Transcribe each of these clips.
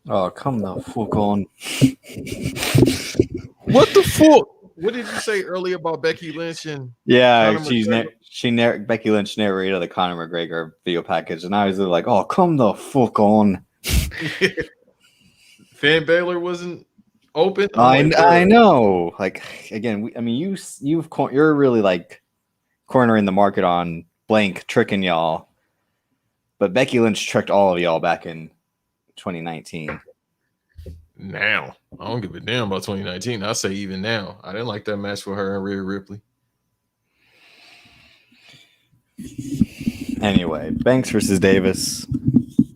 Oh, come the fuck on. What the fuck? What did you say earlier about Becky Lynch and Yeah, Conor McGregor? Becky Lynch narrated the Conor McGregor video package, and I was like, "Oh, come the fuck on." Finn Balor wasn't open. I know. Like again, you're really like cornering the market on blank tricking y'all, but Becky Lynch tricked all of y'all back in 2019. Now I don't give a damn about 2019. I say even now, I didn't like that match for her and Rhea Ripley. Anyway, Banks versus Davis.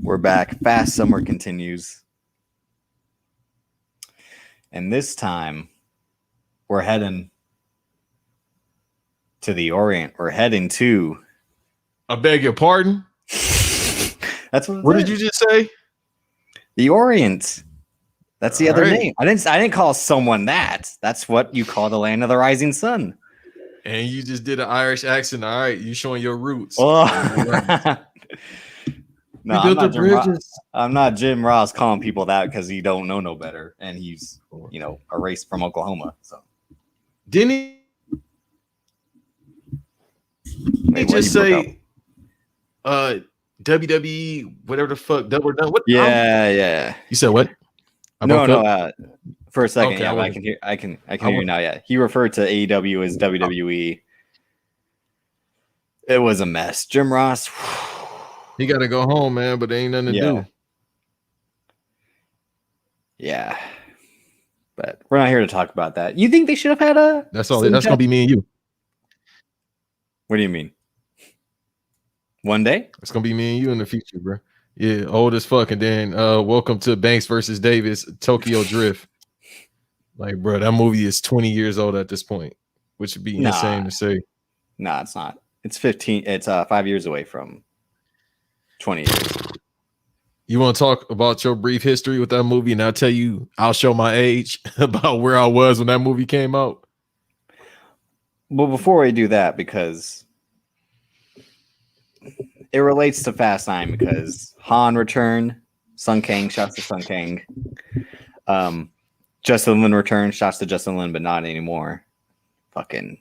We're back. Fast summer continues. And this time, we're heading to the Orient. We're heading to... I beg your pardon? That's what did you just say? The Orient. That's the other name. I didn't call someone that. That's what you call the land of the rising sun. And you just did an Irish accent. All right, you showing your roots. Oh. No, I'm not Jim Ross calling people that because he don't know no better, and he's a race from Oklahoma. So didn't he just say WWE whatever the fuck double or done? What? Yeah. You said what? No. For a second, okay, yeah, I can hear you now. Yeah, he referred to AEW as WWE. It was a mess. Jim Ross. He got to go home, man, but there ain't nothing to do. Yeah. But we're not here to talk about that. You think they should have had a... That's all. That's going to be me and you. What do you mean? One day? It's going to be me and you in the future, bro. Yeah, old as fuck. And then welcome to Banks versus Davis, Tokyo Drift. Like, bro, that movie is 20 years old at this point, which would be insane to say. Nah, it's not. It's 15. It's 5 years away from 20 years. You want to talk about your brief history with that movie, and I'll show my age about where I was when that movie came out? Well, before we do that, because it relates to Fast 9, because Han returned, Sun Kang, shouts to Sun Kang. Justin Lin returned, shouts to Justin Lin, but not anymore. Fucking.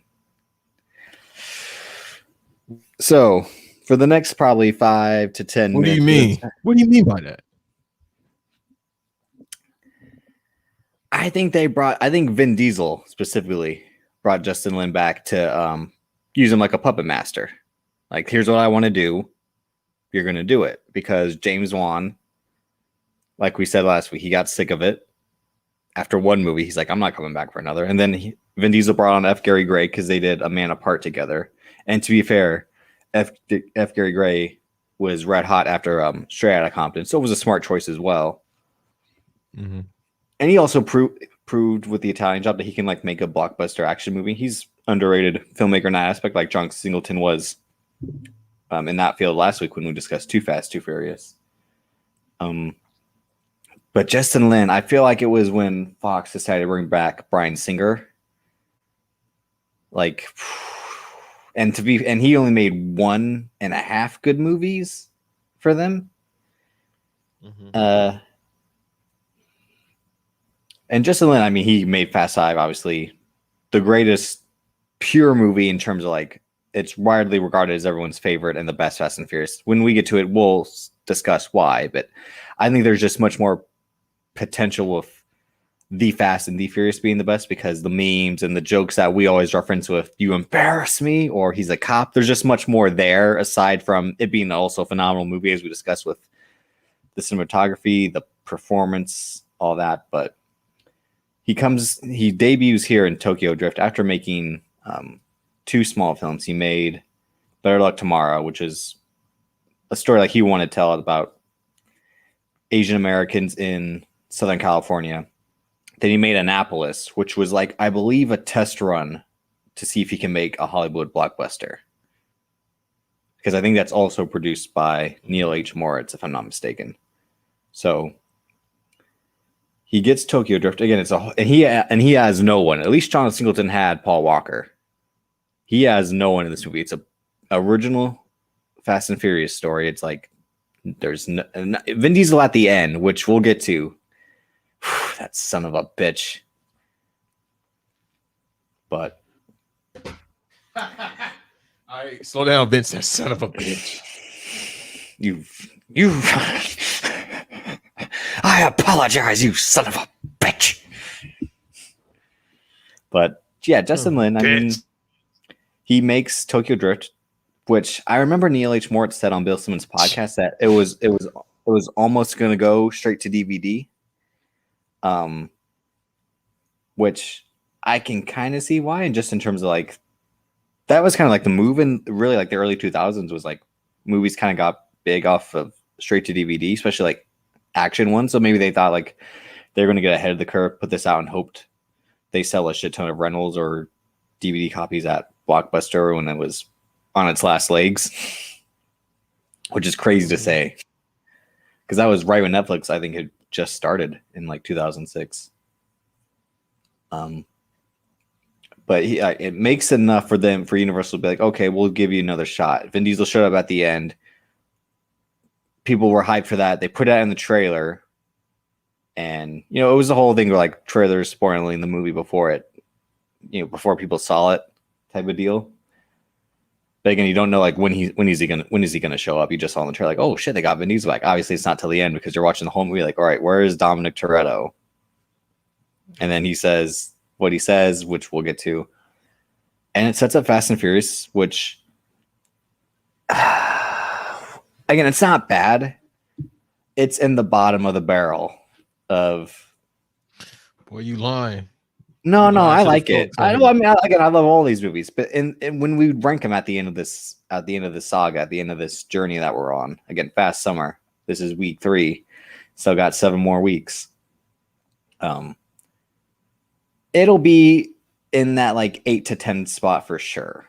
So, for the next probably 5 to 10 minutes. What do you mean? What do you mean by that? I think Vin Diesel specifically brought Justin Lin back to use him like a puppet master. Like, here's what I want to do. You're going to do it. Because James Wan, like we said last week, he got sick of it. After one movie, he's like, I'm not coming back for another. And then Vin Diesel brought on F. Gary Gray because they did A Man Apart together. And to be fair, F. Gary Gray was red hot after Straight Outta Compton. So it was a smart choice as well. Mm-hmm. And he also proved with the Italian Job that he can like make a blockbuster action movie. He's underrated filmmaker in that aspect, like John Singleton was in that field last week when we discussed Too Fast, Too Furious. But Justin Lin, I feel like it was when Fox decided to bring back Bryan Singer. Like, and he only made 1.5 good movies for them. Mm-hmm. And Justin Lin, I mean, he made Fast 5, obviously the greatest pure movie in terms of like, it's widely regarded as everyone's favorite and the best Fast and Furious. When we get to it, we'll discuss why, but I think there's just much more potential with The Fast and The Furious being the best because the memes and the jokes that we always reference with "you embarrass me" or "he's a cop," there's just much more there aside from it being also a phenomenal movie, as we discussed with the cinematography, the performance, all that. But he debuts here in Tokyo Drift after making 2 small films. He made Better Luck Tomorrow, which is a story like he wanted to tell about Asian Americans in Southern California. Then he made Annapolis, which was like, I believe, a test run to see if he can make a Hollywood blockbuster. Because I think that's also produced by Neil H. Moritz, if I'm not mistaken. So he gets Tokyo Drift again. And he has no one. At least John Singleton had Paul Walker. He has no one in this movie. It's a original Fast and Furious story. It's like There's Vin Diesel at the end, which we'll get to. That son of a bitch. But all right, slow down, Vince. That son of a bitch. You. I apologize, you son of a bitch. But yeah, Justin Lin. I mean, he makes Tokyo Drift, which I remember Neil H. Mort said on Bill Simmons' podcast that it was almost going to go straight to DVD. Which I can kind of see why, and just in terms of like that was kind of like the move in really like the early 2000s was like movies kind of got big off of straight to DVD, especially like action ones. So maybe they thought like they're going to get ahead of the curve, put this out, and hoped they sell a shit ton of rentals or DVD copies at Blockbuster when it was on its last legs, which is crazy to say because that was right when Netflix I think had just started in like 2006. But it makes enough for Universal to be like, okay, we'll give you another shot. Vin Diesel showed up at the end. People were hyped for that. They put it out in the trailer, and it was the whole thing where like trailers spoiling the movie before it, before people saw it, type of deal. But again, you don't know like when is he gonna show up? You just saw in the trailer like, oh shit, they got Vin Diesel back. Obviously, it's not till the end because you're watching the whole movie like, all right, where is Dominic Toretto? And then he says what he says, which we'll get to. And it sets up Fast and Furious, which, again, it's not bad. It's in the bottom of the barrel of... Boy, you lying. No, I like it. I mean, I love all these movies. But and when we rank them at the end of this saga, at the end of this journey that we're on, again, Fast Summer, this is week 3. Still got 7 more weeks. It'll be in that like 8 to 10 spot for sure.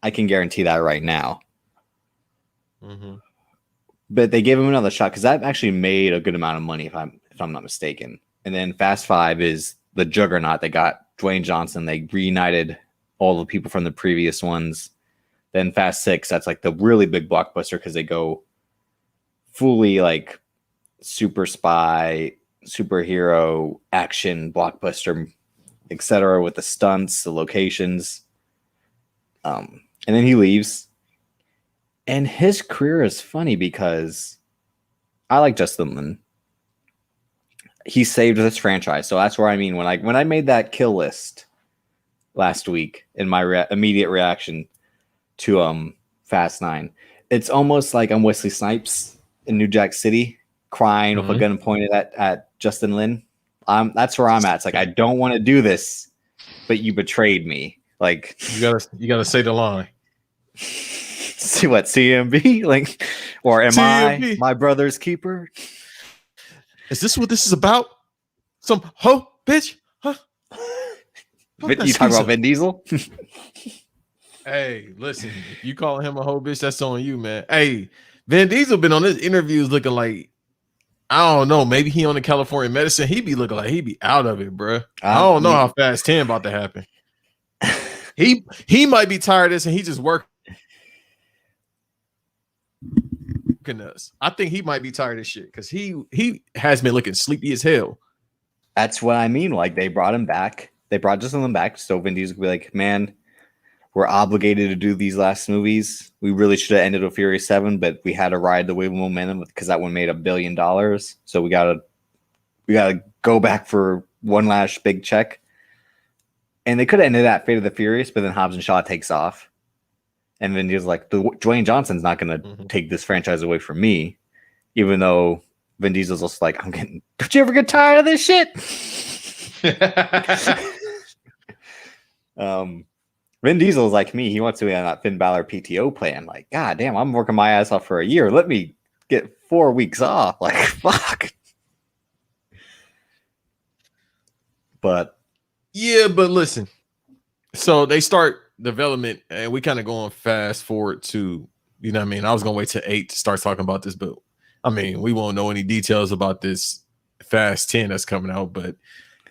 I can guarantee that right now. Mm-hmm. But they gave him another shot because that actually made a good amount of money, if I'm not mistaken. And then Fast 5 is the juggernaut. They got Dwayne Johnson. They reunited all the people from the previous ones. Then Fast 6, that's like the really big blockbuster because they go fully like super spy, superhero action blockbuster, etc., with the stunts, the locations. And then he leaves. And his career is funny because I like Justin Lin. He saved this franchise. So that's where I mean when I made that kill list last week in my immediate reaction to Fast 9, it's almost like I'm Wesley Snipes in New Jack City crying with a gun pointed at Justin Lin. That's where I'm at. It's like I don't want to do this, but you betrayed me. Like you gotta say the line. See what CMB like, or am CMB. I my brother's keeper? Is this what this is about? Some ho bitch? Huh? You talking about Vin Diesel? Hey, listen, if you calling him a ho bitch, that's on you, man. Hey, Vin Diesel been on his interviews looking like, I don't know, maybe he on the California medicine. He be looking like he be out of it, bro. I don't know how fast 10 about to happen. He might be tired of this and he just working us. I think he might be tired of shit because he has been looking sleepy as hell. That's what I mean. Like they brought him back. They brought Justin Lin back. So Vin Diesel could be like, man, we're obligated to do these last movies. We really should have ended with Furious 7, but we had to ride the wave of momentum because that one made $1 billion. So we gotta go back for one last big check. And they could have ended at Fate of the Furious, but then Hobbs and Shaw takes off. And then he's like, Dwayne Johnson's not going to take this franchise away from me, even though Vin Diesel's also like, don't you ever get tired of this shit? Vin Diesel's like me. He wants to be on that Finn Balor PTO plan. Like, God damn, I'm working my ass off for a year. Let me get 4 weeks off. Like, fuck. But yeah, but listen. So they start development and we kind of going fast forward to, you know what I mean? I was gonna wait till 8 to start talking about this, but I mean, we won't know any details about this Fast 10 that's coming out, but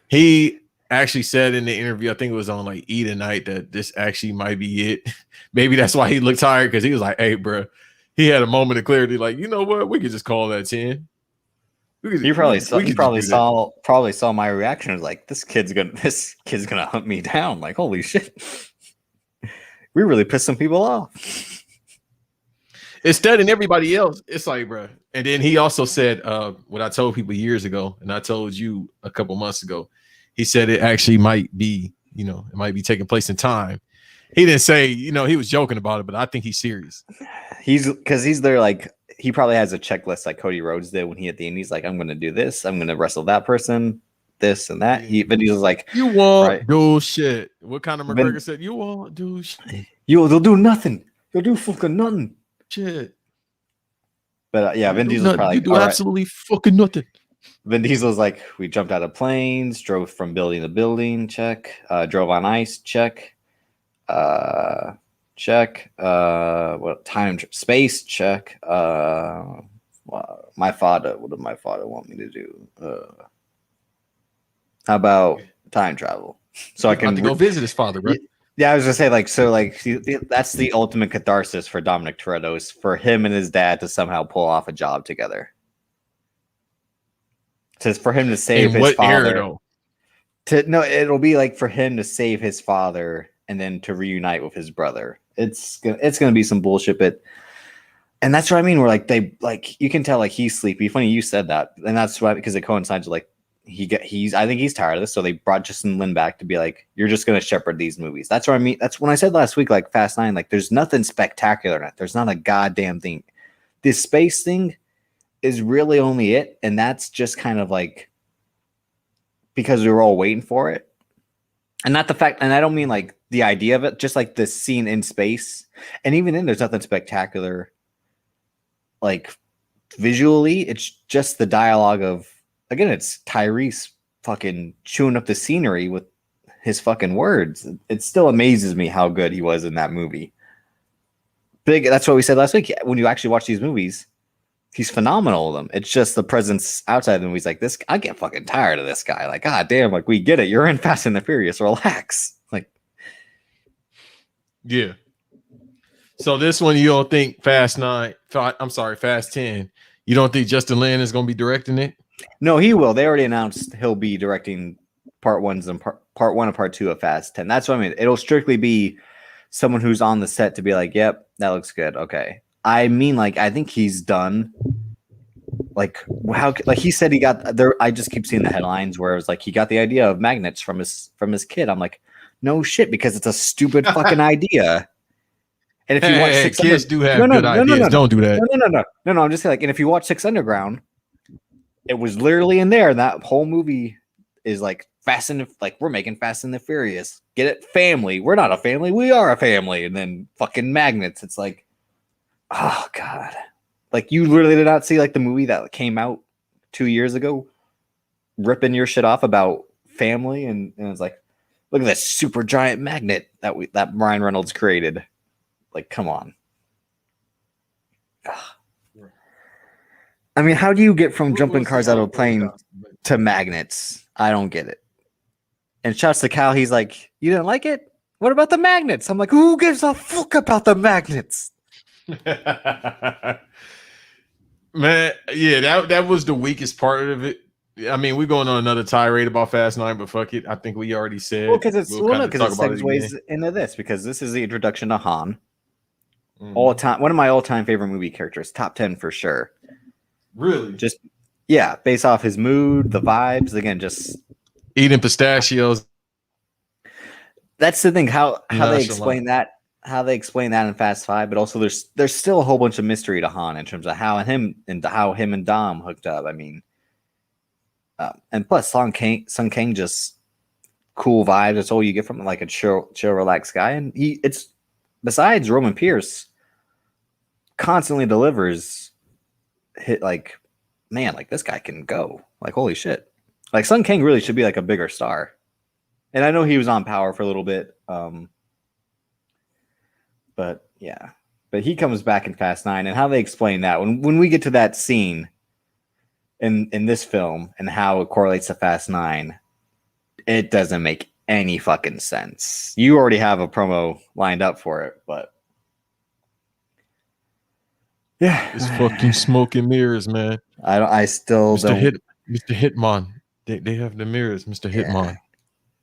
he actually said in the interview, I think it was on like E! Tonight, that this actually might be it. Maybe that's why he looked tired, because he was like, hey, bro, he had a moment of clarity, like, you know what, we could just call that 10. You probably saw my reaction. I was like, this kid's gonna hunt me down. Like, holy shit. We really pissed some people off. Instead, and everybody else, it's like, bro. And then he also said what I told people years ago, and I told you a couple months ago. He said it actually might be, it might be taking place in time. He didn't say, he was joking about it, but I think he's serious. He's there, like, he probably has a checklist like Cody Rhodes did when he at the end. He's like, I'm gonna do this, I'm gonna wrestle that person, this and that. But he was like, you won't do shit. What kind of McGregor said, you won't do shit. They'll do nothing. They'll do fucking nothing. Shit. But Vin Diesel's probably do absolutely fucking nothing. Vin Diesel's like, we jumped out of planes, drove from building to building, check. Drove on ice, check. Check. What time? Space, check. My father. What did my father want me to do? How about time travel? So I can go visit his father, bro. Yeah, I was gonna say, like, so, like, that's the ultimate catharsis for Dominic Toretto, is for him and his dad to somehow pull off a job together. For him to save his father. It'll be like for him to save his father and then to reunite with his brother. It's gonna be some bullshit, and that's what I mean. Where you can tell, like, he's sleepy. Funny you said that, and that's why, because it coincides with, like, I think he's tired of this, so they brought Justin Lin back to be like, you're just gonna shepherd these movies. That's what I mean. That's when I said last week, like, Fast 9, like, there's nothing spectacular in it. There's not a goddamn thing. This space thing is really only it, and that's just kind of like because we were all waiting for it. And not the fact, and I don't mean like the idea of it, just like the scene in space. And even then, there's nothing spectacular, like, visually. It's just the dialogue of, again, it's Tyrese fucking chewing up the scenery with his fucking words. It still amazes me how good he was in that movie. That's what we said last week. When you actually watch these movies, he's phenomenal in them. It's just the presence outside the movies. Like, this, I get fucking tired of this guy. Like, god damn, like, we get it. You're in Fast and the Furious. Relax. Like, yeah. So this one, you don't think Fast 10, you don't think Justin Lin is going to be directing it? No, he will. They already announced he'll be directing part 1 and part 2 of Fast 10. That's what I mean. It'll strictly be someone who's on the set to be like, yep, that looks good. Okay. I mean, like, I think he's done. Like, how? Like, he said he got there. I just keep seeing the headlines where it was like he got the idea of magnets from his kid. I'm like, no shit, because it's a stupid fucking idea. And if you watch kids do have good ideas. Don't do that. No. I'm just saying, like, and if you watch 6 Underground, it was literally in there. And that whole movie is like we're making Fast and the Furious. Get it? Family. We're not a family. We are a family. And then fucking magnets. It's like, oh god. Like, you literally did not see, like, the movie that came out 2 years ago, ripping your shit off about family, and it's like, look at this super giant magnet that Ryan Reynolds created. Like, come on. Ugh. I mean, how do you get from jumping cars out of a plane to magnets? I don't get it. And shouts to Cal, he's like, you didn't like it? What about the magnets? I'm like, who gives a fuck about the magnets? Man, yeah, that was the weakest part of it. I mean, we're going on another tirade about Fast 9, but fuck it. I think we already said. Well, because it segues into this, because this is the introduction to Han. All time, one of my all-time favorite movie characters, top 10 for sure. Really? Just, yeah, based off his mood, the vibes. Again, just eating pistachios. That's the thing. How they explain that. How they explain that in Fast 5, but also there's still a whole bunch of mystery to Han in terms of how him and Dom hooked up. I mean, and plus Sun Kang just cool vibes. That's all you get from him, like a chill, relaxed guy. And it's besides Roman Pierce, constantly delivers hit, like, man, like, this guy can go. Like, holy shit. Like, Sun Kang really should be like a bigger star. And I know he was on Power for a little bit. But yeah, but he comes back in Fast 9, and how they explain that when we get to that scene in this film and how it correlates to Fast 9, it doesn't make any fucking sense. You already have a promo lined up for it, but Yeah, It's fucking smoke and mirrors, man. I still Mr. don't. Mr. Hitman. They have the mirrors, Mr. Hitman.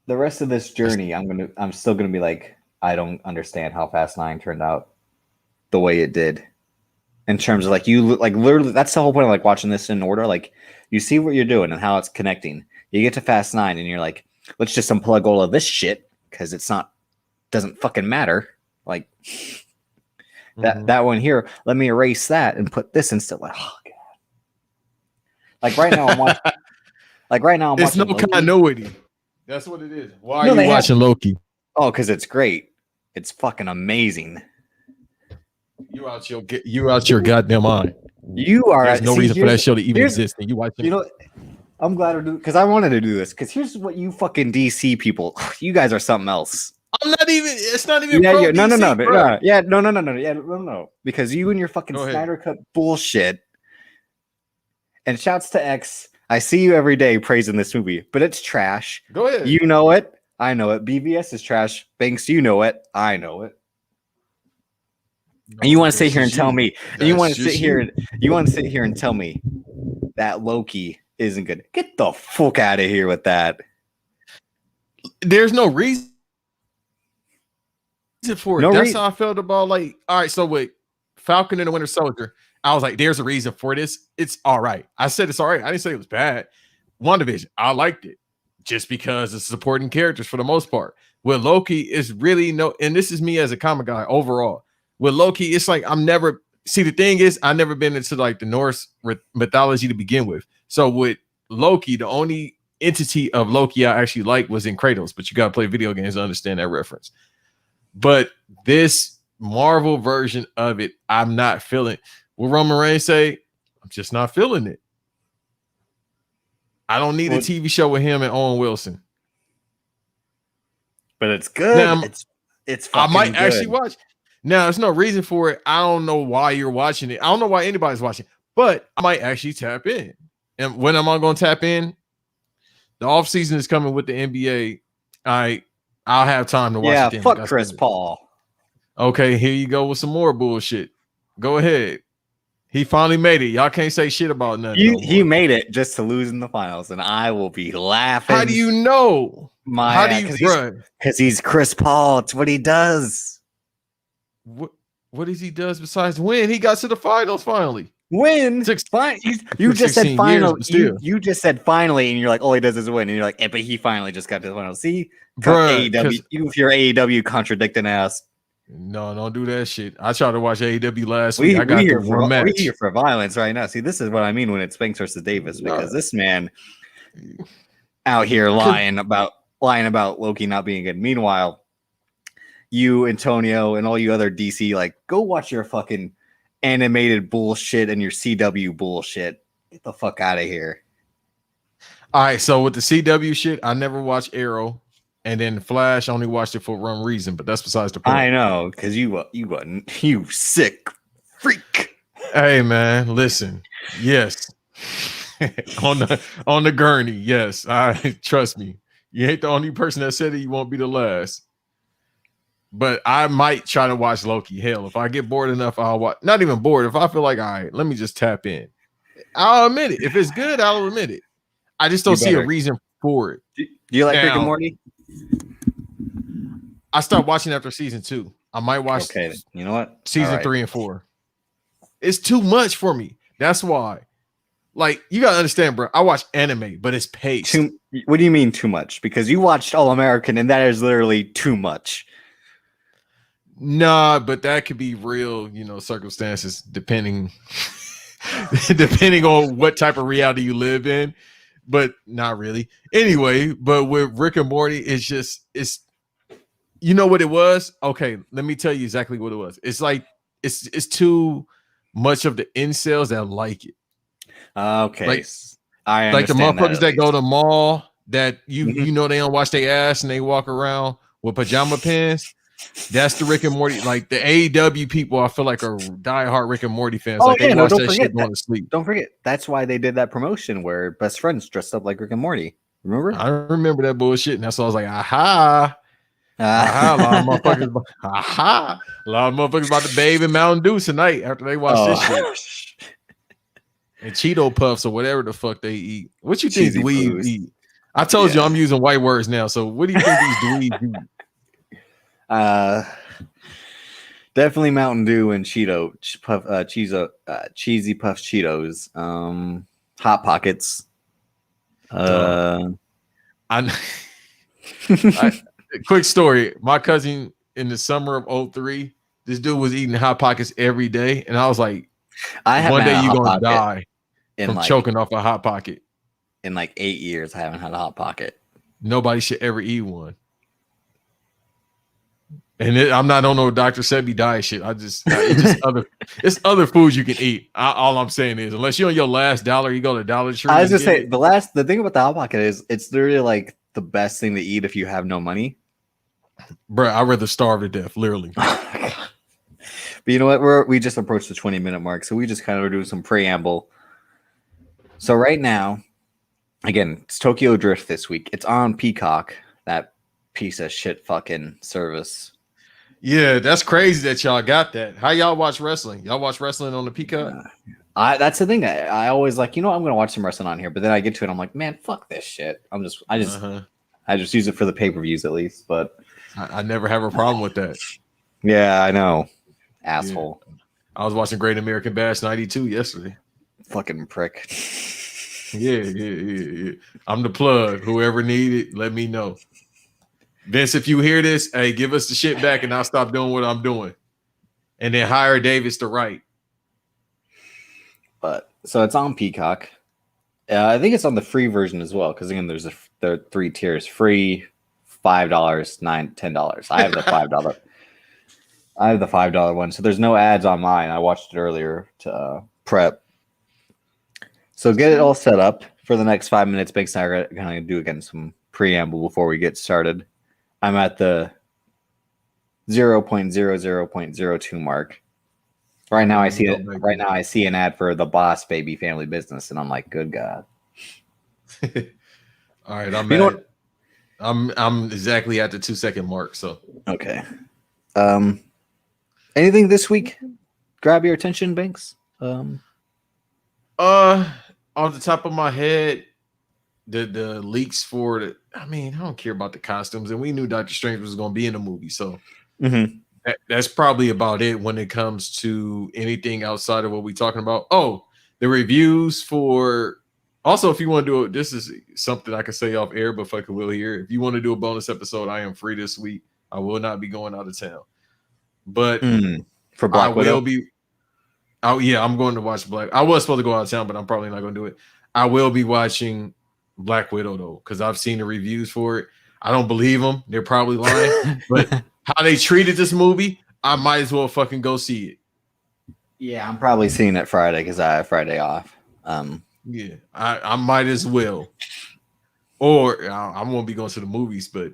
The rest of this journey, I'm still gonna be like, I don't understand how Fast 9 turned out the way it did. In terms of like literally, that's the whole point of like watching this in order. Like you see what you're doing and how it's connecting. You get to Fast 9 and you're like, let's just unplug all of this shit because doesn't fucking matter. Like that one here, let me erase that and put this instead. Like, oh god. Like right now I'm watching. It's no Loki. continuity. That's what it is. Why are you watching Loki? Oh, because it's great. It's fucking amazing. You out your goddamn mind. You are. There's no reason for that show to even exist. And you watching. You know, I'm glad to do because I wanted to do this. Because here's what you fucking DC people, you guys are something else. I'm not even. It's not even. Yeah, pro yeah, no, DC, no, bro. yeah, no, yeah, no. Because you and your fucking Snyder Cut bullshit. And shouts to X. I see you every day praising this movie, but it's trash. Go ahead. You know it. I know it. BVS is trash. Banks, you know it. I know it. No, and you want to sit here and tell me, and you want to sit here and tell me that Loki isn't good. Get the fuck out of here with that. There's no reason for it. That's how I felt about like, all right, so wait, Falcon and the Winter Soldier. I was like, there's a reason for this. It's all right. I said it's all right. I didn't say it was bad. WandaVision, I liked it just because it's supporting characters for the most part. With Loki, is really no, and this is me as a comic guy overall. With Loki, it's like the thing is, I've never been into like the Norse mythology to begin with. So with Loki, the only entity of Loki I actually liked was in Kratos, but you got to play video games to understand that reference. But this Marvel version of it, I'm not feeling. Will Roman Reigns say, I'm just not feeling it. I don't need a TV show with him and Owen Wilson. But it's good. Now, it's I might actually watch. Now, there's no reason for it. I don't know why you're watching it. I don't know why anybody's watching, but I might actually tap in. And when am I going to tap in? The off season is coming with the NBA. I'll have time to watch it. Yeah, fuck Chris Paul. Okay, here you go with some more bullshit. Go ahead. He finally made it. Y'all can't say shit about nothing. He made it just to lose in the finals, and I will be laughing. How do you know? Because he's Chris Paul. It's what he does. What does he does besides win? He got to the finals finally. Win. You just said finally. You just said finally, and you're like, all he does is win, and you're like, but he finally just got to the finals. See, AEW, if you're AEW contradicting ass. No, don't do that shit. I tried to watch AEW last week. I got we here for violence right now. See, this is what I mean when it's Banks versus Davis, because this man out here lying about Loki not being good. Meanwhile, you, Antonio, and all you other DC, like, go watch your fucking animated bullshit and your CW bullshit. Get the fuck out of here. All right, so with the CW shit, I never watched Arrow. And then Flash, I only watched it for one reason, but that's besides the point. I know, because you sick freak. Hey man, listen. Yes. on the gurney, yes. Trust me. You ain't the only person that said it, you won't be the last. But I might try to watch Loki. Hell, if I get bored enough, I'll watch. Not even bored. If I feel like, all right, let me just tap in. I'll admit it. If it's good, I'll admit it. I just don't see a reason for it. Do you like Rick and Morty? I start watching after season 2. I might watch. Okay, you know what? Season 3 and 4. It's too much for me. That's why. Like, you gotta understand, bro. I watch anime, but it's paced. What do you mean too much? Because you watched All American, and that is literally too much. Nah, but that could be real, circumstances depending on what type of reality you live in. But not really. Anyway, but with Rick and Morty, it's you know what it was? Okay, let me tell you exactly what it was. It's like it's too much of the incels that like it. Okay. Like the motherfuckers that go to the mall that you know they don't wash their ass and they walk around with pajama pants. That's the Rick and Morty. Like the AEW people, I feel like are diehard Rick and Morty fans. They watch that shit going to sleep. Don't forget, that's why they did that promotion where best friends dressed up like Rick and Morty. Remember? I remember that bullshit, and that's why I was like, aha. Aha, a lot of motherfuckers. Aha, a lot of motherfuckers about to bathe in Mountain Dew tonight after they watch this shit. And Cheeto puffs or whatever the fuck they eat. What you think dweebs eat? I told you I'm using white words now. So what do you think these dweebs eat? Definitely Mountain Dew and Cheeto puff, cheesy puff Cheetos, Hot Pockets. Quick story. My cousin in the summer of 2003, this dude was eating Hot Pockets every day. And I was like, one day you're going to die from choking off a Hot Pocket. In like 8 years, I haven't had a Hot Pocket. Nobody should ever eat one. And I'm not on no Dr. Sebi diet shit. It's other foods you can eat. All I'm saying is, unless you're on your last dollar, you go to Dollar Tree. I was just say the thing about the Hot Pocket is it's literally like the best thing to eat if you have no money. Bro, I'd rather starve to death, literally. But you know what? We just approached the 20-minute mark, so we just kind of do some preamble. So right now, again, it's Tokyo Drift this week. It's on Peacock, that piece of shit fucking service. Yeah, that's crazy that y'all got that. How y'all watch wrestling? Y'all watch wrestling on the Peacock? That's the thing. I always like, I'm gonna watch some wrestling on here, but then I get to it, I'm like, man, fuck this shit. I just use it for the pay-per-views at least. But I never have a problem with that. Yeah, I know, asshole. Yeah. I was watching Great American Bash '92 yesterday. Fucking prick. Yeah. I'm the plug. Whoever need it, let me know. Vince, if you hear this, hey, give us the shit back and I'll stop doing what I'm doing. And then hire Davis to write. But so it's on Peacock. I think it's on the free version as well, because again, there are 3 tiers: free, $5, $9, $10. I have the $5. I have the $5 one, so there's no ads on mine. I watched it earlier to prep. So get it all set up for the next 5 minutes. Banks and I are going to do again some preamble before we get started. I'm at the 0.00.02 mark. Right now I see it. Right now I see an ad for the Boss Baby Family Business, and I'm like, good God. All right, I'm exactly at the 2-second mark. So okay. Anything this week grab your attention, Banks? Off the top of my head, the leaks for the. I mean, I don't care about the costumes, and we knew Doctor Strange was going to be in the movie, so that's probably about it when it comes to anything outside of what we're talking about. Oh, the reviews for. Also, if you want to do it, this is something I can say off air, but fuck it, will here. If you want to do a bonus episode, I am free this week. I will not be going out of town, but for Black Widow, will be. Oh yeah, I'm going to watch Black. I was supposed to go out of town, but I'm probably not going to do it. I will be watching Black Widow though, because I've seen the reviews for it. I don't believe them; they're probably lying. But how they treated this movie, I might as well fucking go see it. Yeah, I'm probably seeing it Friday because I have Friday off. Yeah, I might as well. Or I won't be going to the movies, but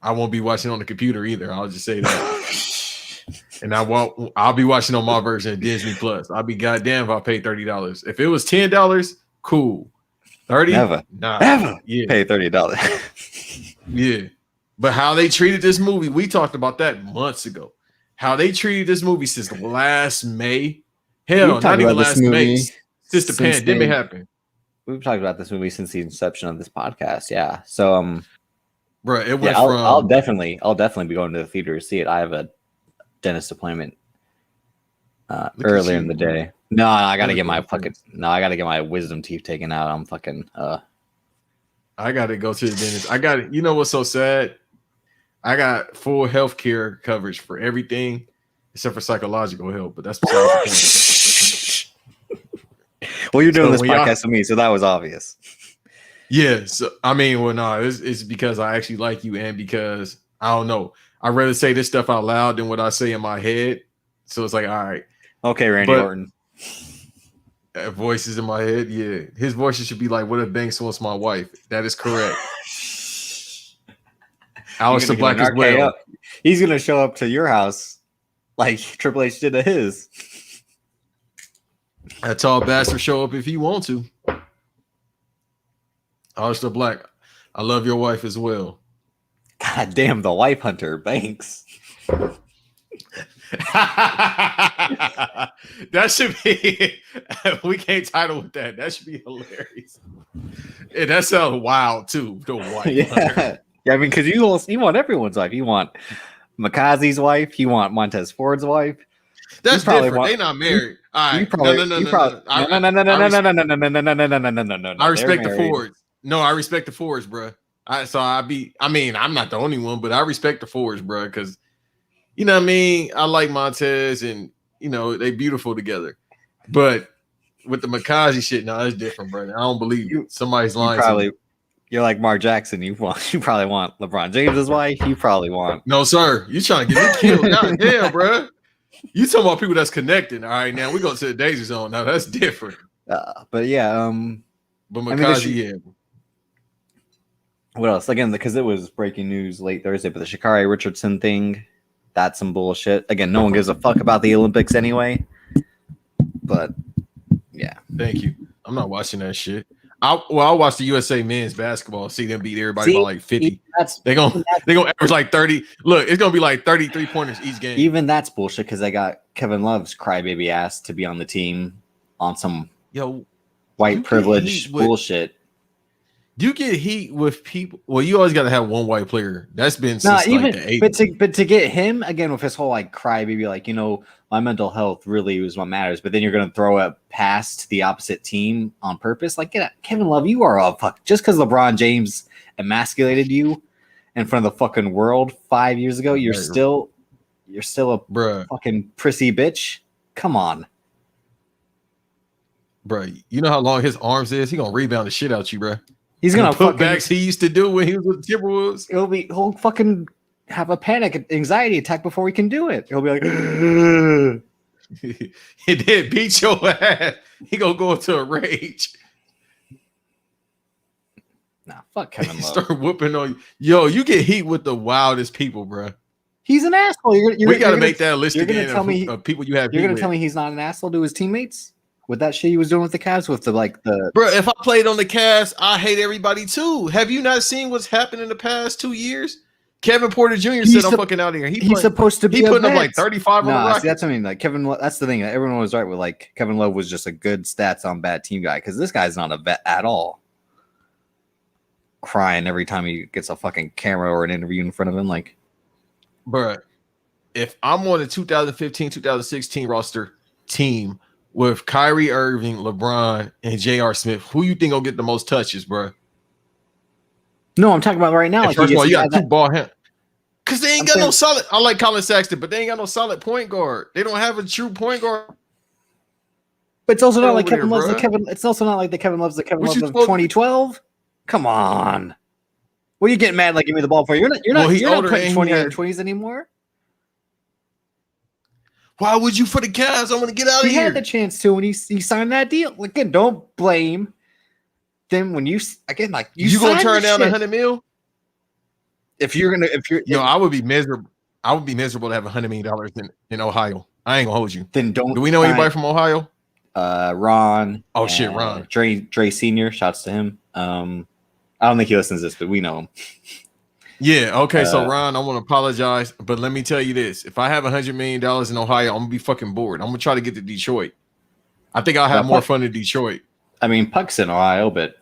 I won't be watching on the computer either. I'll just say that. And I'll be watching on my version of Disney Plus. I'll be goddamn if I pay $30. If it was $10, cool. 30? Never. Nah. Never. Yeah. Pay $30. Yeah. But how they treated this movie, we talked about that months ago. How they treated this movie since last May. Hell, not even last May. Since the pandemic happened. We've talked about this movie since the inception of this podcast. Yeah. So bro, it went from I'll definitely be going to the theater to see it. I have a dentist appointment earlier in the day. No, I gotta get my wisdom teeth taken out. I'm fucking I gotta go to the dentist. You know what's so sad? I got full health care coverage for everything except for psychological help, but that's besides the point. Well, you're doing this podcast with me, so that was obvious. Yeah, so I mean, well, no, it's because I actually like you, and because I don't know. I'd rather say this stuff out loud than what I say in my head. So it's like, all right. Okay, Randy Orton. Voices in my head, yeah. His voices should be like, what if Banks wants my wife? That is correct. Aleister Black as well. He's going to show up to your house like Triple H did to his. That tall bastard show up if he want to. Aleister Black, I love your wife as well. God damn, the wife hunter, Banks. That should be. We can't title with that. That should be hilarious. And that sounds wild too. The wife hunter. Yeah. I mean, because you want everyone's wife. You want Makazi's wife. You want Montez Ford's wife. That's different. They not married. All right. No. I respect the Fords. No, I respect the Fords, bro. I'm not the only one, but I respect the Fords, bro, because you know what I mean? I like Montez and they beautiful together. But with the Makazi shit, no, it's different, brother. I don't believe you. Somebody's lying. You're like Mark Jackson. You probably want LeBron James's wife. You probably want. No, sir. You trying to get me killed. God damn, bro. You talking about people that's connected. All right, now we go to the danger zone. Now that's different. But yeah, but Makazi, yeah. What else? Again, because it was breaking news late Thursday, but the Sha'Carri Richardson thing, that's some bullshit. Again, no one gives a fuck about the Olympics anyway. But yeah. Thank you. I'm not watching that shit. I'll watch the USA men's basketball, see them beat everybody by like 50. They're gonna average like 30. Look, it's gonna be like 33 pointers each game. Even that's bullshit because they got Kevin Love's crybaby ass to be on the team on some white privilege bullshit. You get heat with people. Well, you always got to have one white player. That's been since like the 80s. But to get him again with his whole like crybaby, like my mental health really is what matters. But then you're gonna throw it past the opposite team on purpose. Like, get out. Kevin Love, you are a fuck. Just because LeBron James emasculated you in front of the fucking world 5 years ago, you're still a fucking prissy bitch. Come on, bro. You know how long his arms is? He gonna rebound the shit out you, bro. He's gonna put backs he used to do when he was with the Timberwolves. He'll fucking have a panic anxiety attack before he can do it. He'll be like, he did beat your ass. He gonna go into a rage. Nah, fuck Kevin Love. Start whooping on you. Yo, you get heat with the wildest people, bro. He's an asshole. We gotta make that list again of people you have. You're gonna tell me he's not an asshole to his teammates? With that shit he was doing with the Cavs, with the bro. If I played on the Cavs, I hate everybody too. Have you not seen what's happened in the past 2 years? Kevin Porter Jr. said, "I'm fucking out of here." He's supposed to be. He putting up like 35 on the Rockets. That's what I mean. Like Kevin, that's the thing. Everyone was right with like Kevin Love was just a good stats on bad team guy because this guy's not a vet at all. Crying every time he gets a fucking camera or an interview in front of him, like, bro. If I'm on the 2015-2016 roster team with Kyrie Irving, LeBron, and J.R. Smith, who you think will get the most touches, bro? No, I'm talking about right now. Like, first of all, you got two ball hands. Because they ain't got no solid. I like Colin Sexton, but they ain't got no solid point guard. They don't have a true point guard. But it's also not like Kevin Love's the Kevin. It's also not like the Kevin Love's the Kevin Love of 2012. Come on. What are you getting mad like? Give me the ball for? You're not putting 20 and 20s anymore. Why would you for the Cavs? I'm gonna get out of here. He had the chance to when he signed that deal. Again, don't blame them when you gonna turn down $100 million? I would be miserable. I would be miserable to have $100 million in Ohio. I ain't gonna hold you. Then don't. Do we know anybody from Ohio? Ron. Oh shit, Ron. Dre Senior. Shouts to him. I don't think he listens to this, but we know him. Yeah, okay. So Ron, I want to apologize, but let me tell you this: if I have $100 million in Ohio, I'm gonna be fucking bored. I'm gonna try to get to Detroit. I think I'll have more fun in Detroit. I mean, Puck's in Ohio, but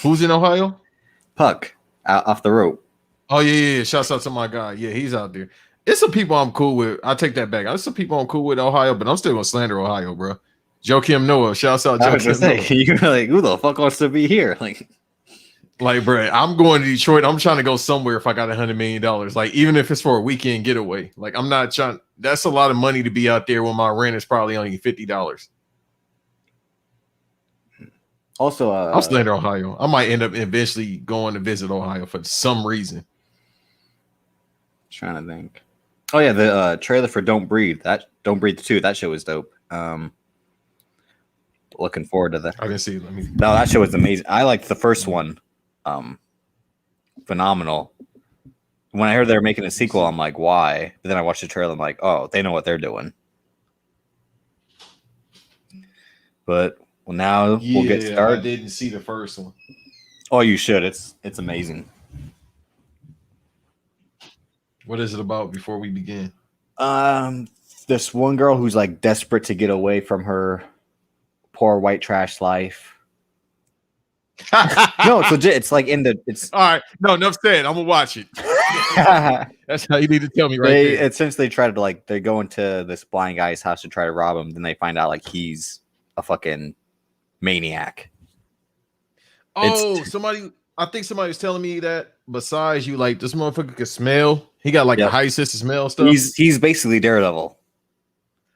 who's in Ohio? Puck off the rope. Oh yeah. Shouts out to my guy. Yeah, he's out there. It's some people I'm cool with. I take that back. There's some people I'm cool with Ohio, but I'm still gonna slander Ohio, bro. Joakim Noah. Shouts out Joakim Noah. You're like, who the fuck wants to be here? Like, bro, I'm going to Detroit. I'm trying to go somewhere if I got $100 million. Like, even if it's for a weekend getaway. Like, I'm not trying. That's a lot of money to be out there when my rent is probably only $50. Also, I'm slander Ohio. I might end up eventually going to visit Ohio for some reason. Trying to think. Oh yeah, the trailer for Don't Breathe. Don't Breathe 2. That shit was dope. Looking forward to that. I didn't see it. No, that shit was amazing. I liked the first one. Phenomenal. When I heard they were making a sequel, I'm like, why? But then I watched the trailer. I'm like, oh, they know what they're doing. But now we'll get started. I didn't see the first one. Oh, you should. It's amazing. What is it about before we begin? This one girl who's like desperate to get away from her poor white trash life. No, it's legit. It's like it's all right. No, enough said. I'm gonna watch it. That's how you need to tell me right they there. essentially try to they go into this blind guy's house to try to rob him. Then they find out like he's a fucking maniac. Oh, I think somebody was telling me that besides you, like this motherfucker can smell. He got like a high sense of smell stuff. He's basically Daredevil.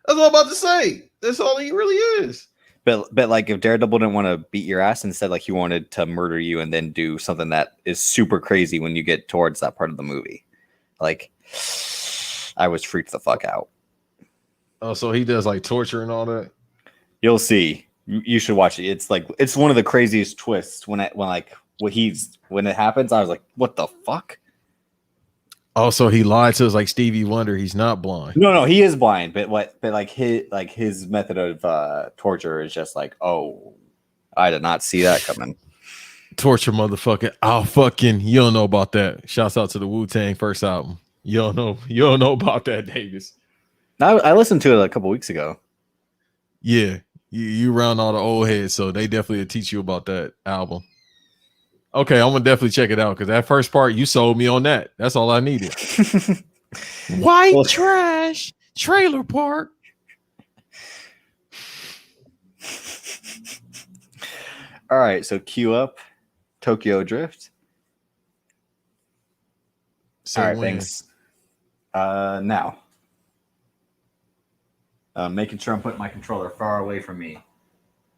That's all I'm about to say. That's all he really is. But like if Daredevil didn't want to beat your ass, instead like he wanted to murder you and then do something that is super crazy when you get towards that part of the movie. Like I was freaked the fuck out. Oh, so he does like torture and all that. You'll see. You should watch it. It's one of the craziest twists when it happens. I was like, what the fuck? Also, he lied to us like Stevie Wonder. He's not blind. No, he is blind, but his method of torture is just like, oh, I did not see that coming. Torture, motherfucker. You don't know about that. Shouts out to the Wu-Tang first album. You don't know about that, Davis. I listened to it a couple weeks ago. Yeah, you around all the old heads, so they definitely will teach you about that album. Okay, I'm gonna definitely check it out because that first part you sold me on that. That's all I needed. White trash trailer park. All right, so cue up Tokyo Drift. So all right, thanks. Now, making sure I'm putting my controller far away from me,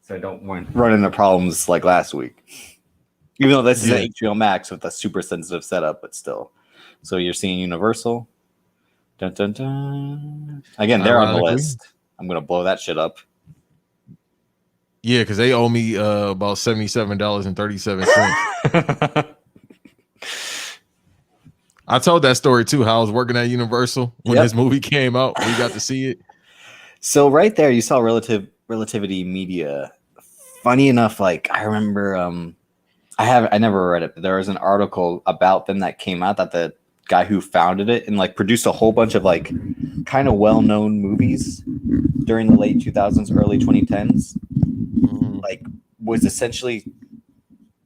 so I don't run into problems like last week. Even though this is an HBO Max with a super sensitive setup, but still. So you're seeing Universal. Dun, dun, dun. Again, they're on the list. I'm gonna blow that shit up. Yeah, because they owe me about $77.37. I told that story too. How I was working at Universal when this movie came out. We got to see it. So right there, you saw Relativity Media. Funny enough, like I remember, I never read it, but there was an article about them that came out that the guy who founded it and like produced a whole bunch of like kind of well-known movies during the late 2000s, early 2010s, like was essentially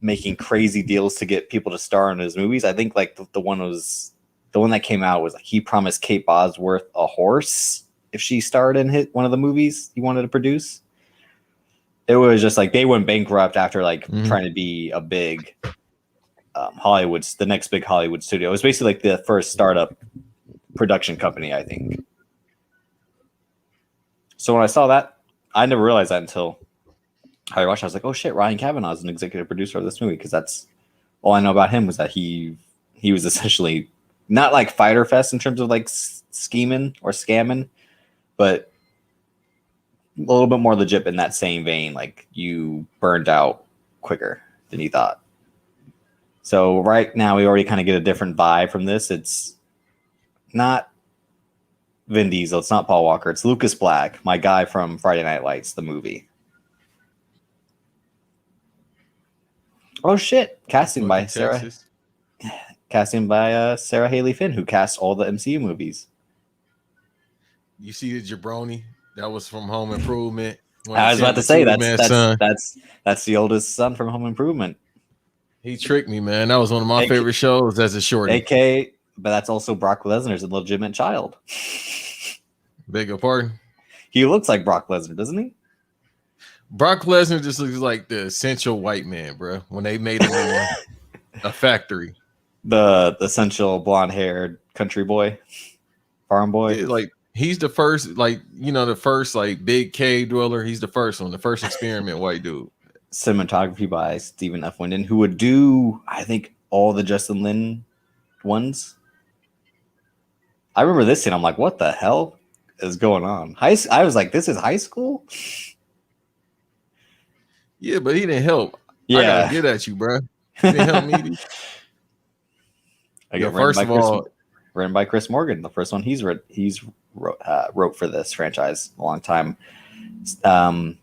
making crazy deals to get people to star in his movies. I think like the one that came out was like he promised Kate Bosworth a horse if she starred in one of the movies he wanted to produce. It was just like they went bankrupt after like trying to be a big the next big Hollywood studio. It was basically like the first startup production company, I think. So when I saw that, I never realized that until I watched. I was like, oh shit, Ryan Kavanaugh is an executive producer of this movie, because that's all I know about him was that he was essentially not like Fighter Fest in terms of like scheming or scamming, but a little bit more legit in that same vein. Like you burned out quicker than you thought. So right now we already kind of get a different vibe from this. It's not Vin Diesel. It's not Paul Walker. It's Lucas Black, my guy from Friday Night Lights, the movie. Oh shit! Casting by Sarah Haley Finn, who cast all the MCU movies. You see the jabroni that was from Home Improvement. I was about to say that's the oldest son from Home Improvement. He tricked me, man. That was one of my favorite shows as a shorty. AK, but that's also Brock Lesnar's illegitimate child. Beg your pardon? He looks like Brock Lesnar, doesn't he? Brock Lesnar just looks like the essential white man, bro. When they made him in a factory. The essential blonde-haired country boy, farm boy. Like he's the first, like, you know, the first like big cave dweller. He's the first one, the first experiment white dude. Cinematography by Stephen F. Winden, who would do, I think, all the Justin Lin ones. I remember this scene. I'm like, what the hell is going on? I was like, this is high school? Yeah, but he didn't help. Yeah. I gotta get at you, bro. He didn't help me. Written by Chris Morgan, the first one he's wrote for this franchise a long time.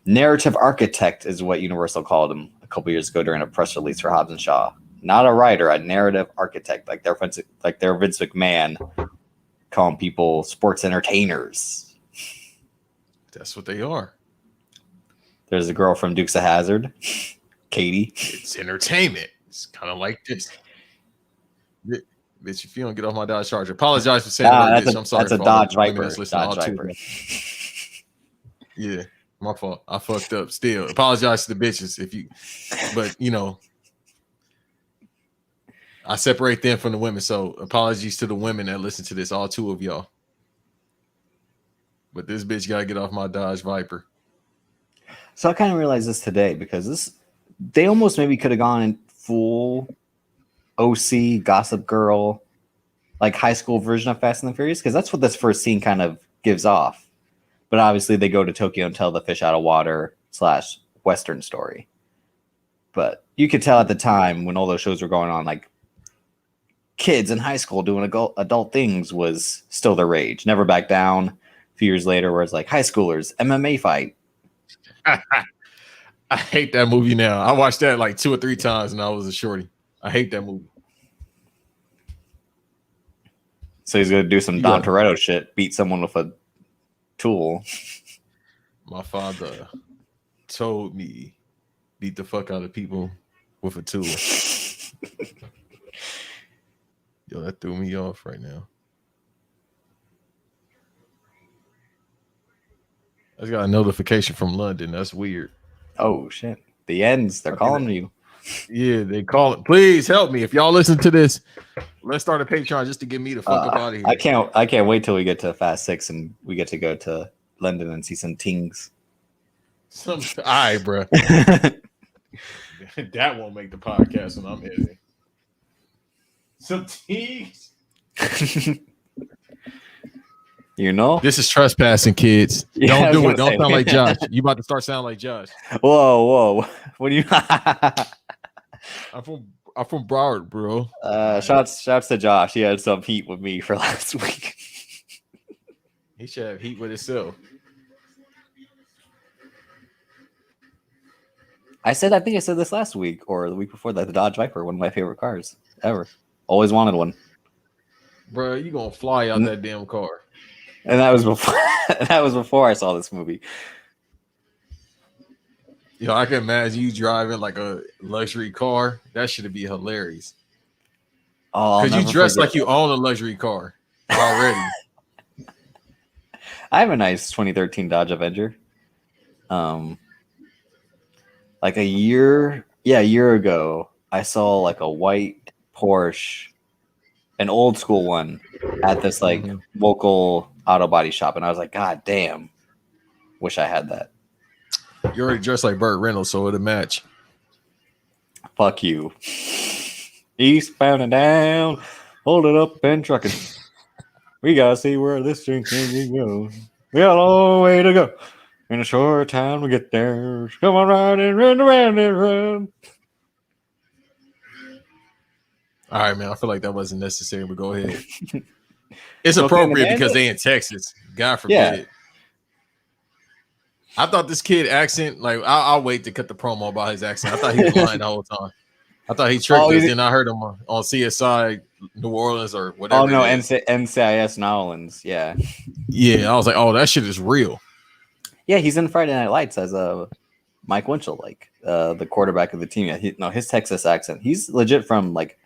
Narrative architect is what Universal called him a couple years ago during a press release for Hobbs and Shaw. Not a writer, a narrative architect, like they're Vince McMahon calling people sports entertainers. That's what they are. There's a girl from Dukes of Hazzard, Katie. It's entertainment. It's kind of like this. Bitch, if you don't get off my Dodge Charger, apologize for saying like this. I'm sorry. That's a Dodge Viper. Dodge Viper. Yeah, my fault. I fucked up. Still, apologize to the bitches if you, but you know, I separate them from the women. So apologies to the women that listen to this. All two of y'all. But this bitch gotta get off my Dodge Viper. So I kind of realized this today because they almost maybe could have gone in full OC, Gossip Girl, like high school version of Fast and the Furious, because that's what this first scene kind of gives off. But obviously they go to Tokyo and tell the fish out of water / Western story. But you could tell at the time when all those shows were going on, like kids in high school doing adult things was still the rage. Never Back Down. A few years later, where it's like high schoolers, MMA fight. I hate that movie now. I watched that like 2 or 3 times and I was a shorty. I hate that movie. So he's gonna do some Don Toretto shit, beat someone with a tool. My father told me beat the fuck out of people with a tool. Yo, that threw me off right now. I just got a notification from London. That's weird. Oh shit. The ends, they're calling you. Yeah, they call it. Please help me. If y'all listen to this, let's start a Patreon just to get me the fuck up out of here. I can't wait till we get to Fast 6 and we get to go to London and see some tings. All right, bro. That won't make the podcast when I'm editing. Some tings. You know? This is trespassing, kids. Yeah, don't do it. Don't sound like Josh. You about to start sounding like Josh. Whoa. What do you I'm from Broward, bro. Shouts to Josh. He had some heat with me for last week. He should have heat with himself. I think I said this last week or the week before that. The Dodge Viper, one of my favorite cars ever. Always wanted one. Bro, you gonna fly out that damn car. And that was before I saw this movie. Yo, I can imagine you driving like a luxury car. That should be hilarious. Oh, because you dress like you own a luxury car already. I have a nice 2013 Dodge Avenger. Like a year ago, I saw like a white Porsche, an old school one, at this like local auto body shop, and I was like, God damn, wish I had that. You already dressed like Burt Reynolds, so it'll match. Fuck you. Eastbound and down, hold it up and trucking. We gotta see where this thing goes. We got a long way to go. In a short time we get there. Come on, ride and run around and run. All right, man. I feel like that wasn't necessary, but go ahead. It's appropriate because they in Texas. God forbid. Yeah. I thought this kid accent, like, I'll wait to cut the promo about his accent. I thought he was lying the whole time. I thought he tricked us, and I heard him on CSI New Orleans or whatever. Oh, no, NCIS New Orleans. Yeah. Yeah, I was like, oh, that shit is real. Yeah, he's in Friday Night Lights as Mike Winchell, like the quarterback of the team. Yeah, his Texas accent. He's legit from, like,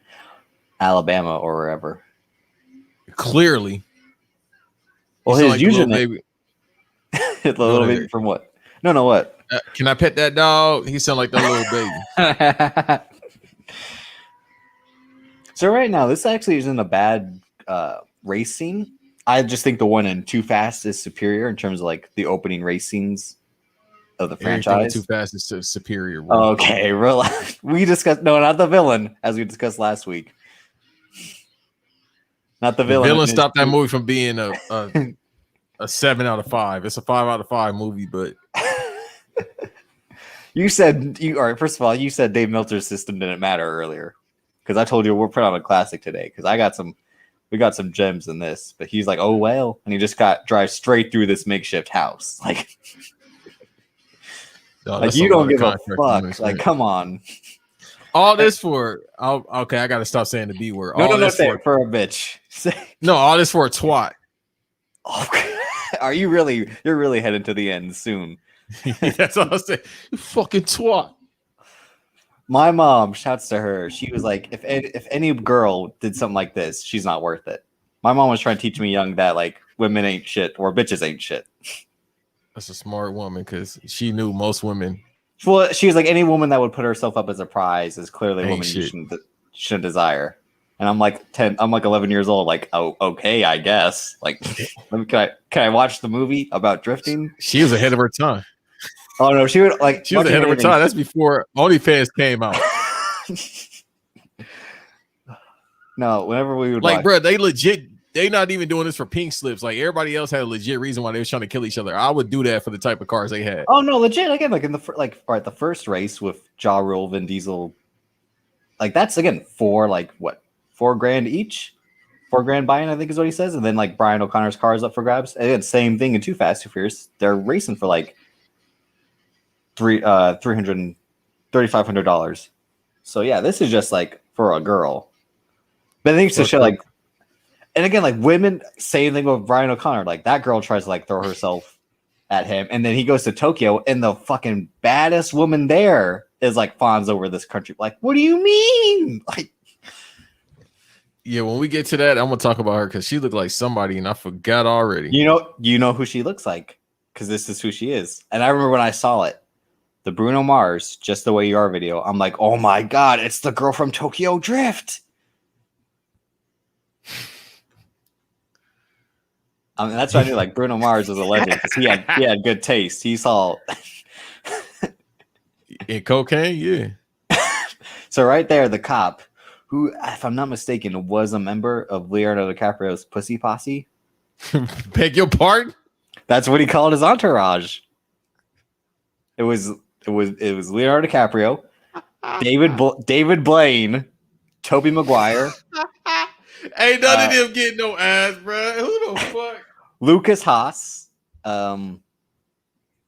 Alabama or wherever. Clearly. Well, his like username. The little baby from what? No, what? Can I pet that dog? He sound like that little baby. So right now, this actually isn't a bad race scene. I just think the one in Too Fast is superior in terms of like the opening race scenes of the franchise. Too Fast is superior. Bro. Okay, relax. We discussed not the villain, as we discussed last week. Not the villain. The villain stopped that movie from being a 7 out of 5. It's a 5 out of 5 movie, but you said all right. First of all, you said Dave Meltzer's system didn't matter earlier because I told you we're put on a classic today because we got some gems in this, but he's like, oh well, and he just drives straight through this makeshift house, like, no, like you don't give a fuck. Like, come on. All this for okay. I gotta stop saying the B word. No. Say it for a bitch. No, all this for a twat. Oh, are you really? You're really headed to the end soon. That's all I say. You fucking twat. My mom, shouts to her. She was like, if any girl did something like this, she's not worth it. My mom was trying to teach me young that like women ain't shit or bitches ain't shit. That's a smart woman because she knew most women. Well, she was like, any woman that would put herself up as a prize is clearly a woman you shouldn't desire. And I'm like 11 years old. Like, oh, okay, I guess. Like, can I watch the movie about drifting? She was ahead of her time. Oh no, she was ahead of her time. That's before OnlyFans came out. No, whenever we would like, bro, they not even doing this for pink slips. Like everybody else had a legit reason why they was trying to kill each other. I would do that for the type of cars they had. Oh no, legit. Again, like in the first race with Ja Rule, Vin Diesel, like that's again $4,000 each. $4,000 buy-in, I think is what he says. And then like Brian O'Connor's car is up for grabs. And again, same thing in Too Fast, Too Furious. They're racing for like $3,500. So yeah, this is just like for a girl. But I think it's to show like, and again, like women, same thing with Brian O'Connor. Like that girl tries to like throw herself at him, and then he goes to Tokyo, and the fucking baddest woman there is like fawns over this country. Like, what do you mean? Like, yeah, when we get to that, I'm gonna talk about her because she looked like somebody, and I forgot already. You know who she looks like because this is who she is. And I remember when I saw it, the Bruno Mars, Just the Way You Are video. I'm like, oh my god, it's the girl from Tokyo Drift. I mean, that's why I knew like Bruno Mars was a legend because he had good taste. He saw in cocaine, yeah. So right there, the cop, who, if I'm not mistaken, was a member of Leonardo DiCaprio's Pussy Posse. Beg your pardon? That's what he called his entourage. It was Leonardo DiCaprio, David Blaine, Tobey Maguire. Ain't none of them getting no ass, bro. Who the fuck? Lucas Haas,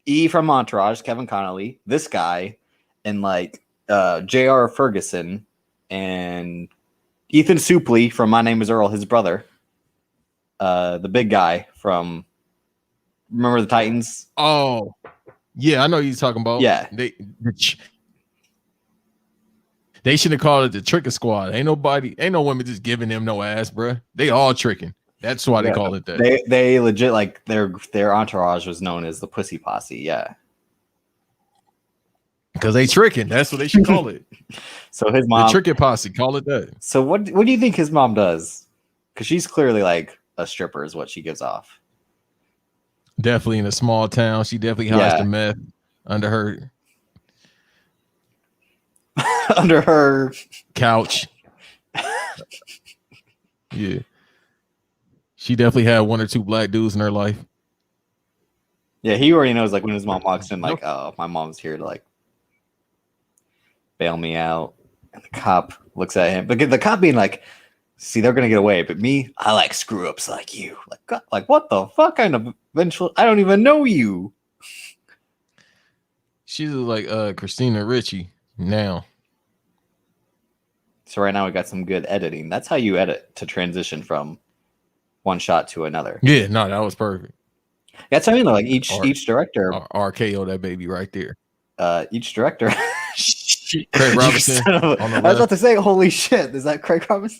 E from Entourage, Kevin Connolly, this guy, and like J.R. Ferguson and Ethan Suplee from My Name Is Earl, his brother, the big guy from Remember the Titans. Oh, yeah, I know you're talking about. Yeah, they should have called it the Tricker Squad. Ain't no women just giving them no ass, bro. They all tricking. That's why they call it that. They legit like their entourage was known as the Pussy Posse. Yeah, because they tricking. That's what they should call it. So his mom, the Tricky Posse, call it that. So what do you think his mom does? Because she's clearly like a stripper, is what she gives off. Definitely in a small town, she definitely hides the meth under her couch. Yeah. She definitely had one or two black dudes in her life. Yeah, he already knows like when his mom walks in, like, oh, my mom's here to like bail me out. And the cop looks at him. But the cop being like, see, they're gonna get away, but me, I like screw ups like you. Like what the fuck kind of eventual? I don't even know you. She's like Christina Ricci now. So right now we got some good editing. That's how you edit to transition from one shot to another. Yeah, no, that was perfect. That's what I mean. Like each director RKO that baby right there. Each director. Craig Robinson. I was about to say, holy shit, is that Craig Robinson?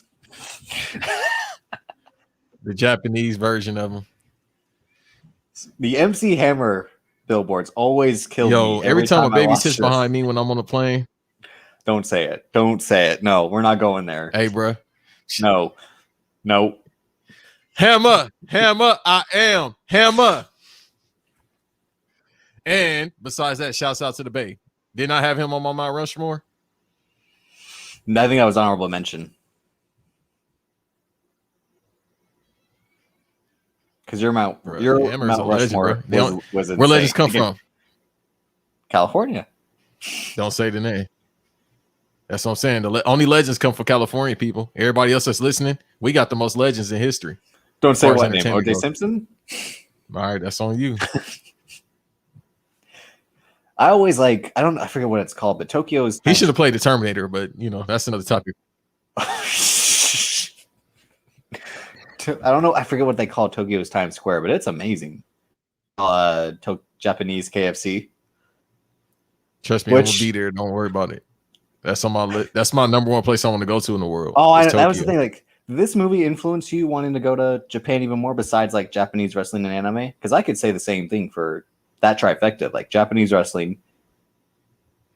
The Japanese version of him. The MC Hammer billboards always kill me. Every time a baby sits behind me when I'm on a plane. Don't say it. Don't say it. No, we're not going there. Hey, bro. No. Hammer, I am Hammer. And besides that, shouts out to the Bay. Didn't I have him on my Mount Rushmore? I think that was honorable mention. Because your Mount Rushmore was where legends come from? California. Don't say the name. That's what I'm saying. The only legends come from California, people. Everybody else that's listening, we got the most legends in history. Don't say what name. O.J. Simpson? All right, that's on you. I always like, I forget what it's called, but Tokyo's. He should have played the Terminator, but you know, that's another topic. I don't know. I forget what they call Tokyo's Times Square, but it's amazing. Japanese KFC. Trust me, I will be there. Don't worry about it. That's on my list. That's my number one place I want to go to in the world. Oh, that was the thing. Like, did this movie influence you wanting to go to Japan even more besides like Japanese wrestling and anime? Because I could say the same thing for that trifecta, like Japanese wrestling,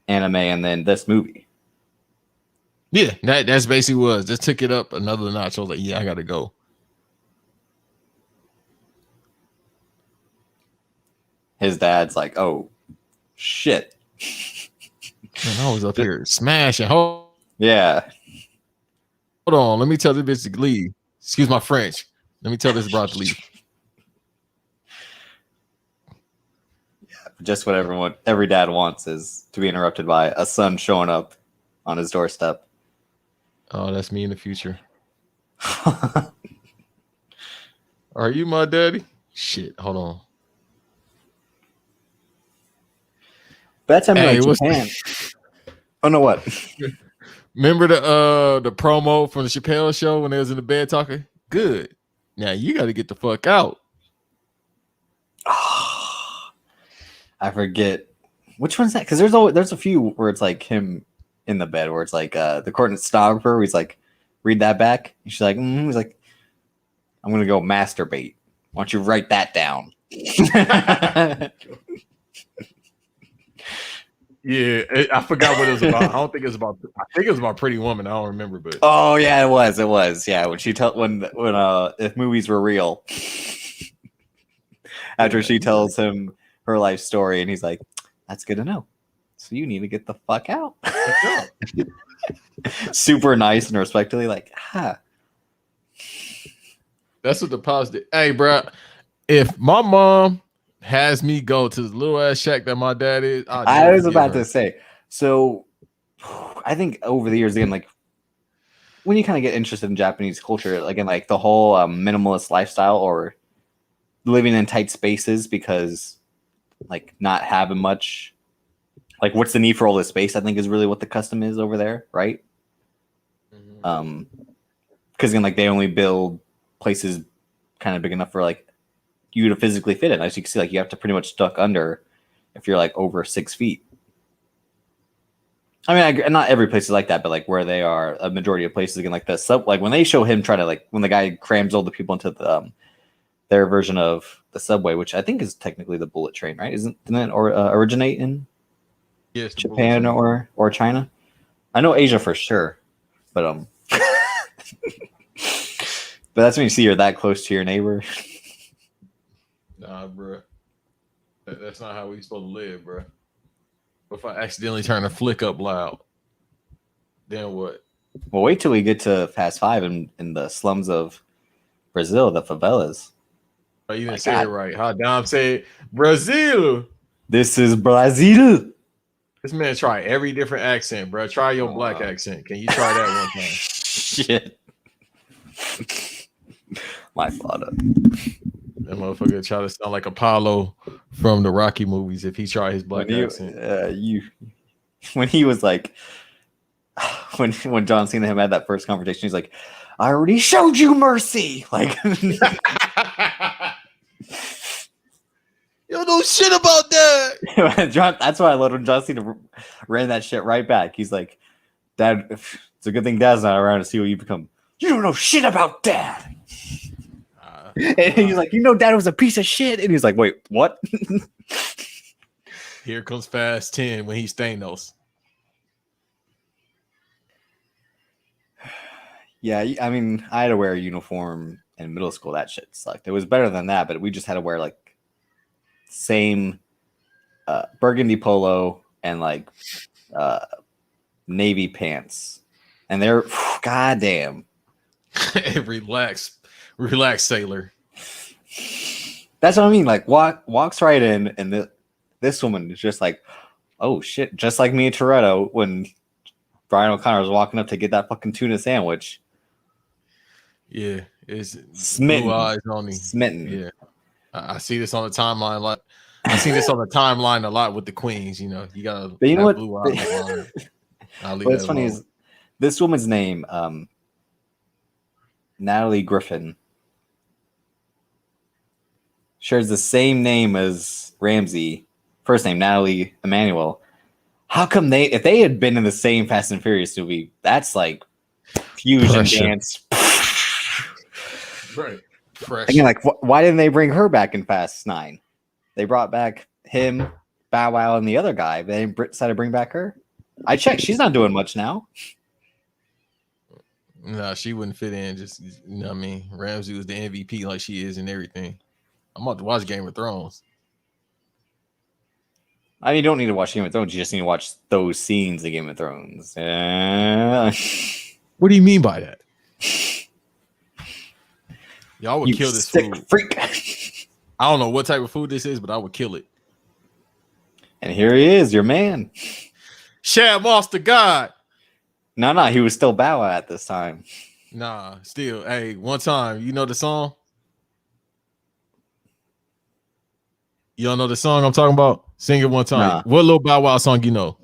anime, and then this movie. Yeah, that's basically was. Just took it up another notch. I was like, yeah, I got to go. His dad's like, oh, shit. Man, I was up here smashing. Yeah. Hold on. Let me tell this bitch to leave. Excuse my French. Let me tell this broad to leave. Yeah, just what every dad wants is to be interrupted by a son showing up on his doorstep. Oh, that's me in the future. Are you my daddy? Shit. Hold on. That time in Japan. Oh no, what? Remember the promo from the Chappelle show when they was in the bed talking? Good. Now you got to get the fuck out. I forget which one's that, because there's a few where it's like him in the bed where it's like the court stenographer where he's like, read that back. And she's like, he's like, I'm gonna go masturbate. Why don't you write that down? Yeah, I forgot what it was about. I don't think it was about. I think it was about Pretty Woman. I don't remember, but oh yeah, it was. Yeah, when she when if movies were real. After she tells him her life story, and he's like, "That's good to know. So you need to get the fuck out." Super nice and respectfully, like, That's what the positive. Hey, bro, if my mom has me go to the little ass shack that my dad is, I was about to say. So, I think over the years, again, like when you kind of get interested in Japanese culture, again, like the whole minimalist lifestyle or living in tight spaces because, like, not having much. Like, what's the need for all this space? I think is really what the custom is over there, right? Because again, like they only build places kind of big enough for like you to physically fit in. As you can see, like you have to pretty much duck under if you're like over 6 feet. I mean, not every place is like that, but like where they are, a majority of places, again, like the like when they show him try to like when the guy crams all the people into the their version of the subway, which I think is technically the bullet train, right? Didn't it originate in Japan or China? I know Asia for sure, but but that's when you see you're that close to your neighbor. Nah, bro. That's not how we supposed to live, bro. If I accidentally turn a flick up loud, then what? Well, wait till we get to Fast Five in the slums of Brazil, the favelas. Oh, you didn't say it right. How Dom said Brazil. This is Brazil. This man try every different accent, bro. Try your black accent. Can you try that one time? Shit. My father. That motherfucker try to sound like Apollo from the Rocky movies if he tried his black accent. When he was like, when John Cena him had that first confrontation, he's like, I already showed you mercy. Like, you don't know shit about that. That's why I loved when John Cena ran that shit right back. He's like, Dad, it's a good thing Dad's not around to see what you become. You don't know shit about Dad. And he's like, you know, Dad was a piece of shit. And he's like, wait, what? Here comes Fast 10 when he's Thanos. Yeah, I mean, I had to wear a uniform in middle school. That shit sucked. It was better than that, but we just had to wear like same burgundy polo and like navy pants. And they're goddamn. Relax, sailor. That's what I mean. Like walks right in, and this woman is just like, oh shit, just like me and Toretto when Brian O'Connor was walking up to get that fucking tuna sandwich. Yeah, it's smitten. Blue eyes on me. Smitten. Yeah, I see this on the timeline. Like I seen this on the timeline a lot with the queens. You know, you gotta But you know have what? blue eyes. I'll leave What's that funny alone. is this woman's name, Natalie Griffin, shares the same name as Ramsey. First name Natalie Emmanuel. How come if they had been in the same Fast and Furious movie, that's like fusion Pressure. dance. Right. Fresh. Again, like why didn't they bring her back in Fast 9? They brought back him, Bow Wow, and the other guy. They decided to bring back her. I checked. She's not doing much now. No, she wouldn't fit in. Just, you know what I mean? Ramsey was the MVP like she is and everything. I'm about to watch Game of Thrones. I mean, you don't need to watch Game of Thrones. You just need to watch those scenes of Game of Thrones. What do you mean by that? Y'all would kill this sick food. Freak. I don't know what type of food this is, but I would kill it. And here he is, your man. Shad Moss the God. No, he was still Bow Wow at this time. Nah, still. Hey, one time, you know the song? You don't know the song I'm talking about? Sing it one time. Nah. What little Bow Wow song you know?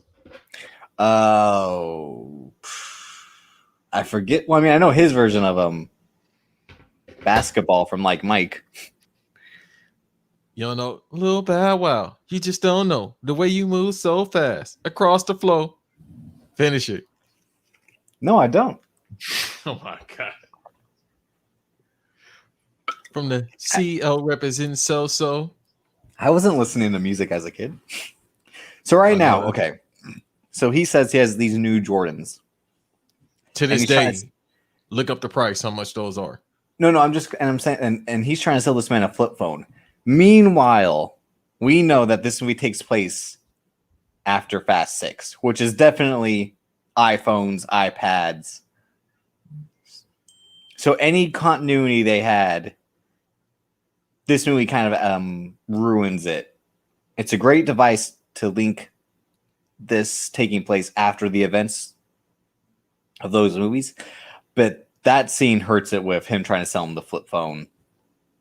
Oh, I forget. Well, I mean, I know his version of Basketball from like Mike. You don't know Lil Bow Wow. You just don't know the way you move so fast across the floor. Finish it. No, I don't. Oh my God. From the CO representing so. I wasn't listening to music as a kid. So right now, okay. So he says he has these new Jordans. To this day, look up the price, how much those are. No, I'm saying, and he's trying to sell this man a flip phone. Meanwhile, we know that this movie takes place after Fast 6, which is definitely iPhones, iPads. So any continuity they had, this movie kind of ruins it. It's a great device to link this taking place after the events of those movies, but that scene hurts it with him trying to sell him the flip phone,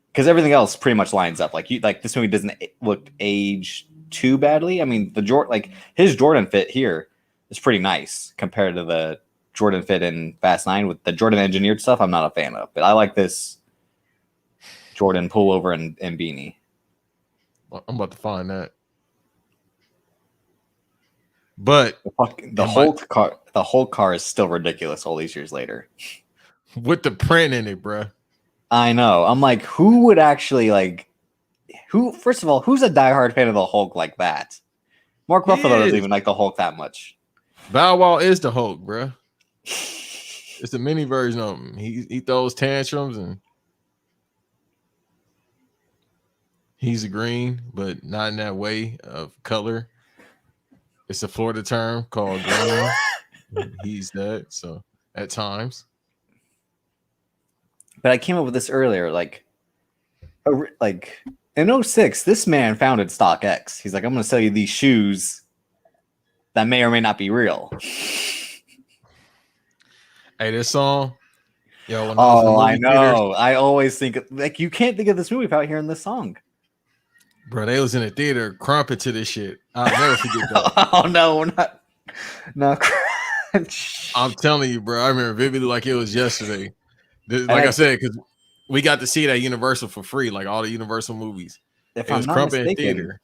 because everything else pretty much lines up. Like this movie doesn't look age too badly. I mean, his Jordan fit here is pretty nice compared to the Jordan fit in Fast 9 with the Jordan engineered stuff. I'm not a fan of, but I like this Jordan pullover and beanie. I'm about to find that. But the whole car is still ridiculous all these years later. With the print in it, bro. I know. I'm like, who would actually first of all, who's a diehard fan of the Hulk like that? Mark Ruffalo doesn't even like the Hulk that much. Bow Wow is the Hulk, bro. It's the mini version of him. He throws tantrums and he's a green, but not in that way of color. It's a Florida term called green. He's that. So at times. But I came up with this earlier, like in 06, this man founded StockX. He's like, I'm going to sell you these shoes that may or may not be real. Hey, this song. Yo, when I know. Theaters, I always think like you can't think of this movie without hearing this song. Bro, they was in the theater crumping to this shit. I'll never forget that. Oh no, not crunch. I'm telling you, bro. I remember vividly like it was yesterday. Like I said, because we got to see that Universal for free, like all the Universal movies. If it was crumping in theater.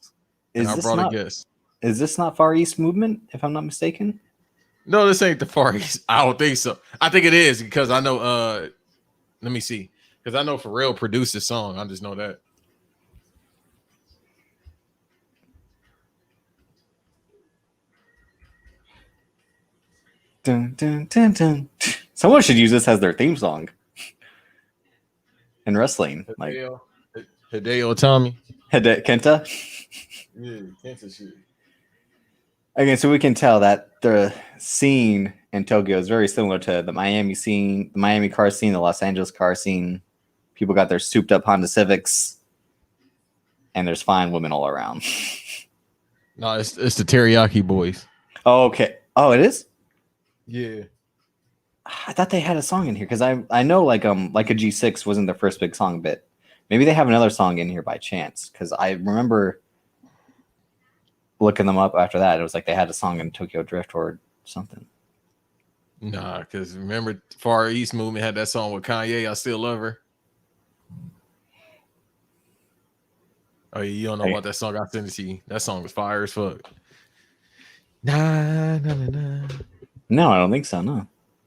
And I brought a guest. Is this not Far East Movement, if I'm not mistaken? No, this ain't the Far East. I don't think so. I think it is because I know let me see. Because I know Pharrell produced this song. I just know that. Dun, dun, dun, dun. Someone should use this as their theme song in wrestling. Hideo Tommy. Kenta? Yeah, Kenta shit. Okay, so we can tell that the scene in Tokyo is very similar to the Miami scene, the Miami car scene, the Los Angeles car scene. People got their souped up Honda Civics, and there's fine women all around. No, it's the Teriyaki Boys. Oh, okay. Oh, it is? Yeah. I thought they had a song in here because I know like a G6 wasn't their first big song, but maybe they have another song in here by chance because I remember looking them up after that. It was like they had a song in Tokyo Drift or something. Nah, because remember Far East Movement had that song with Kanye, I Still Love Her. Oh, you don't know about that song? I sent it to you. That song was fire as fuck. Nah, nah, nah, nah. No, I don't think so. No.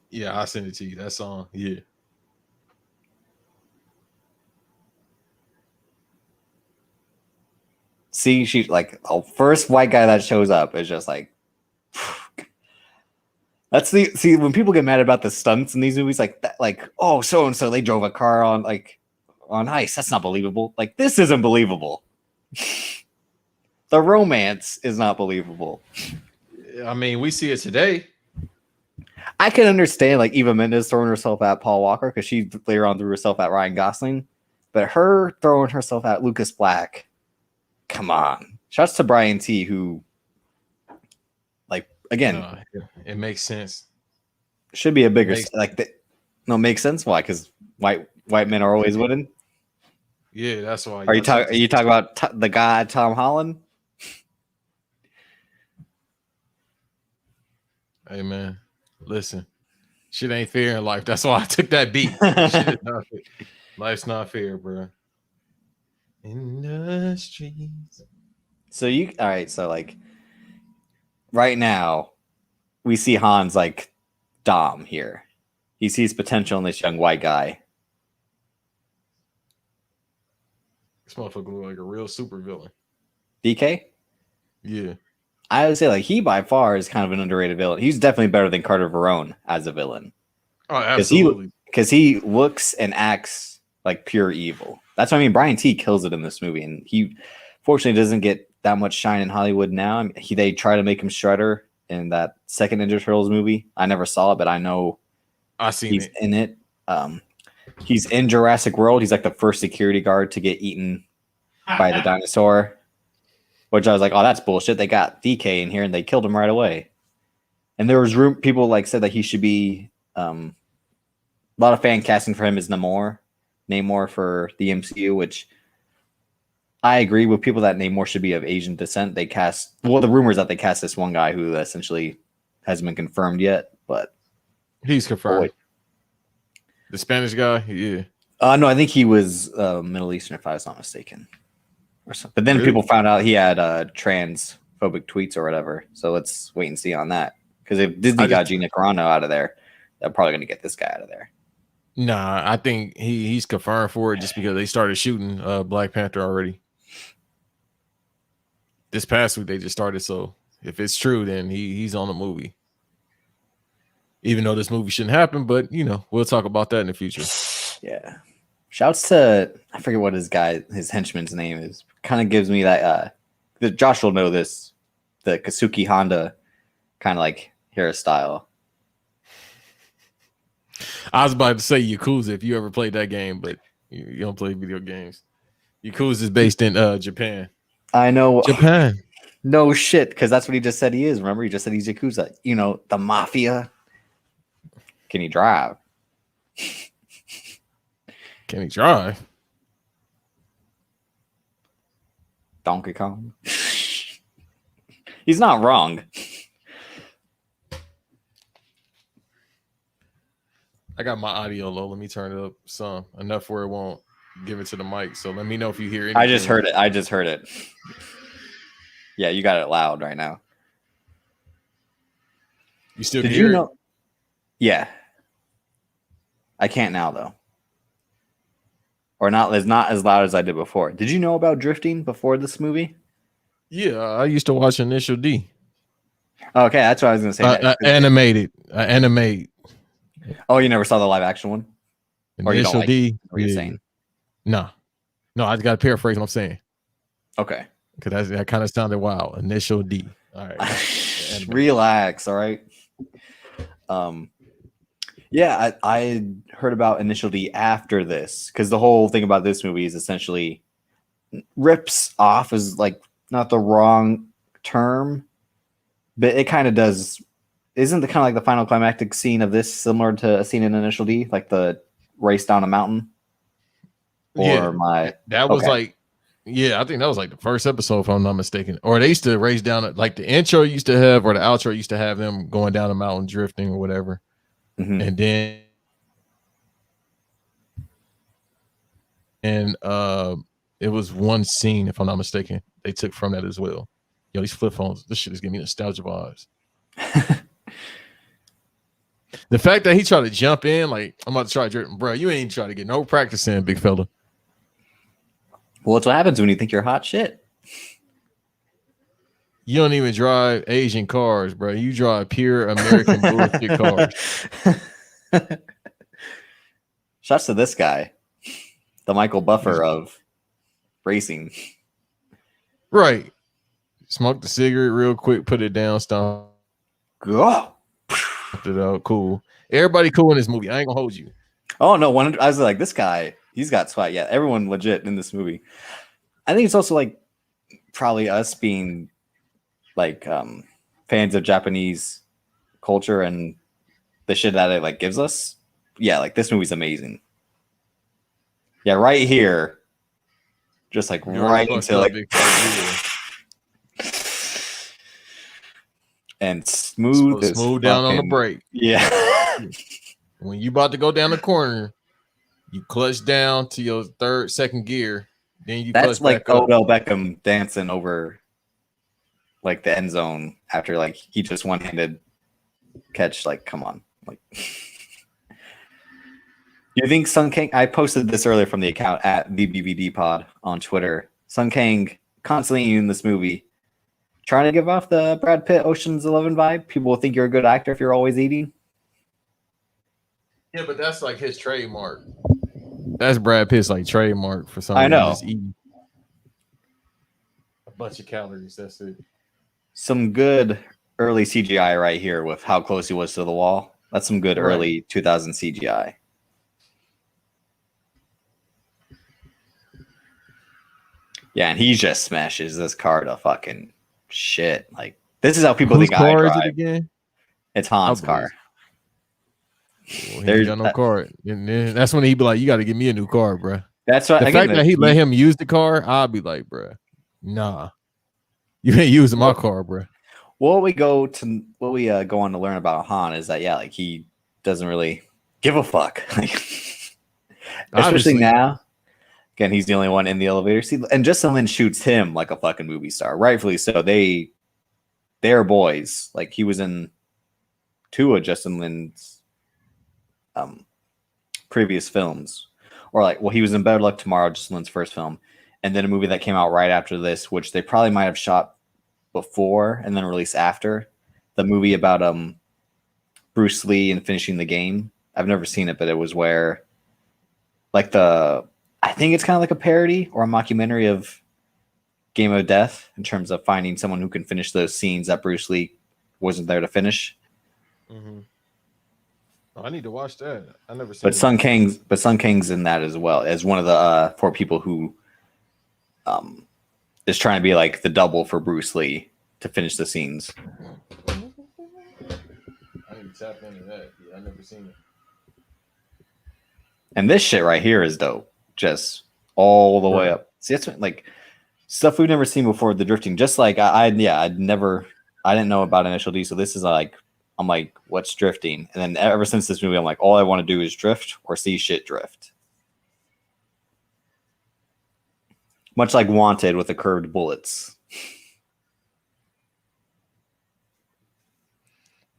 Yeah, I sent it to you. That song, yeah. See, she's like the first white guy that shows up is just like. That's see when people get mad about the stunts in these movies, like that, like oh so and so they drove a car on ice. That's not believable. Like this isn't believable. The romance is not believable. I mean, we see it today. I can understand like Eva Mendes throwing herself at Paul Walker because she later on threw herself at Ryan Gosling, but her throwing herself at Lucas Black, come on. Shouts to Brian T, who, like, again, it makes sense. Should be a bigger makes sense. Why? Because white men are always winning. Yeah, that's why. Are you talking about the guy Tom Holland? Hey man, listen, shit ain't fair in life. That's why I took that beat. Shit is not fair. Life's not fair, bro. In the streets. So all right. So like, right now, we see Han's like Dom here. He sees potential in this young white guy. This motherfucker look like a real super villain. DK? Yeah. I would say like he by far is kind of an underrated villain. He's definitely better than Carter Verone as a villain. Oh, absolutely. Because he looks and acts like pure evil. That's what I mean. Brian T kills it in this movie, and he fortunately doesn't get that much shine in Hollywood now. I mean, they try to make him Shredder in that second Ninja Turtles movie. I never saw it, but I know he's in it. He's in Jurassic World. He's like the first security guard to get eaten by the dinosaur. Which I was like, oh, that's bullshit. They got DK in here and they killed him right away. And there was people like said that he should be a lot of fan casting for him is Namor for the MCU, which I agree with people that Namor should be of Asian descent. They cast the rumors that they cast this one guy who essentially hasn't been confirmed yet, but he's confirmed. The Spanish guy, yeah. No, I think he was Middle Eastern, if I was not mistaken. Or something. But then people found out he had transphobic tweets or whatever. So let's wait and see on that. Because if Disney got Gina Carano out of there, they're probably going to get this guy out of there. Nah, I think he's confirmed for it just because they started shooting Black Panther already. This past week they just started. So if it's true, then he's on the movie. Even though this movie shouldn't happen, but we'll talk about that in the future. Yeah. Shouts to I forget what his henchman's name is. Kind of gives me that Josh will know this, the Kazuki Honda kind of like hairstyle. I was about to say Yakuza if you ever played that game, but you don't play video games. Yakuza is based in Japan. I know. Japan. No shit, because that's what he just said he is. Remember, he just said he's Yakuza. The mafia. Can he drive? Can he drive? Donkey Kong. He's not wrong. I got my audio low. Let me turn it up some enough where it won't give it to the mic. So let me know if you hear anything. I just heard it. Yeah, you got it loud right now. You still can hear it? Yeah. I can't now though. Or not as loud as I did before. Did you know about drifting before this movie? Yeah, I used to watch Initial D. Okay, that's what I was going to say. Animated. Oh, you never saw the live action one? Or you don't like D. What you're saying? No, I just got to paraphrase what I'm saying. Okay. Because that kind of sounded wild. Initial D. All right. Relax, all right? Yeah, I heard about Initial D after this because the whole thing about this movie is essentially rips off is like not the wrong term, but it kind of does. Isn't the kind of like the final climactic scene of this similar to a scene in Initial D, like the race down a mountain? Or that was like Yeah, I think that was like the first episode, if I'm not mistaken. Or they used to race down like the intro used to have, or the outro used to have them going down a mountain drifting or whatever. Mm-hmm. And then it was one scene, if I'm not mistaken, they took from that as well. Yo, these flip phones, this shit is giving me nostalgia vibes. The fact that he tried to jump in, like, I'm about to try to drift, bro. You ain't trying to get no practice in, big fella. Well, it's what happens when you think you're hot shit. You don't even drive Asian cars, bro. You drive pure American bullshit cars. Shouts to this guy, the Michael Buffer of racing. Right. Smoke the cigarette real quick, put it down, stop. Go. It out, cool. Everybody cool in this movie. I ain't gonna hold you. Oh no, I was like, this guy, he's got swag. Yeah, everyone legit in this movie. I think it's also like probably us being like fans of Japanese culture and the shit that it like gives us. Yeah, like this movie's amazing. Yeah, right here, just like right into like and smooth down on the brake. Yeah. When you about to go down the corner, you clutch down to your second gear. Then you That's clutch like back up. Odell Beckham dancing over like the end zone after like he just one-handed catch. Like, come on. Like, you think Sun Kang? I posted this earlier from the account at the BVD pod on Twitter. Sun Kang constantly in this movie, trying to give off the Brad Pitt Ocean's 11 vibe. People will think you're a good actor if you're always eating. Yeah, but that's like his trademark. That's Brad Pitt's like trademark for something. I know. Just eating a bunch of calories. That's it. Some good early CGI right here with how close he was to the wall. That's some good early 2000 CGI. Yeah, and he just smashes this car to fucking shit. Like, this is how people think I drive. Is it again? It's Han's car. Well, he ain't got no car. And then that's when he'd be like, you got to give me a new car, bro. That's right. The fact that he let him use the car, I'll be like, bro, nah. You ain't using my car, bro. What we go on to learn about Han is that, yeah, like he doesn't really give a fuck. Especially now. Again, he's the only one in the elevator. See, and Justin Lin shoots him like a fucking movie star. Rightfully so. They're boys. Like, he was in 2 of Justin Lin's previous films. Or like, well, he was in Better Luck Tomorrow, Justin Lin's first film. And then a movie that came out right after this, which they probably might have shot before and then released after. The movie about Bruce Lee and finishing the game. I've never seen it, but it was where like I think it's kind of like a parody or a mockumentary of Game of Death in terms of finding someone who can finish those scenes that Bruce Lee wasn't there to finish. Mm-hmm. Oh, I need to watch that. I never seen. But Sun Kang's in that as well as one of the 4 people who is trying to be like the double for Bruce Lee to finish the scenes. I need to tap into that. Yeah, I never seen it. And this shit right here is dope. Just all the way up. See, that's like stuff we've never seen before. The drifting, just like I didn't know about Initial D. So this is like, I'm like, what's drifting? And then ever since this movie, I'm like, all I want to do is drift or see shit drift. Much like Wanted with the curved bullets.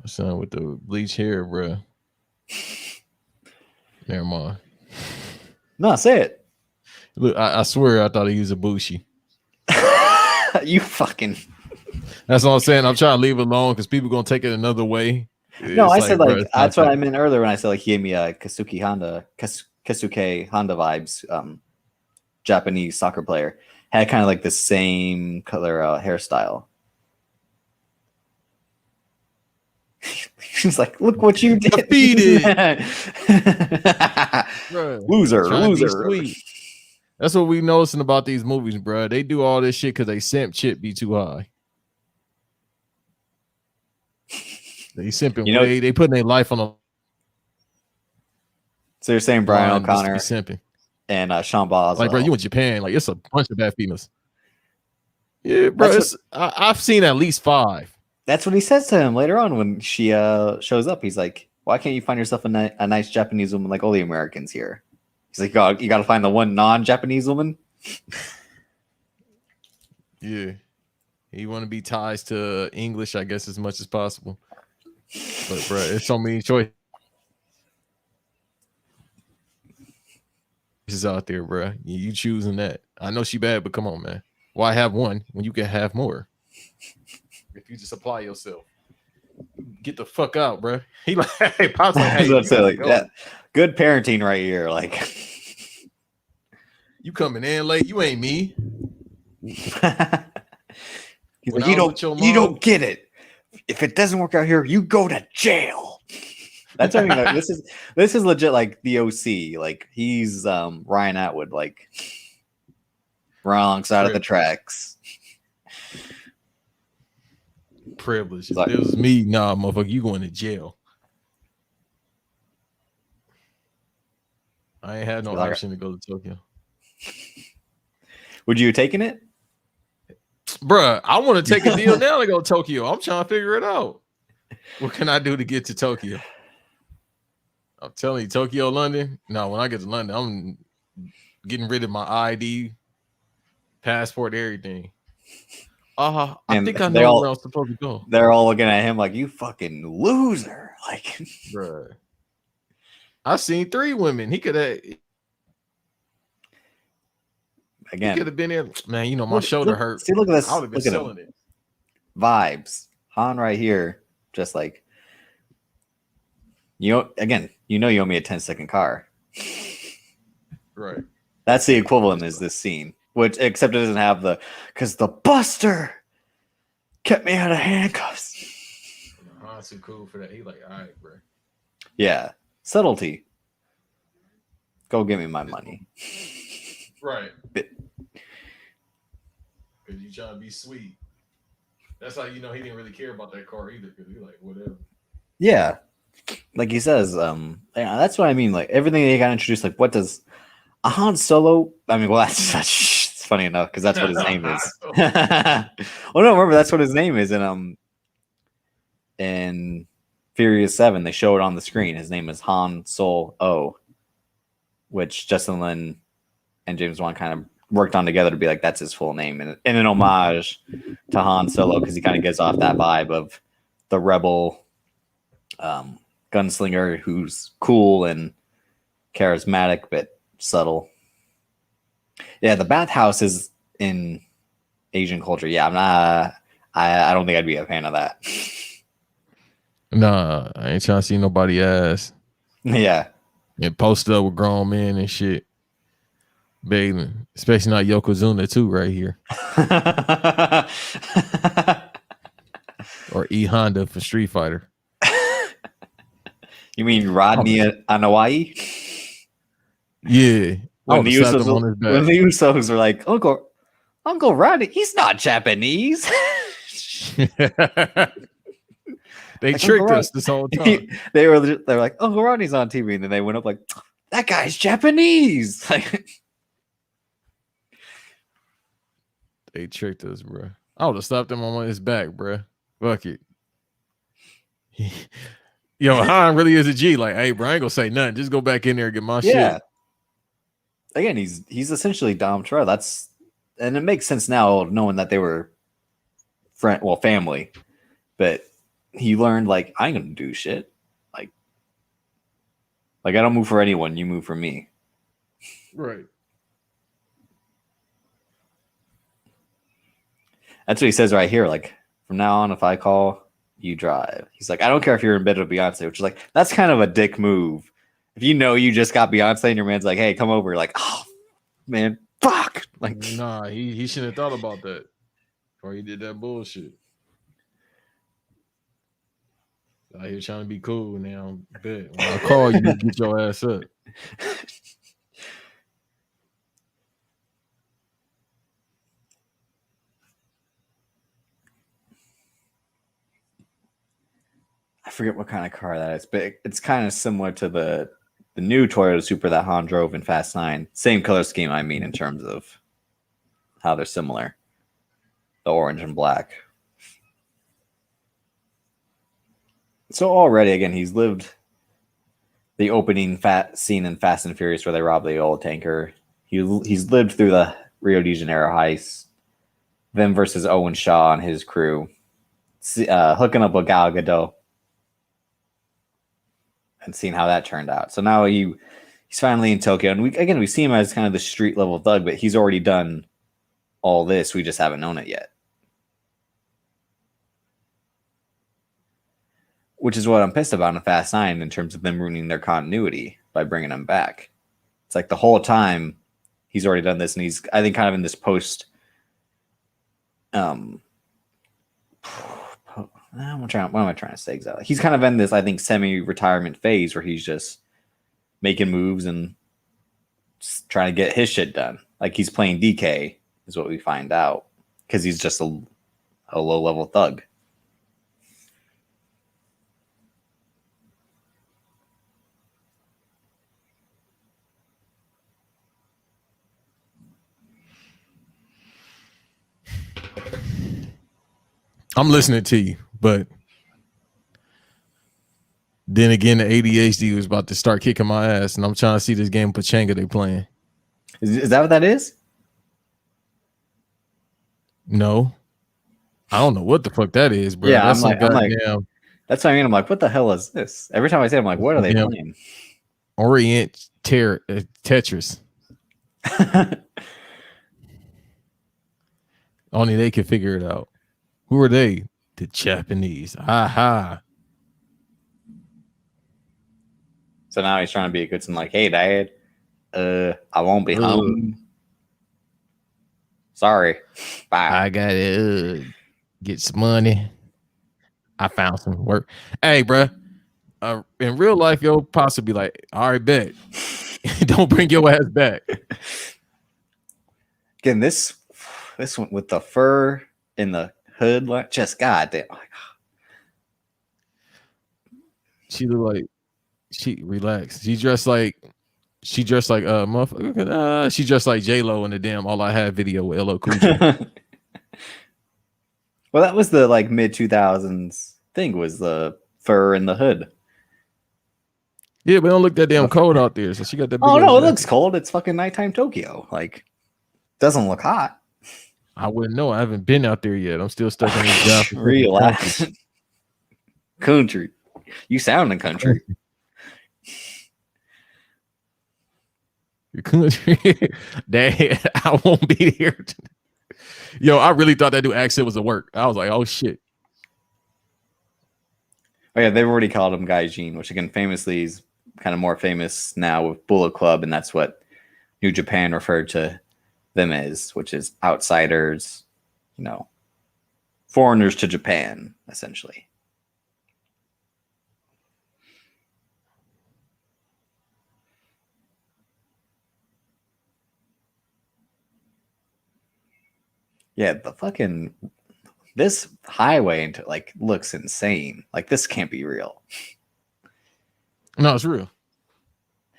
Son with the bleach hair, bro. Never mind. No, say it. Look, I swear I thought he was a Bushi. You fucking. That's all I'm saying. I'm trying to leave it alone because people gonna take it another way. No, I said like that's what I meant earlier when I said like he gave me a Keisuke Honda vibes. Japanese soccer player had kind of like the same color hairstyle. She's like, look what you did. Defeated. Loser. That's what we noticing about these movies, bro. They do all this shit because they simp chip be too high. They simping way. They putting their life on a. So you're saying Brian O'Connor simping. and Sean Boswell. Like, bro, you in Japan? Like, it's a bunch of bad females. Yeah, bro. I've seen at least 5. That's what he says to him later on when she shows up. He's like, "Why can't you find yourself a nice Japanese woman like all the Americans here?" He's like, "You got to find the one non-Japanese woman." Yeah, you want to be ties to English, I guess, as much as possible. But bro, it's so many choices out there, bro. You choosing that? I know she bad, but come on, man. Why have one when you can have more? If you just apply yourself, get the fuck out, bro. He like, hey, Pop's like, hey, you say, like, yeah, good parenting right here. Like, you coming in late? You ain't me. He's like, you don't get it. If it doesn't work out here, you go to jail. That's what I mean. Like, this is legit like the OC. Like he's Ryan Atwood, like wrong side of the tracks. Privilege. If it was me, nah, motherfucker, you going to jail. I ain't had no option to go to Tokyo. Would you have taken it? Bruh, I want to take a deal now to go to Tokyo. I'm trying to figure it out. What can I do to get to Tokyo? I'm telling you, Tokyo, London. No, when I get to London, I'm getting rid of my ID, passport, everything. I think I know where I'm supposed to go. They're all looking at him like, you fucking loser. Like, bruh. I've seen 3 women. He could have. Again, he could have been there. Man, you know, my shoulder hurt. See, look at this. I would have been selling it. Vibes. Han right here. Just like, you know, again, you owe me a 10-second car. Right. That's the equivalent is this scene. Which, except it doesn't have because the Buster kept me out of handcuffs. Han's too cool for that. He like, all right, bro. Yeah. Subtlety. Go give me my money. Right. Because you trying to be sweet. That's how you know he didn't really care about that car either. Because he like, whatever. Yeah. Like he says, that's what I mean. Like everything they got introduced, like what does a Han Solo? I mean, well, it's funny enough because that's what his name is. Well, no, remember that's what his name is in Furious 7. They show it on the screen. His name is Han Solo, which Justin Lin and James Wan kind of worked on together to be like that's his full name, and in an homage to Han Solo because he kind of gives off that vibe of the rebel gunslinger who's cool and charismatic but subtle. Yeah, the bathhouse is in Asian culture. Yeah, I'm not. I don't think I'd be a fan of that. Nah, I ain't trying to see nobody ass. Yeah, and posted up with grown men and shit, baby. Especially not Yokozuna too, right here. Or E Honda for Street Fighter. You mean Rodney Anawai? Yeah. When the Usos were like, Uncle Rodney, he's not Japanese. They tricked us this whole time. They were like, Uncle Rodney's on TV, and then they went up like, that guy's Japanese. Like, they tricked us, bro. I would have stopped him on his back, bro. Fuck it. Yo, Han really is a G. Like, hey, bro, I ain't gonna say nothing. Just go back in there and get my shit. Again, he's essentially Dom Toretto. And it makes sense now knowing that they were family. But he learned like I ain't gonna do shit. Like I don't move for anyone. You move for me. Right. That's what he says right here. Like from now on, if I call, you drive. He's like, I don't care if you're in bed with Beyonce, which is like that's kind of a dick move. If you know you just got Beyonce and your man's like, hey, come over, like, oh man, fuck. Like, nah, he shouldn't have thought about that before he did that bullshit. Out here trying to be cool now. Bet when I call you, get your ass up. I forget what kind of car that is, but it's kind of similar to the the new Toyota Supra that Han drove in Fast 9. Same color scheme, I mean, in terms of how they're similar. The orange and black. So already, again, he's lived the opening scene in Fast and Furious where they rob the oil tanker. He's lived through the Rio de Janeiro heist. Them versus Owen Shaw and his crew. Hooking up with Gal Gadot. And seeing how that turned out. So now he's finally in Tokyo. And we see him as kind of the street level thug, but he's already done all this. We just haven't known it yet. Which is what I'm pissed about in Fast 9 in terms of them ruining their continuity by bringing him back. It's like the whole time he's already done this, and he's, I think, kind of in this post. What am I trying to say exactly? He's kind of in this, I think, semi-retirement phase where he's just making moves and just trying to get his shit done. Like he's playing DK, is what we find out, because he's just a low-level thug. I'm listening to you, but then again, the ADHD was about to start kicking my ass, and I'm trying to see this game Pachanga they playing. Is that what that is? No, I don't know what the fuck that is, bro. Yeah, that's I'm like, that's what I mean. I'm like, what the hell is this? Every time I say it, I'm like, what are they playing? Orient Tetris. Only they can figure it out. Who are they? The Japanese. Aha. So now he's trying to be a good son, like, hey, Dad, I won't be home. Sorry. Bye. I gotta get some money. I found some work. Hey, bro. In real life, you'll possibly be like, all right, bet. Don't bring your ass back. Again, this one with the fur in the hood, like, just goddamn. She look like she relaxed. She dressed like motherfucker. She dressed like J-Lo in the damn All I Have video with LL Cool J. Well, that was the like mid 2000s thing, was the fur in the hood. Yeah, but don't look that damn cold out there. So she got that. Oh no, it looks cold. It's fucking nighttime Tokyo. Like, doesn't look hot. I wouldn't know. I haven't been out there yet. I'm still stuck in this job. Relax. Country. You sound in country. Country. Dang, I won't be here. Yo, I really thought that dude accent was a work. I was like, oh shit. Oh yeah, they've already called him Gaijin, which again, famously is kind of more famous now with Bullet Club, and that's what New Japan referred to them as, which is outsiders, you know, foreigners to Japan, essentially. Yeah, the fucking this highway into like looks insane. Like this can't be real. No, it's real.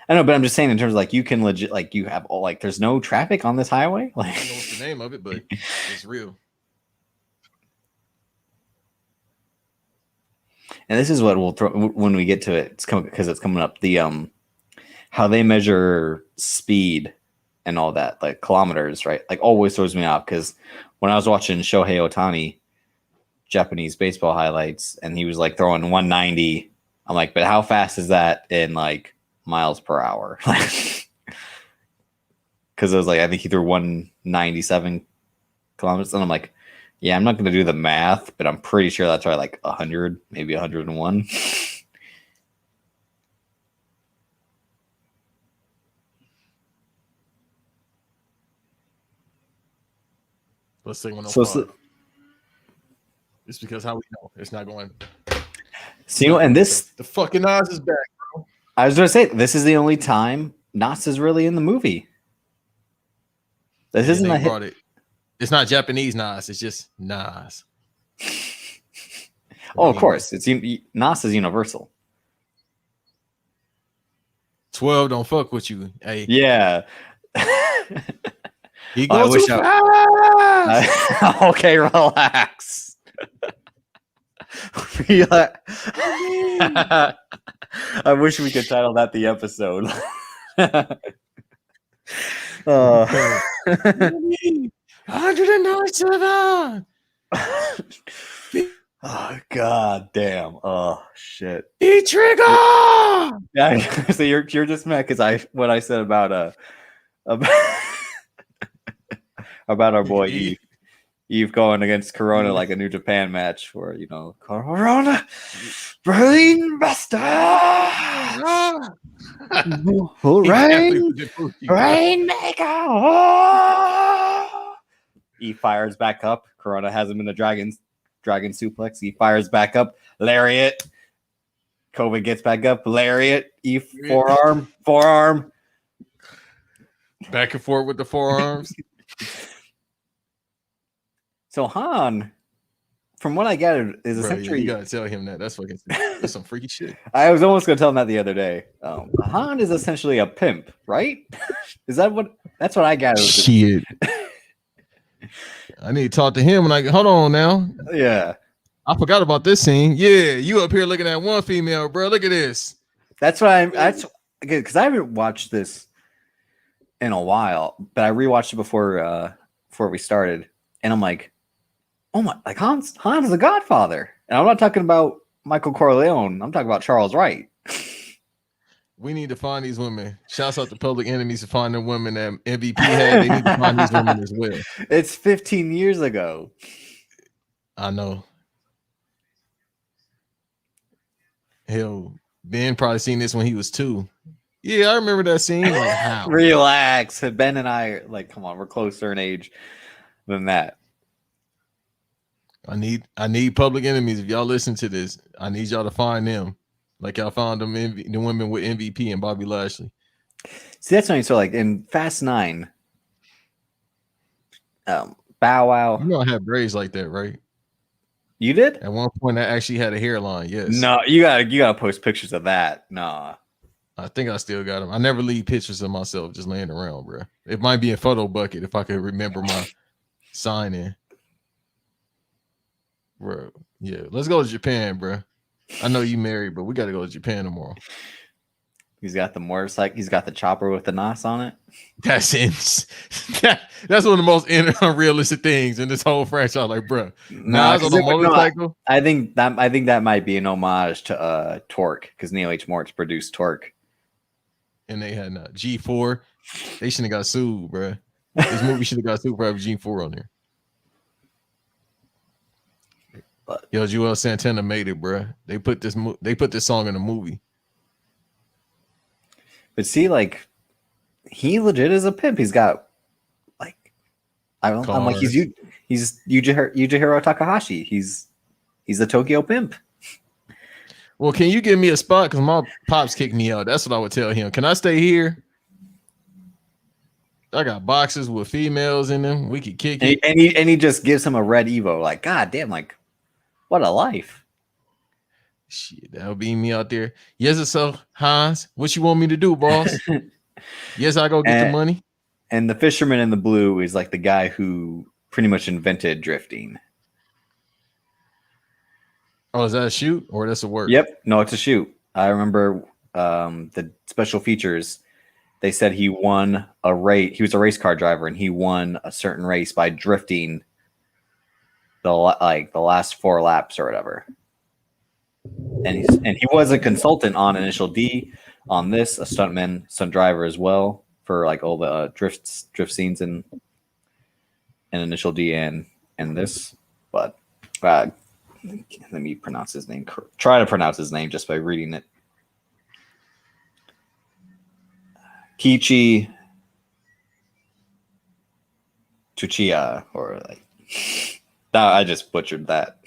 I know, but I'm just saying in terms of like you can legit like you have all like there's no traffic on this highway. Like I don't know what's the name of it, but it's real. And this is what we'll throw when we get to it. It's coming because it's coming up. The how they measure speed and all that, like kilometers, right? Like always throws me off because when I was watching Shohei Ohtani Japanese baseball highlights and he was like throwing 190, I'm like, but how fast is that in like miles per hour? Because it was like I think he threw 197 kilometers, and I'm like, yeah, I'm not going to do the math, but I'm pretty sure that's probably like 100, maybe 101. Let's say 105. So it's because how we know it's not going. So, you know, and this the fucking Nas is back, bro. I was going to say this is the only time Nas is really in the movie. This isn't a hit. It's not Japanese Nas. It's just Nas. Oh, of course. It's Nas is universal. 12 don't fuck with you. Hey, Yeah. he I goes wish too fast. okay, relax. Relax. I wish we could title that the episode. Okay. 197. Oh god damn. Oh shit. Trigger. Yeah, so you're just mad because what I said about about our boy Eve going against Corona like a New Japan match where Corona Brain Buster Rainmaker. Oh! He fires back up. Corona has him in the dragon suplex. He fires back up. Lariat. Kobe gets back up. Lariat. Forearm. Back and forth with the forearms. So Han, from what I gathered, is essentially you gotta tell him that. That's some freaky shit. I was almost gonna tell him that the other day. Han is essentially a pimp, right? Is that what? That's what I gathered. Shit. I need to talk to him. And hold on now. Yeah, I forgot about this scene. Yeah, you up here looking at one female, bro. Look at this. That's because I haven't watched this in a while, but I rewatched it before we started, and I'm like, oh my, like Han's the Godfather, and I'm not talking about Michael Corleone. I'm talking about Charles Wright. We need to find these women. Shouts out to Public Enemies to find the women that MVP had. They need to find these women as well. It's 15 years ago. I know. Hell, Ben probably seen this when he was 2. Yeah, I remember that scene. Like, how? Relax. Ben and I are like, come on, we're closer in age than that. I need Public Enemies. If y'all listen to this, I need y'all to find them. Like y'all found them the women with MVP and Bobby Lashley. See, that's funny. So like in Fast 9, Bow Wow. You know I have braids like that, right? You did? At one point I actually had a hairline, yes. No, you gotta post pictures of that. Nah. I think I still got them. I never leave pictures of myself just laying around, bro. It might be a photo bucket if I could remember my sign in. Bro, yeah. Let's go to Japan, bro. I know you married, but we got to go to Japan tomorrow. He's got the motorcycle. He's got the chopper with the NOS on it. That's one of the most unrealistic things in this whole franchise. Like, bro, NOS on a motorcycle. I think that might be an homage to Torque because Neil H. Moritz produced Torque, and they had G4. They shouldn't have got sued, bro. This movie should have got sued for having G4 on there. But, yo, Joel Santana made it, bro. They put this song in the movie. But see, like, he legit is a pimp. He's got, like, I'm like, he's Yujihiro Takahashi. He's a Tokyo pimp. Well, can you give me a spot? Because my pops kicked me out. That's what I would tell him. Can I stay here? I got boxes with females in them. We could kick it. And he just gives him a red Evo. Like, God damn, like, what a life. Shit, that'll be me out there. Yes, sir, Hans. What you want me to do, boss? Yes, I go get the money. And the fisherman in the blue is like the guy who pretty much invented drifting. Oh, is that a shoot or that's a work? Yep. No, it's a shoot. I remember the special features. They said he won a race. He was a race car driver, and he won a certain race by drifting the last 4 laps or whatever. And he was a consultant on Initial D, on this, a stunt driver as well for like all the drift scenes in Initial D and this. But let me pronounce his name. Try to pronounce his name just by reading it. Kichi Tuchiya, or like, I just butchered that.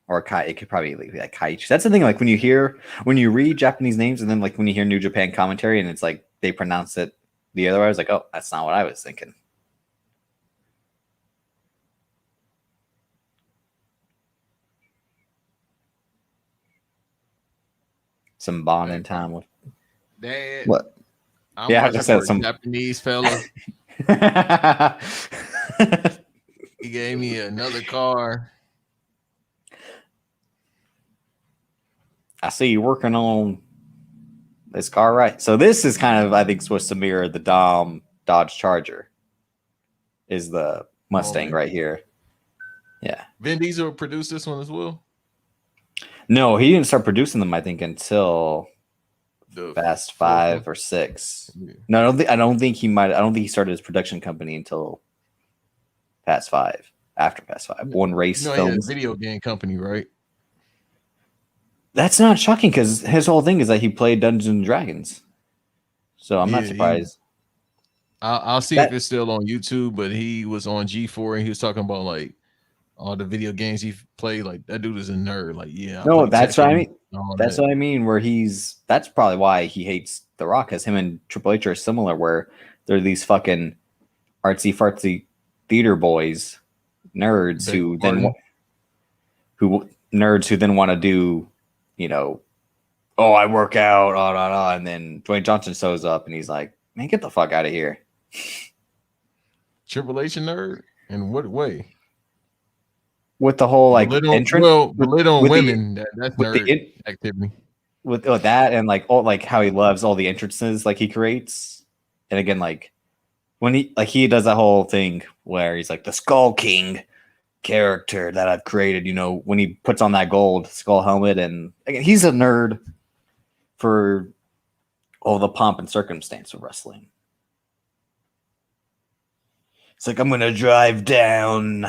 Or Kai, it could probably be like Kaichi. That's the thing. Like when you read Japanese names, and then like when you hear New Japan commentary, and it's like they pronounce it the other way. I was like, oh, that's not what I was thinking. some bonding time with Dad. what? I'm Yeah, I working just said for some a Japanese fella. He gave me another car. I see you working on this car, right? So this is kind of, I think, supposed to mirror the Dom Dodge Charger. Is the Mustang right here? Yeah. Vin Diesel produced this one as well. No, he didn't start producing them, I think, until The Fast 5 or 6. Yeah. No, I don't think he started his production company until Fast 5. After Fast 5, One Race He had Films. a video game company, right? That's not shocking because his whole thing is that he played Dungeons and Dragons. So I'm not surprised. I'll see if it's still on YouTube, but he was on G4 and he was talking about like all the video games he played. Like that dude is a nerd. Like, yeah. No, that's what I mean. That's what I mean. Where that's probably why he hates The Rock, because him and Triple H are similar, where they're these fucking artsy fartsy theater boys, nerds who then want to do, oh, I work out, and then Dwayne Johnson shows up and he's like, man, get the fuck out of here. Triple H a nerd? In what way? With the whole like entrance, belittle women, that's nerd activity. With that and like all like how he loves all the entrances like he creates, and again like when he does that whole thing where he's like the Skull King character that I've created, when he puts on that gold skull helmet, and again he's a nerd for all the pomp and circumstance of wrestling. It's like, I'm gonna drive down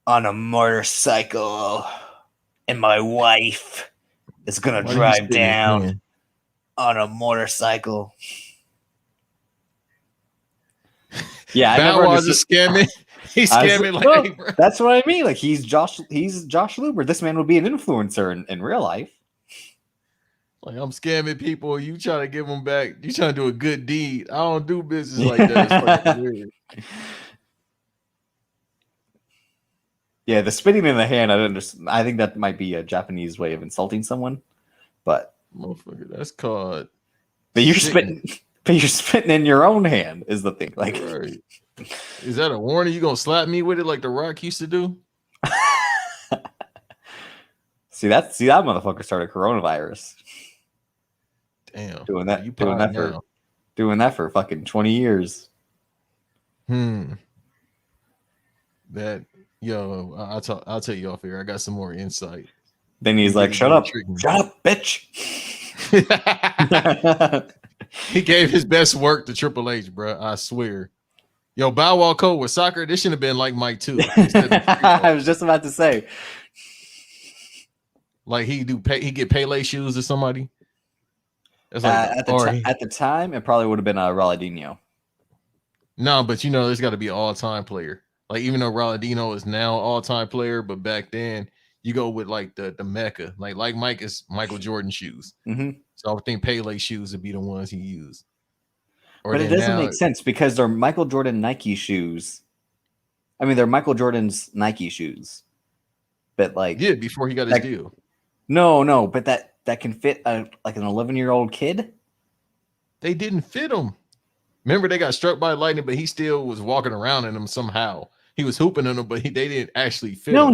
on a motorcycle, and my wife is gonna drive down on a motorcycle. Yeah, I never understood. Scamming. He's scamming like, bro. That's what I mean. Like he's Josh Luber. This man would be an influencer in real life. Like, I'm scamming people. You trying to give them back. You trying to do a good deed. I don't do business like that. It's fucking weird. Yeah, the spitting in the hand, I don't understand. I think that might be a Japanese way of insulting someone. But motherfucker, that's called. But you're spitting in your own hand is the thing. Like, right. Is that a warning? You gonna slap me with it like The Rock used to do? See that motherfucker started coronavirus. Damn, doing that for fucking 20 years. That I'll tell you off here. I got some more insight. Then he's like, shut up, bitch. He gave his best work to Triple H, bro. I swear. Yo, Bow Wow code with soccer. This shouldn't have been like Mike too. I was just about to say, like he get Pele shoes or somebody. Like, at the time, it probably would have been Ronaldinho. No, but there's got to be an all-time player. Like even though Ronaldinho is now all-time player, but back then you go with like the Mecca. Like Mike is Michael Jordan shoes. Mm-hmm. So I would think Pele shoes would be the ones he used. But it doesn't make sense because they're Michael Jordan Nike shoes. I mean, they're Michael Jordan's Nike shoes. But like, yeah, before he got his deal. No, but that can fit like an 11-year-old kid. They didn't fit him. Remember, they got struck by lightning, but he still was walking around in them somehow. He was hooping in them, but they didn't actually fit him. No,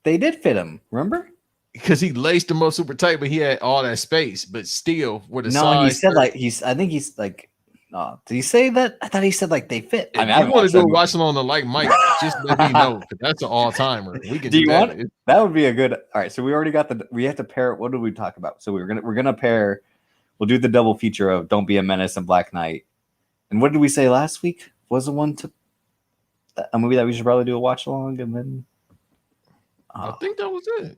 they did fit him. Remember? Because he laced them up super tight, but he had all that space. But still, with the size. No, he said like I think he's like. Did he say that? I thought he said like they fit. If I want to do a watch along the like Mike, just let me know. That's an all-timer. We can do that. That would be a good. All right, so we already got we have to pair. What did we talk about? So we're gonna pair. We'll do the double feature of Don't Be a Menace and Black Knight. And what did we say last week? Was the one to a movie that we should probably do a watch along, and then I think that was it.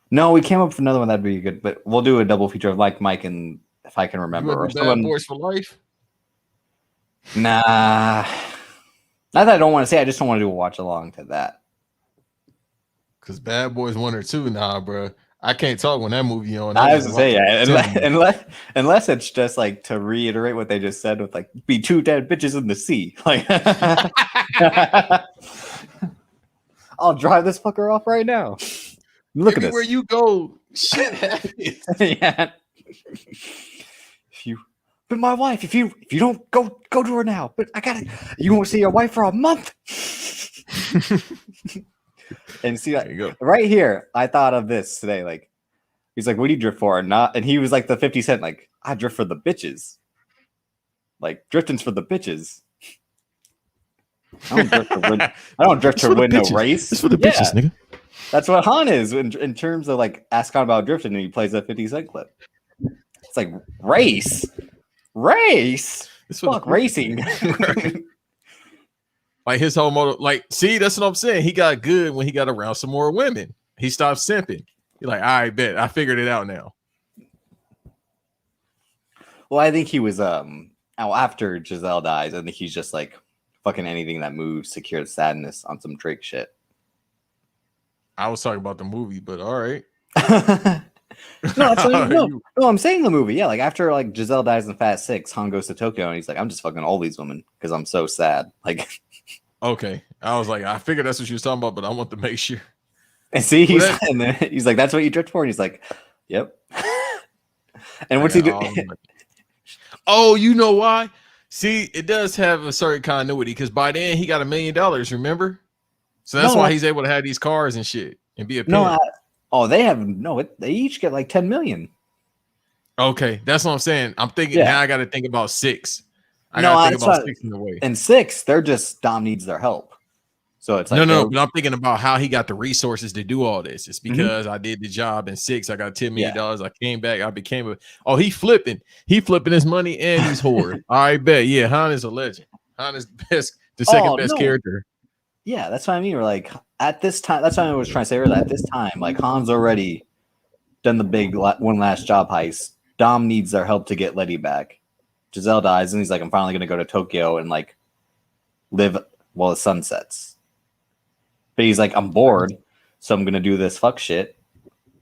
No, we came up with another one that'd be good, but we'll do a double feature of like Mike and if I can remember, or Bad Boys for Life. Nah, not that I don't want to say. I just don't want to do a watch along to that. Cause Bad Boys 1 or 2, nah, bro. I can't talk when that movie on. I was gonna say, yeah, unless it's just like to reiterate what they just said with like be two dead bitches in the sea. Like, I'll drive this fucker off right now. Look at this. Where you go, shit happens. Yeah. If you, but my wife, if you don't go to her now, but you won't see your wife for a month. And see, right here, I thought of this today. Like, he's like, "What do you drift for?" And he was like the 50 Cent. Like, I drift for the bitches. Like, drifting's for the bitches. I don't drift to win no race. It's for the bitches, nigga. That's what Han is in terms of like ask Han about drifting, and he plays that 50 Cent clip. It's like race. It's fuck racing. Like his whole motor, like, see, that's what I'm saying. He got good when he got around some more women. He stopped simping. He's like, I bet I figured it out now. Well, I think he was after Giselle dies, I think he's just like fucking anything that moves, secure sadness on some Drake shit. I was talking about the movie, but all right. No, that's what no, I'm saying the movie. Yeah, like after like Giselle dies in Fast 6, Han goes to Tokyo and he's like, I'm just fucking all these women because I'm so sad. Like, okay, I was like, I figured that's what you was talking about, but I want to make sure. And see, he's like, that's what you drift for, and he's like, yep. And what's he doing? Oh, you know why? See, it does have a certain continuity because by then he got $1 million. Remember? So that's why he's able to have these cars and shit and be a pimp. They each get like 10 million. Okay, that's what I'm saying. I'm thinking now. I got to think about 6. I got to think about 6 in the way. And 6, they're just Dom needs their help. So it's like no, but I'm thinking about how he got the resources to do all this. It's because I did the job in 6. I got $10 million. I came back. I became he flipping his money and he's whore. I bet. Yeah, Han is a legend. Han is the second best character. Yeah, that's what I mean. We're like at this time. That's what I was trying to say earlier. At this time, like Han's already done the big one last job heist. Dom needs their help to get Letty back. Giselle dies, and he's like, I'm finally going to go to Tokyo and like live while the sun sets. But he's like, I'm bored, so I'm going to do this fuck shit.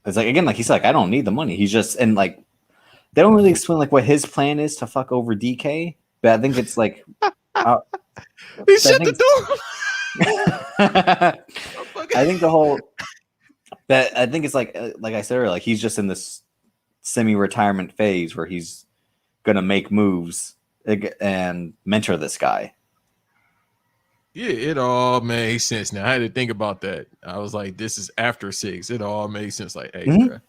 It's like, again, like he's like, I don't need the money. He's just, and like, they don't really explain like what his plan is to fuck over DK. But I think it's like, he shut the door. I think the whole that I think it's like I said earlier, like he's just in this semi-retirement phase where he's gonna make moves and mentor this guy. Yeah, it all made sense. Now I had to think about that. I was like, this is after 6. It all made sense. Like, hey, bro.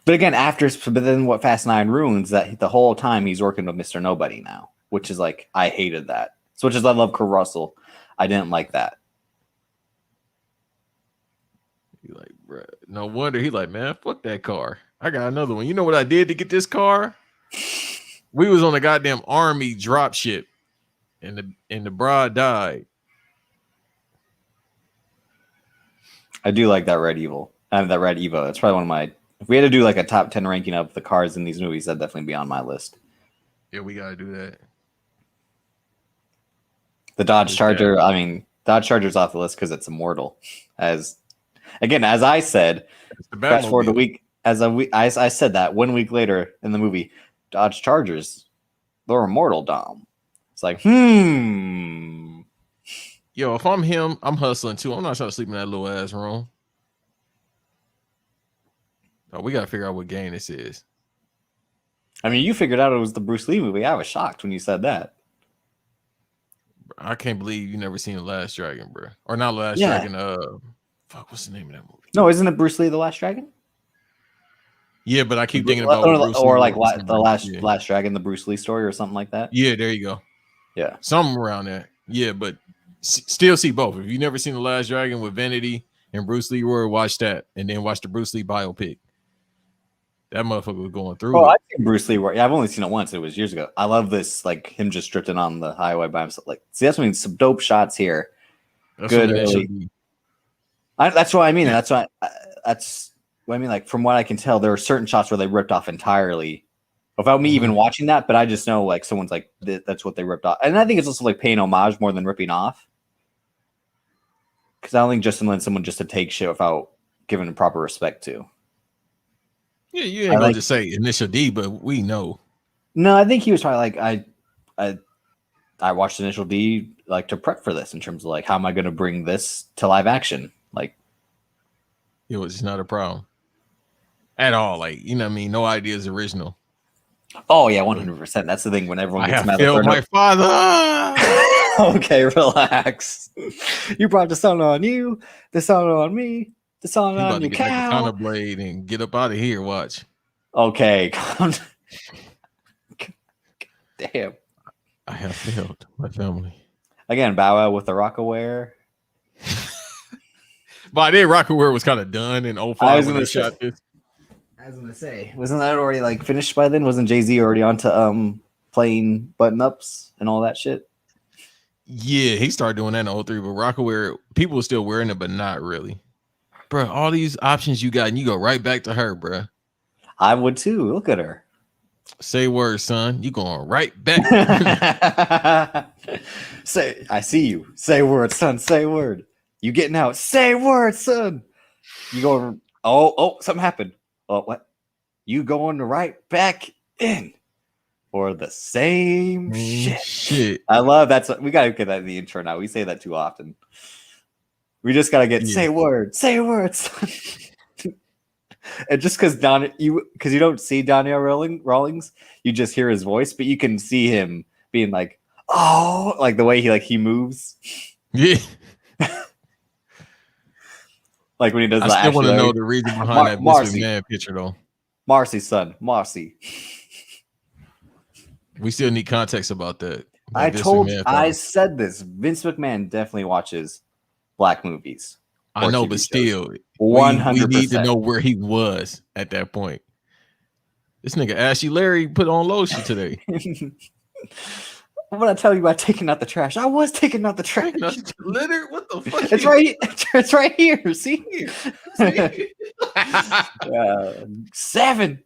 But again, but then what Fast 9 ruins that the whole time he's working with Mr. Nobody now, which is like I hated that. So which is I love Kurt Russell. I didn't like that. He like, bro, no wonder he like, man, fuck that car. I got another one. You know what I did to get this car? We was on a goddamn army drop ship, and the broad died. I do like that Red Evil. That Red Evo. That's probably one of my. If we had to do like a top 10 ranking of the cars in these movies, that'd definitely be on my list. Yeah, we gotta do that. The Dodge Charger. I mean, Dodge Charger's off the list because it's immortal. As I said, fast forward a week. I said that 1 week later in the movie, Dodge Chargers, they're immortal, Dom. It's like, Yo, if I'm him, I'm hustling too. I'm not trying to sleep in that little ass room. Oh, we gotta figure out what game this is. I mean, you figured out it was the Bruce Lee movie. I was shocked when you said that. I can't believe you never seen The Last Dragon, bro. Or not Last Dragon. Fuck, what's the name of that movie? No, isn't it Bruce Lee, The Last Dragon? Yeah, but I keep thinking about the Last Dragon, the Bruce Lee story, or something like that. Yeah, there you go. Yeah, something around there. Yeah, but still see both. If you've never seen The Last Dragon with Vanity and Bruce Lee, watch that, and then watch the Bruce Lee biopic. That motherfucker was going through. Oh, I've seen Bruce Lee. Yeah, I've only seen it once. It was years ago. I love this, like him just drifting on the highway by himself. Like, see, that's some dope shots here. That's good. That's what I mean. That's what I mean. Like, from what I can tell, there are certain shots where they ripped off entirely, without me even watching that. But I just know, like, someone's like, that's what they ripped off, and I think it's also like paying homage more than ripping off. Because I don't think Justin lets someone just to take shit without giving it proper respect to. Yeah, you ain't gonna just say Initial D, but we know. No, I think he was probably like, I watched Initial D like to prep for this in terms of like, how am I going to bring this to live action? Like, it was not a problem. at all. Like, you know what I mean? No idea is original. Oh yeah, 100%. That's the thing. When everyone I gets have mad, failed my father. okay, relax. You brought the sun on you, the sun on me, the sun He on about to your get that katana cow. blade and get up out of here. Watch. Okay, damn. I have failed my family. Again, Bow Wow with the Rockaware. But I did Rockaware was kind of done in 05 when they shot this. I was gonna say, wasn't that already like finished by then? Wasn't Jay-Z already onto playing button ups and all that shit? Yeah, he started doing that in 03, but Rockaware, people were still wearing it, but not really. Bro, all these options you got, and you go right back to her, bro. I would too. Look at her. Say word, son. You going right back. Say, I see you. Say word, son. Say word. You getting out? Say word, son. You going? Oh, something happened. Oh, what? You going right back in for the same shit. I love that. We gotta get that in the intro now. We say that too often. We just gotta get say word, son. And just because you don't see Daniel Rawlings, you just hear his voice, but you can see him being like, oh, like the way he moves. Yeah. Like when he does. I still want to know the reason behind that Mr. McMahon picture, though. Marcy's son, Marcy. We still need context about that. I said this. Vince McMahon definitely watches black movies. I know, but still, 100%. We need to know where he was at that point. This nigga Ashley Larry put on lotion today. I'm gonna tell you about taking out the trash. I was taking out the trash. Litter? What the fuck? It's right. It's right here. See? 7.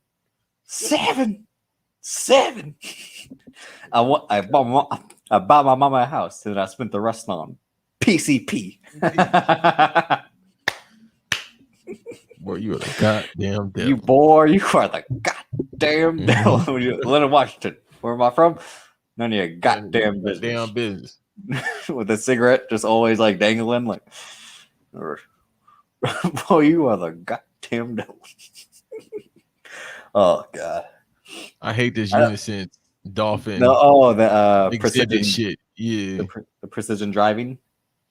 I bought my mama a house and I spent the rest on PCP. Boy, you are the goddamn devil. You are the goddamn devil. Leonard Washington. Where am I from? None of your goddamn business. Damn business. With a cigarette just always like dangling, like, boy, you are the goddamn devil. Oh god, I hate this unison dolphin. The precision shit. Yeah, the precision driving.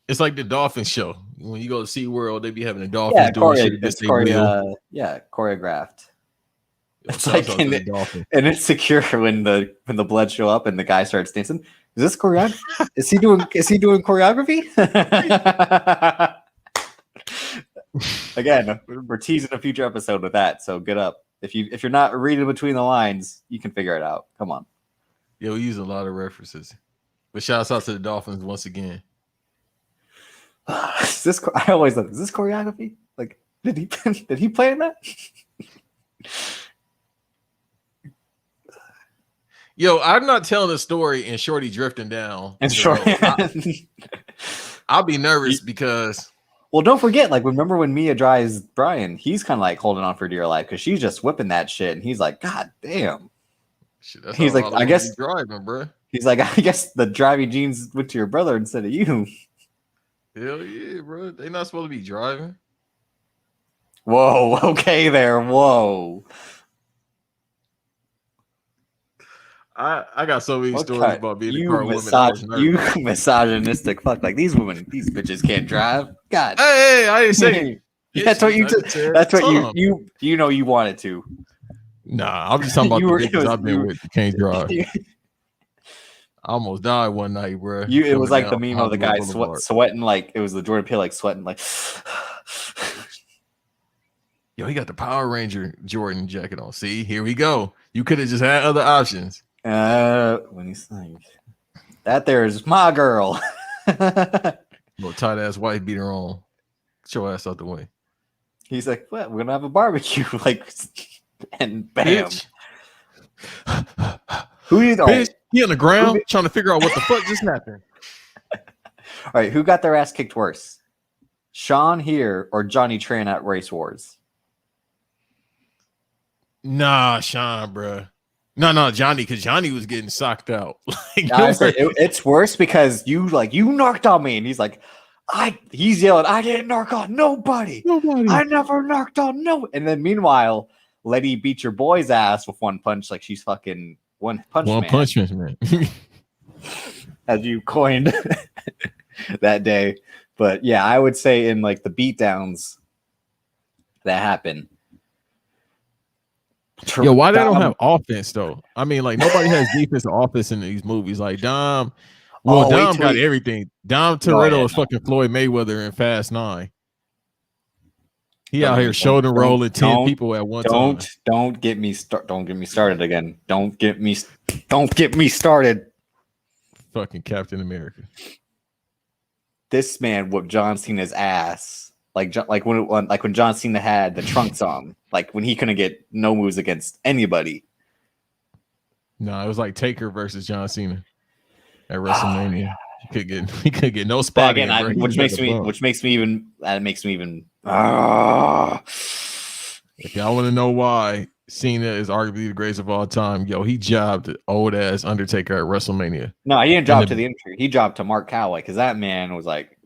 It's like the dolphin show. When you go to SeaWorld, they be having the dolphins doing shit against their will. Choreographed. It's like and it's secure when the blood show up and the guy starts dancing. Is this choreography? Is he doing choreography? Again, we're teasing a future episode with that, so get up. If you're not reading between the lines, you can figure it out. Come on. Yeah, we use a lot of references. But shouts out to the Dolphins once again. I always thought, is this choreography? Like, did he play in that? Yo, I'm not telling a story and Shorty drifting down. And I'll be nervous because. Well, don't forget, like, remember when Mia drives Brian? He's kind of like holding on for dear life because she's just whipping that shit, and he's like, God damn. Shit, that's he's like, I guess driving, bro. He's like, I guess the driving genes went to your brother instead of you. Hell yeah, bro. They not supposed to be driving. Whoa, okay there. Whoa. I got so many stories about being a car woman. You misogynistic fuck. Like these bitches can't drive. God. Hey, I didn't say that's what you wanted to. Nah, I'm just talking about the bitches I've been with. You can't drive. I almost died one night, bro. It was like the meme of the guy sweating, like it was the Jordan Peele, like sweating, like. Yo, he got the Power Ranger Jordan jacket on. See, here we go. You could have just had other options. When he's like, that there's my girl. Little tight ass white beater on. Get your ass out the way. He's like, what? We're gonna have a barbecue, like, and bam. Who you know? Bitch, he on the ground trying to figure out what the fuck just happened. All right, who got their ass kicked worse? Sean here or Johnny Tran at Race Wars? Nah, Sean, bro. No, Johnny, because Johnny was getting socked out. It's worse because you knocked on me, and he's like, he's yelling, I didn't knock on nobody. I never knocked on no. And then meanwhile, Letty beat your boy's ass with one punch, like she's fucking one punch man, as you coined that day. But yeah, I would say in like the beatdowns that happen. Yo, why they don't have offense though? I mean, like nobody has defense or offense in these movies. Like Dom, Dom got everything. Dom Toretto is fucking Floyd Mayweather in Fast 9. He out here shoulder rolling 10 people at one time. Don't get me started again. Don't get me started. Fucking Captain America. This man whooped John Cena's ass. Like when John Cena had the trunks on, like when he couldn't get no moves against anybody. No, it was like Taker versus John Cena at WrestleMania. He could get no spot again, which makes me even. If y'all want to know why Cena is arguably the greatest of all time, yo, he jobbed old ass Undertaker at WrestleMania. No, he didn't job to the entry. He jobbed to Mark Calloway because that man was like,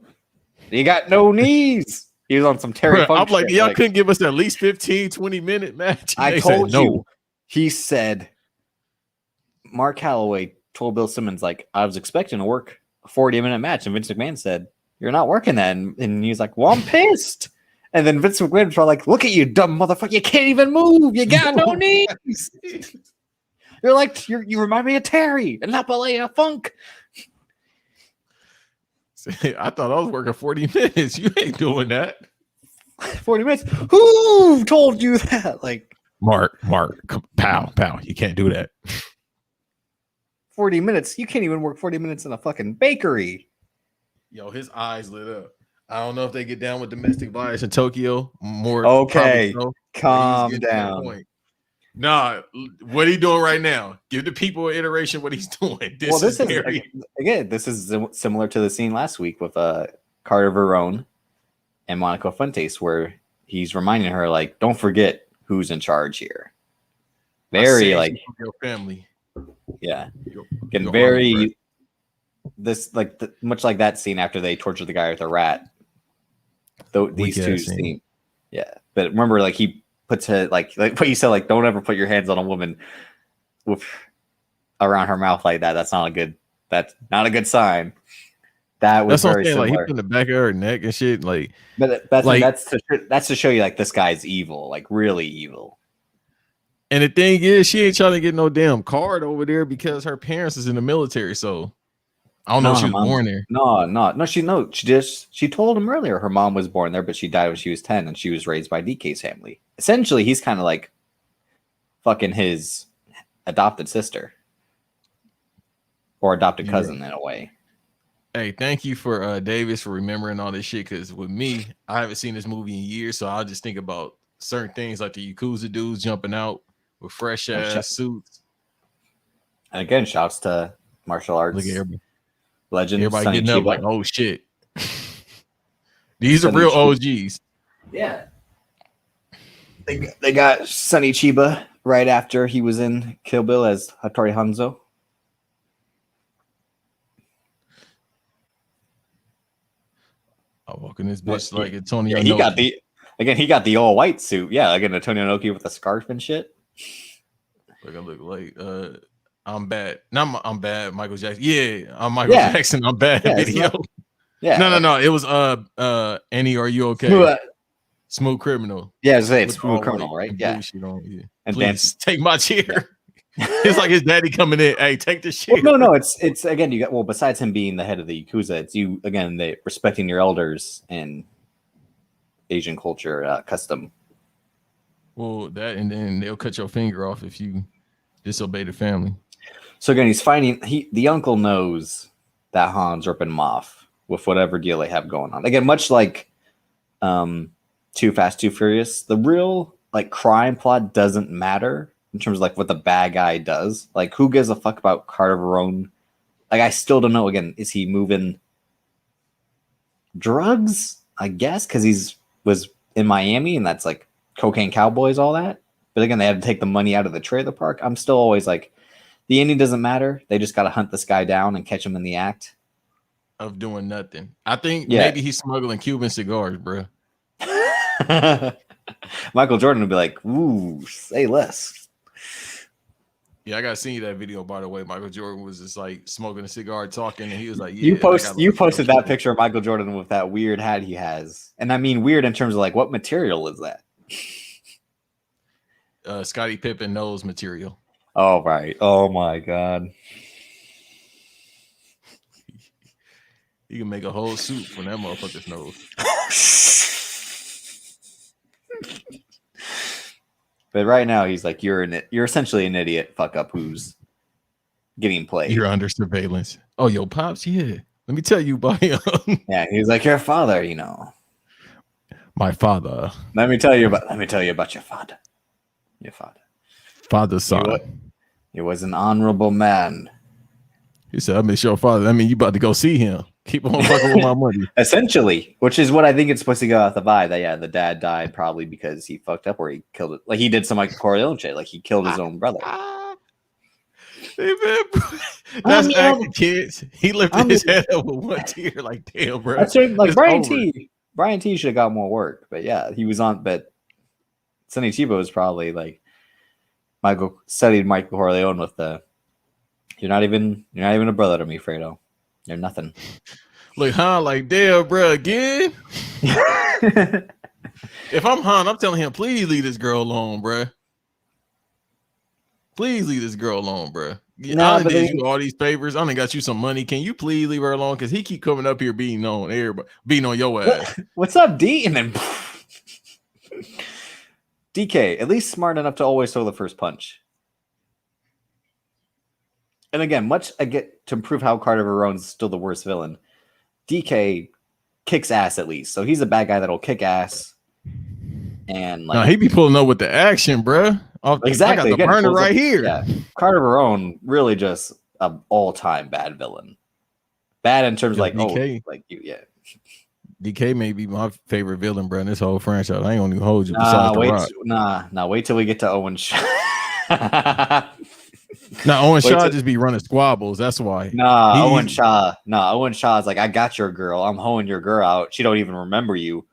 he got no knees. He was on some Terry Funk. I'm like, y'all couldn't give us at least 15, 20-minute match. I told you. No. He said, Mark Calloway told Bill Simmons, like, I was expecting to work a 40-minute match. And Vince McMahon said, you're not working that. And he's like, well, I'm pissed. And then Vince McMahon was like, look at you, dumb motherfucker. You can't even move. You got no knees. You're like, you remind me of Terry and not Balea Funk. I thought I was working 40 minutes. You ain't doing that. 40 minutes? Who told you that? Like, Mark, pow. You can't do that. 40 minutes? You can't even work 40 minutes in a fucking bakery. Yo, his eyes lit up. I don't know if they get down with domestic violence in Tokyo. More okay, so. Calm down. Nah, what he doing right now? Give the people an iteration what he's doing. This is similar to the scene last week with Carter Verone and Monica Fuentes, where he's reminding her, like, don't forget who's in charge here. Very like your family. Yeah. Getting very this like much like that scene after they tortured the guy with a rat. These two scene. Yeah. But remember, like he puts it like what you said, like don't ever put your hands on a woman with around her mouth like that. That's not a good sign. That was very similar. Like he put in the back of her neck and shit. Like, but that's to show you like this guy's evil, like really evil. And the thing is, she ain't trying to get no damn card over there because her parents is in the military. So I don't know if she was born there. No. She told him earlier her mom was born there, but she died when she was 10, and she was raised by DK's family. Essentially, he's kind of like fucking his adopted sister or adopted cousin in a way. Hey, thank you for Davis for remembering all this shit. Because with me, I haven't seen this movie in years, so I'll just think about certain things like the Yakuza dudes jumping out with fresh ass suits. And again, shouts to martial arts. Look at everybody. Legend. Everybody getting up like, oh shit. These are real OGs. Yeah. They got Sonny Chiba right after he was in Kill Bill as Hattori Hanzo. I walk in this bitch like Antonio. Yeah, he got the all white suit. Yeah, again, Antonio Inoki with the scarf and shit. Like I look like I'm bad. No, I'm bad. Michael Jackson. Yeah, I'm Michael Jackson. I'm bad. Yeah, video. Yeah. No. It was Annie, are you okay? Smooth Criminal. Yeah, it's Smooth Criminal, right? Yeah. And please take my chair. It's like his daddy coming in. Hey, take the shit. Well, no. It's again. You got besides him being the head of the Yakuza, it's you again. They respecting your elders and Asian culture custom. Well, that and then they'll cut your finger off if you disobey the family. So again, he's finding the uncle knows that Han's ripping him off with whatever deal they have going on. Again, much like Too Fast, Too Furious, the real like crime plot doesn't matter in terms of like what the bad guy does. Like, who gives a fuck about Carter Verone? Like, I still don't know. Again, is he moving drugs? I guess because was in Miami and that's like cocaine cowboys, all that. But again, they had to take the money out of the trailer park. I'm still always like, the ending doesn't matter. They just got to hunt this guy down and catch him in the act of doing nothing. I think maybe he's smuggling Cuban cigars, bro. Michael Jordan would be like, "Ooh, say less." Yeah, I got to see that video, by the way. Michael Jordan was just like smoking a cigar, talking, and he was like, You yeah. you posted that picture of Michael Jordan with that weird hat he has. And I mean weird in terms of like what material is that? Scottie Pippen nose material. Oh, right. Oh my God. You can make a whole suit from that motherfucker's nose. But right now he's like, you're essentially an idiot fuck up who's getting played. You're under surveillance. Oh, yo, Pops, yeah. Let me tell you about him. Yeah, he's like, your father, My father. Let me tell you about your father. Your father. Father's son. He was an honorable man. He said, I miss your father. I mean, you about to go see him. Keep on fucking with my money. Essentially, which is what I think it's supposed to go out the vibe that, yeah, the dad died probably because he fucked up or he killed it. Like he did some like Corleone shit. Like he killed his own brother. Hey, man, that's acting, kids. He lifted his head up with one tear. Like, damn, bro. That's right. Like Brian T should have got more work. But yeah, he was on. But Sonny Chiba was probably like studied Michael Corleone with the. You're not even a brother to me, Fredo. You're nothing. Look, Han, like, damn, bro, again. If I'm Han, I'm telling him, please leave this girl alone, bro. Please leave this girl alone, bro. I did you all these favors. I done got you some money. Can you please leave her alone? Because he keep coming up here beating on everybody, beating on your ass. What's up, D? And then DK, at least smart enough to always throw the first punch. And again, I get to prove how Carter Verone's still the worst villain. DK kicks ass at least, so he's a bad guy that'll kick ass. And like, he be pulling up with the action, bro. Exactly, I got the burner right here. Yeah, Carter Verone really just an all-time bad villain. Bad in terms of like DK. Yeah. DK may be my favorite villain, bro. In this whole franchise, I ain't gonna even hold you. Wait till we get to Owen Shaw. Owen Shaw just be running squabbles. That's why. Owen Shaw is like, I got your girl. I'm hoeing your girl out. She don't even remember you.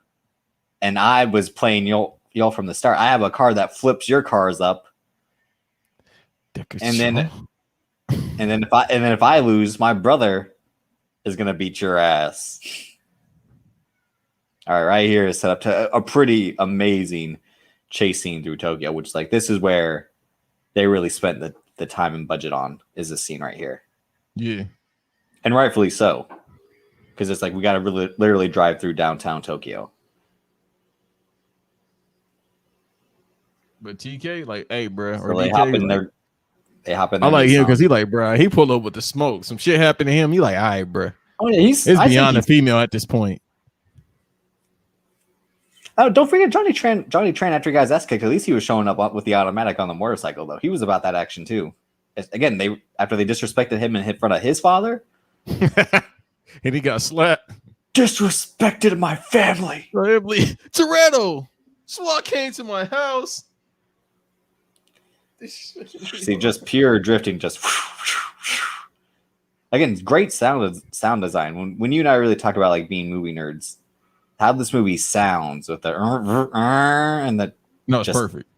And I was playing y'all from the start. I have a car that flips your cars up. And then if I lose, my brother is gonna beat your ass. All right here is set up to a pretty amazing chase scene through Tokyo, which like this is where they really spent the time and budget on, is this scene right here. Yeah. And rightfully so. Because it's like we gotta really literally drive through downtown Tokyo. But TK, like, hey, bro, so they hop in there. They hop in there. I like him because he like, bro, he pull up with the smoke. Some shit happened to him. He like, all right, bro. Oh yeah, it's beyond a female at this point. Oh, don't forget Johnny Tran after he got his ass kicked. At least he was showing up with the automatic on the motorcycle, though. He was about that action too. Again, after they disrespected him in front of his father, and he got slapped. Disrespected my family. Toretto, SWAT came to my house. See, just pure drifting, just again, great sound design. When you and I really talk about like being movie nerds, how this movie sounds with the and the it's perfect.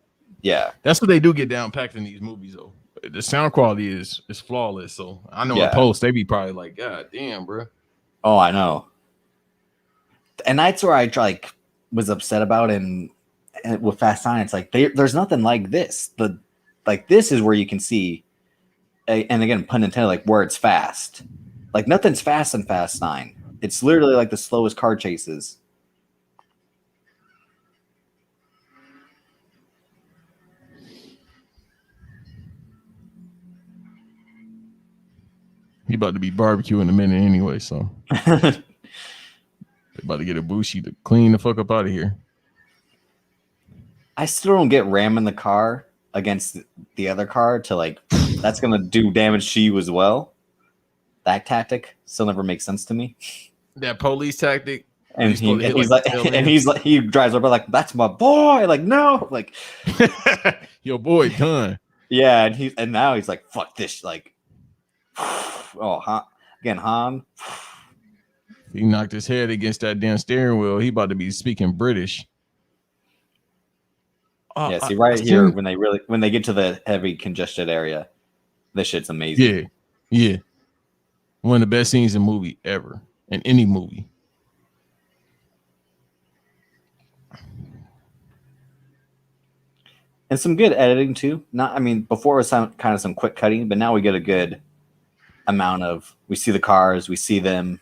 Yeah, that's what they do get down packed in these movies, though. The sound quality is flawless. So I know in post they be probably like, God damn, bro. Oh, I know. And that's where I was upset about, and with Fast 9, it's like there's nothing like this. This is where you can see, and again, pun intended, like where it's fast. Like nothing's fast in Fast 9. It's literally like the slowest car chases. He about to be barbecue in a minute anyway, so they about to get a Bushi to clean the fuck up out of here. I still don't get ramming the car against the other car to that's gonna do damage to you as well. That tactic still never makes sense to me. That police tactic. And he drives over like, that's my boy. Like, no, like your boy done. Yeah, and now he's like, fuck this. Like, Han. He knocked his head against that damn steering wheel. He about to be speaking British. Yeah, see right here when they get to the heavy congested area, this shit's amazing. Yeah. One of the best scenes in a movie ever, in any movie. And some good editing too. Before it was kind of some quick cutting, but now we get a good amount of. We see the cars, we see them.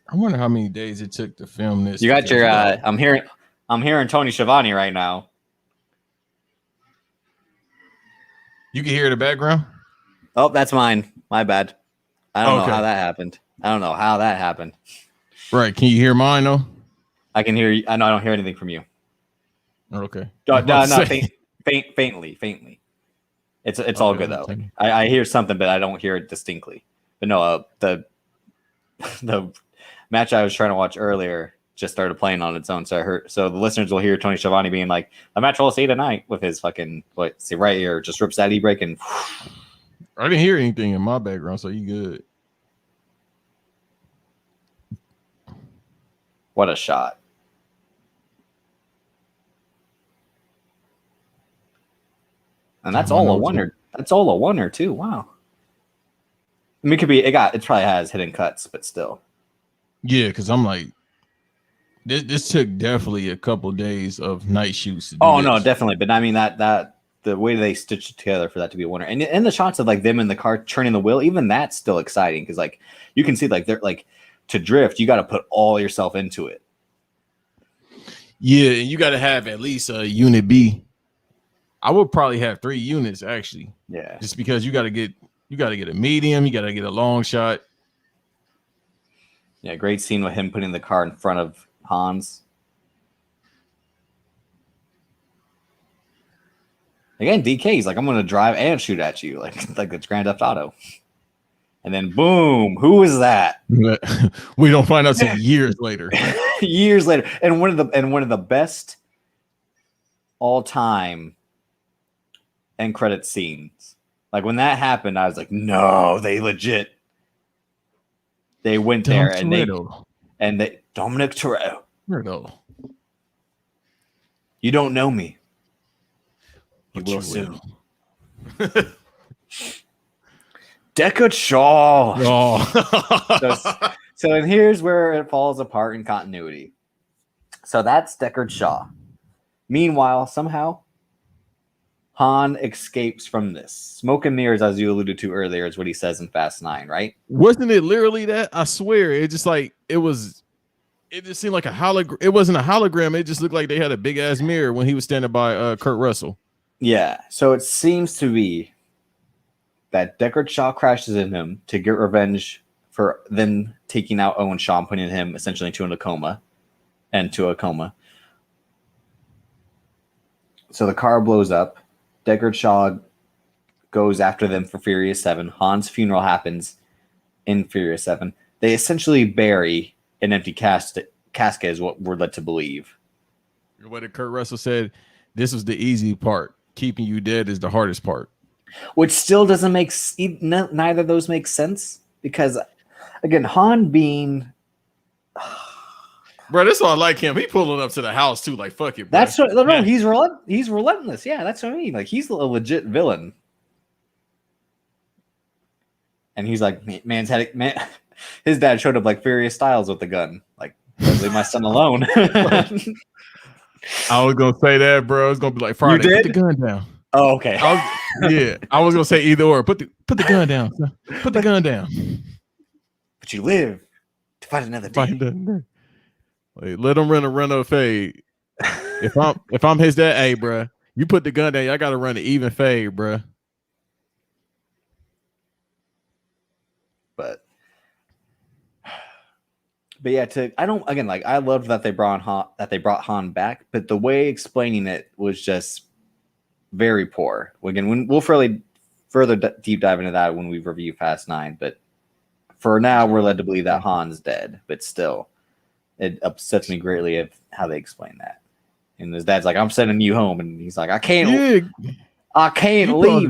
I wonder how many days it took to film this. You got your. I'm hearing Tony Schiavone right now. You can hear the background. Oh, that's mine. My bad. I don't know how that happened. Right. Can you hear mine though? I can hear you. I know I don't hear anything from you. Okay. No, faintly. It's all good though. Like, I hear something, but I don't hear it distinctly. But no, the match I was trying to watch earlier just started playing on its own. So the listeners will hear Tony Schiavone being like, "The match we'll see tonight" with his fucking see right here, just rips that e-brake and. I didn't hear anything in my background, so you good. What a shot. And that's all a wonder. That's all a wonder too. Wow. I mean, it probably has hidden cuts, but still. Yeah, because I'm like, this took definitely a couple days of night shoots. No, definitely. But I mean that the way they stitched it together for that to be a wonder, and the shots of like them in the car turning the wheel, even that's still exciting because like you can see like they're like to drift, you got to put all yourself into it. Yeah, and you got to have at least a unit B. I would probably have 3 units actually. Yeah, just because you got to get a medium, you got to get a long shot. Yeah, great scene with him putting the car in front of Hans. Again, DK's like, I'm going to drive and shoot at you, like it's Grand Theft Auto. And then boom, who is that? We don't find out until years later. Years later, and one of the best all-time end credit scenes. Like when that happened, I was like, no, they legit. They went there and they Dominic Toretto. You don't know me. You will soon. Deckard Shaw. Oh. So and here's where it falls apart in continuity. So that's Deckard Shaw. Meanwhile, somehow, Han escapes from this. Smoke and mirrors, as you alluded to earlier, is what he says in Fast 9, right? Wasn't it literally that? I swear. It just seemed like a hologram. It wasn't a hologram. It just looked like they had a big ass mirror when he was standing by Kurt Russell. Yeah. So it seems to be that Deckard Shaw crashes in him to get revenge for them taking out Owen Shaw and putting him essentially into a coma. So the car blows up. Deckard Shaw goes after them for Furious 7. Han's funeral happens in Furious 7. They essentially bury an empty casket is what we're led to believe. What Kurt Russell said, this was the easy part. Keeping you dead is the hardest part. Which still doesn't make neither of those make sense because, again, Han being, bro, that's why I like him. He pulling up to the house too, like fuck it. Bro. That's what. No, he's relentless. Yeah, that's what I mean. Like he's a legit villain. And he's like, man, his dad showed up like Furious Styles with the gun. Like, leave my son alone. I was gonna say that, bro. It's gonna be like Friday. Put the gun down. Oh, okay. I was gonna say either or. Put the gun down. Put the gun down. But you live to fight another day. Like, let him run a fade. If I'm his dad, hey, bro, you put the gun down. Y'all gotta run an even fade, bro. But yeah, I loved that they brought Han back, but the way explaining it was just very poor. Again, we'll further deep dive into that when we review Fast 9, but for now we're led to believe that Han's dead, but still it upsets me greatly of how they explain that. And his dad's like, I'm sending you home, and he's like, I can't leave,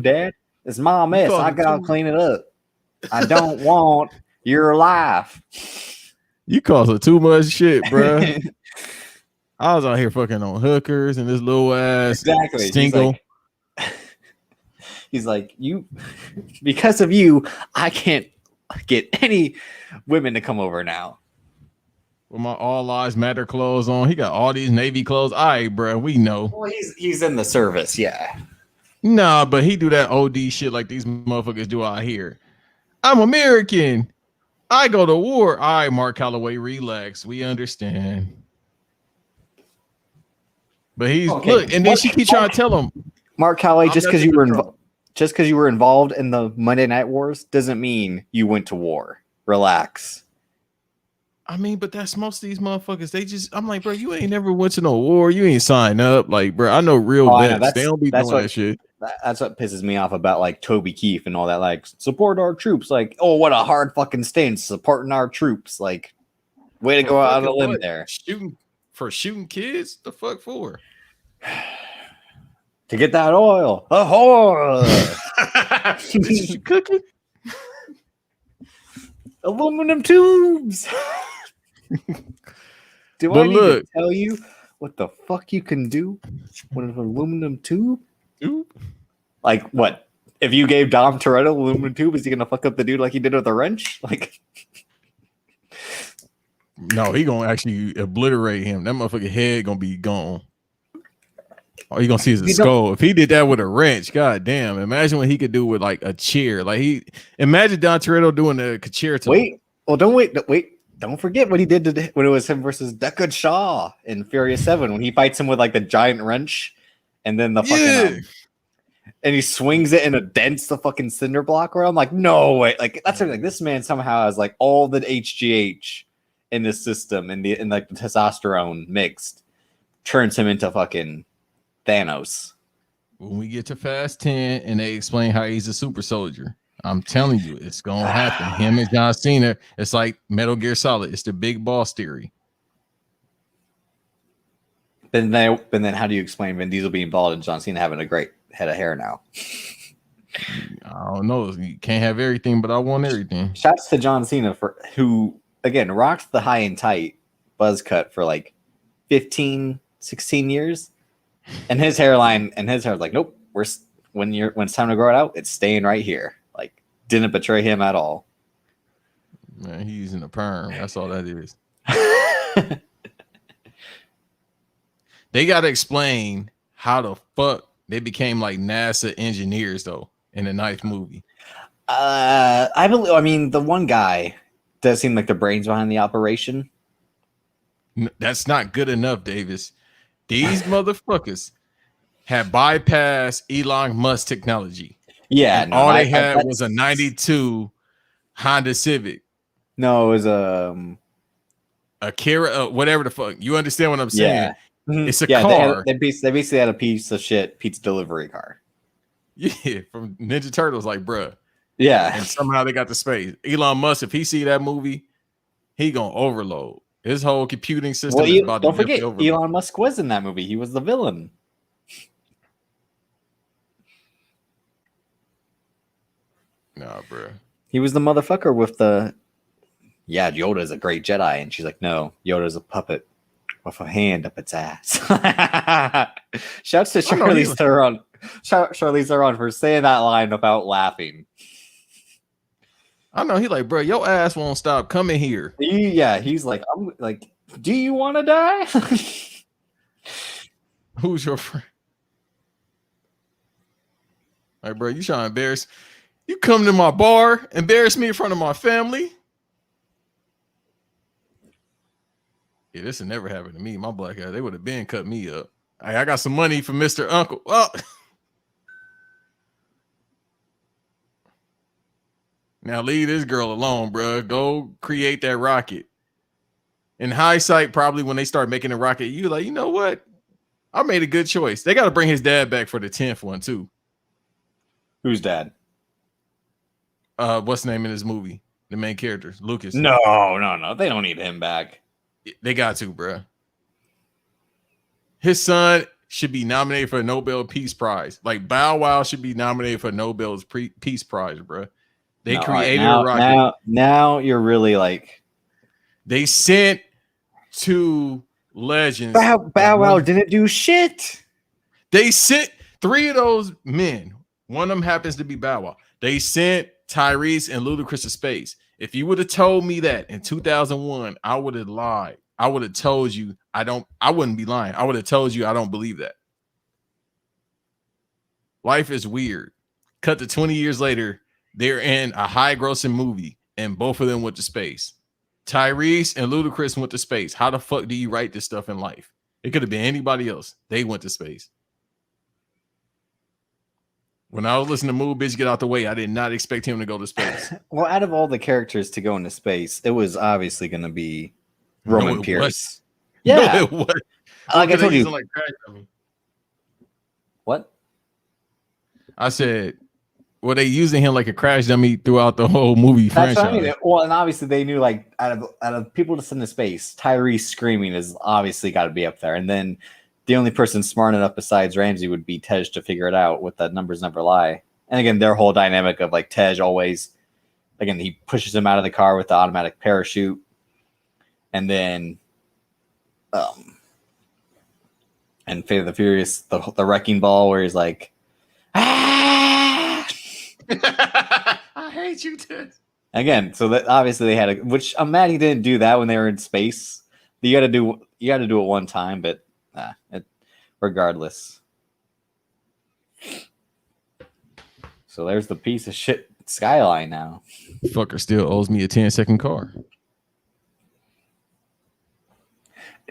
Dad. It's my mess. I gotta clean it up. I don't want your life. You causing too much shit, bro. I was out here fucking on hookers and this little ass exactly. single. He's like, you, because of you, I can't get any women to come over now. With my all lives matter clothes on, he got all these Navy clothes. All right, bro, we know. Well, he's in the service, yeah. Nah, but he do that OD shit like these motherfuckers do out here. I'm American. I go to war. All right, Mark Calloway, relax. We understand. But he's look, and then she keep trying to tell him, Mark Calloway, just because you were involved in the Monday Night Wars doesn't mean you went to war. Relax. I mean, but that's most of these motherfuckers. They just, I'm like, bro, you ain't never went to no war. You ain't signed up. Like, bro, I know real vets. They don't be doing that shit. That's what pisses me off about like Toby Keith and all that. Like, support our troops. Like, oh, what a hard fucking stance, supporting our troops. Like, way to go out on a limb there. Shooting kids? The fuck for? To get that oil. You cooking? Aluminum tubes. Do I need to tell you what the fuck you can do with an aluminum tube? Like what? If you gave Dom Toretto an aluminum tube, is he gonna fuck up the dude like he did with a wrench? Like, no, he gonna actually obliterate him. That motherfucking head gonna be gone. All you gonna see is a skull. If he did that with a wrench, god damn! Imagine what he could do with like a chair. Like imagine Don Toretto doing a concerto. Don't forget what he did when it was him versus Deckard Shaw in Furious 7 when he fights him with like the giant wrench, and then the fucking and he swings it and it dents the fucking cinder block around. Like, no way! Like that's like this man somehow has like all the HGH in his system and like the testosterone mixed turns him into fucking Thanos. When we get to Fast 10 and they explain how he's a super soldier, I'm telling you, it's gonna happen. Him and John Cena, it's like Metal Gear Solid. It's the big boss theory. But then how do you explain Vin Diesel being bald and John Cena having a great head of hair now? I don't know. You can't have everything, but I want everything. Shouts to John Cena who again rocked the high and tight buzz cut for like 15, 16 years. And his hairline and his hair was like, nope, when it's time to grow it out, it's staying right here. Like, didn't betray him at all. Man, he's using a perm. That's all that is. They gotta explain how the fuck they became like NASA engineers though in the 9th movie. I mean, the one guy does seem like the brains behind the operation. That's not good enough, Davis. These motherfuckers had bypassed Elon Musk technology. Yeah, and all they had was a 92 Honda Civic. No, it was a Kira, whatever the fuck. You understand what I'm saying? Yeah. Mm-hmm. It's a car. They basically had a piece of shit pizza delivery car. Yeah, from Ninja Turtles, like, bruh. Yeah. And somehow they got the space. Elon Musk, if he see that movie, he gonna overload. His whole computing system is about to forget, Elon Musk was in that movie. He was the villain. Nah, bro. He was the motherfucker with the, Yoda's a great Jedi. And she's like, no, Yoda's a puppet with a hand up its ass. Shouts to Charlize Theron. Charlize Theron for saying that line without laughing. I know he like, bro, your ass won't stop coming here. He's like, I'm like, do you want to die? Who's your friend? Like, bro, you trying to embarrass? You come to my bar, embarrass me in front of my family? Yeah, this would never happen to me. My black ass, they would have been cut me up. I got some money for Mr. Uncle. Oh. Now leave this girl alone, bro. Go create that rocket. In hindsight, probably when they start making a rocket, you like, you know what? I made a good choice. They got to bring his dad back for the 10th one too. Who's dad? What's the name in this movie? The main character, Lucas. No. They don't need him back. They got to, bro. His son should be nominated for a Nobel Peace Prize. Like Bow Wow should be nominated for a Nobel's Peace Prize, bro. They created a rocket. Now you're really like, They sent two legends. Bow Wow didn't do shit. They sent 3 of those men. One of them happens to be Bow Wow. They sent Tyrese and Ludacris to space. If you would have told me that in 2001, I would have lied. I would have told you I wouldn't be lying. I would have told you I don't believe that. Life is weird. Cut to 20 years later, they're in a high-grossing movie, and both of them went to space. Tyrese and Ludacris went to space. How the fuck do you write this stuff in life? It could have been anybody else. They went to space. When I was listening to Move Bitch Get Out the Way, I did not expect him to go to space. Well, out of all the characters to go into space, it was obviously going to be Roman Pierce. Yeah. No, it was. Like I told you. Like crash dummy. What? I said, well, they using him like a crash dummy throughout the whole movie franchise. That's what I mean. Well, and obviously they knew, like, out of people to send to space, Tyrese screaming is obviously got to be up there. And then the only person smart enough besides Ramsey would be Tej to figure it out with the numbers never lie. And again, their whole dynamic of like Tej always, again, he pushes him out of the car with the automatic parachute. And then, and Fate of the Furious, the wrecking ball where he's like, ah! I hate you, Tej. Again, so that obviously they had which I'm mad he didn't do that when they were in space. You got to do it one time, but regardless. So there's the piece of shit skyline now. Fucker still owes me a 10-second car.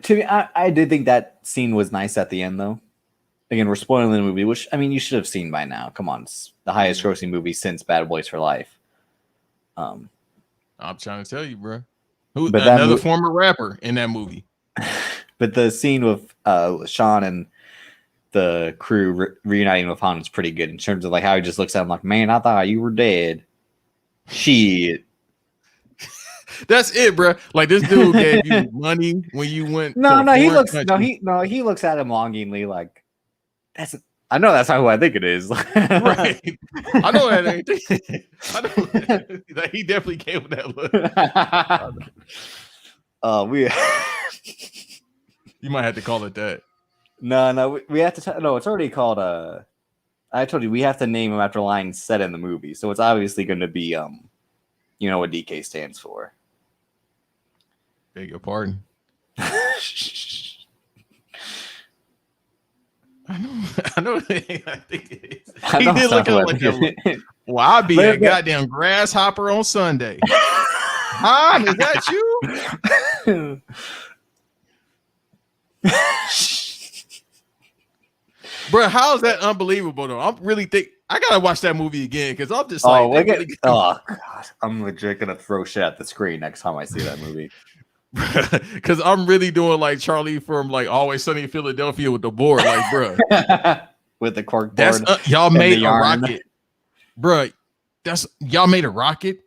To me, I did think that scene was nice at the end, though. Again, we're spoiling the movie, which, I mean, you should have seen by now. Come on, it's the highest grossing movie since Bad Boys for Life. I'm trying to tell you, bro. Who but another former rapper in that movie? But the scene with Sean and the crew reuniting with Han is pretty good in terms of like how he just looks at him like, man, I thought you were dead. Shit. That's it, bro. Like this dude gave you money when you went. He looks at him longingly like I know that's not who I think it is. Right. I know that ain't. I know that he definitely came with that look. You might have to call it that. No, we have to. No, it's already called. I told you we have to name him after lines said in the movie, so it's obviously going to be you know what DK stands for. Beg your pardon. I know. I think it is. He did look at like well, I'll be a goddamn grasshopper on Sunday. Han, is that you? Bro, how is that unbelievable though? I'm really I gotta watch that movie again because I'm just like, oh god, I'm legit gonna throw shit at the screen next time I see that movie. Because I'm really doing like Charlie from like Always Sunny in Philadelphia with the board, like, bro, with the cork board. Y'all made a rocket, bro. Y'all made a rocket,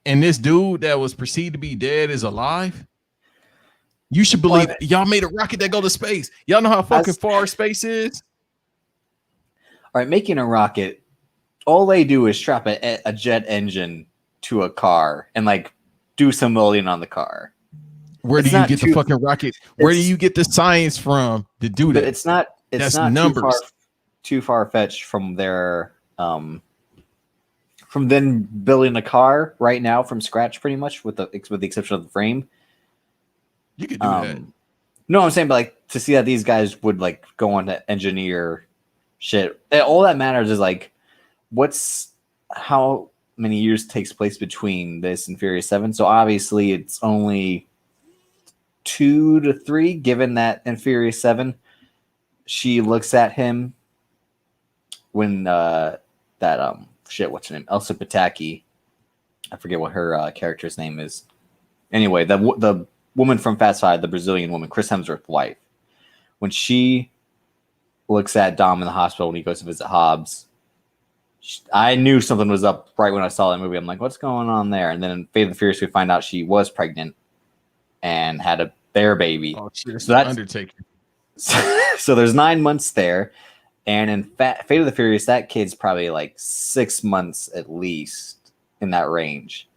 and this dude that was perceived to be dead is alive. You should believe y'all made a rocket that go to space. Y'all know how fucking far space is. All right, making a rocket, all they do is strap a jet engine to a car and like do some welding on the car. Where do you get the fucking rocket? Where do you get the science from to do that? It's not too far fetched from their from then building a car right now from scratch, pretty much with the exception of the frame. You could do that. No, I'm saying, but like to see that these guys would like go on to engineer shit. All that matters is like how many years takes place between this and Furious 7. So obviously it's only 2 to 3, given that in Furious 7 she looks at him when what's her name, Elsa Pataki, I forget what her character's name is. Anyway, the woman from Fast Five, the Brazilian woman, Chris Hemsworth's wife, when she looks at Dom in the hospital when he goes to visit Hobbs, I knew something was up right when I saw that movie. I'm like, what's going on there? And then in Fate of the Furious, we find out she was pregnant and had their baby. Oh, shit, so that's Undertaker. So there's 9 months there. And in Fate of the Furious, that kid's probably like 6 months at least in that range.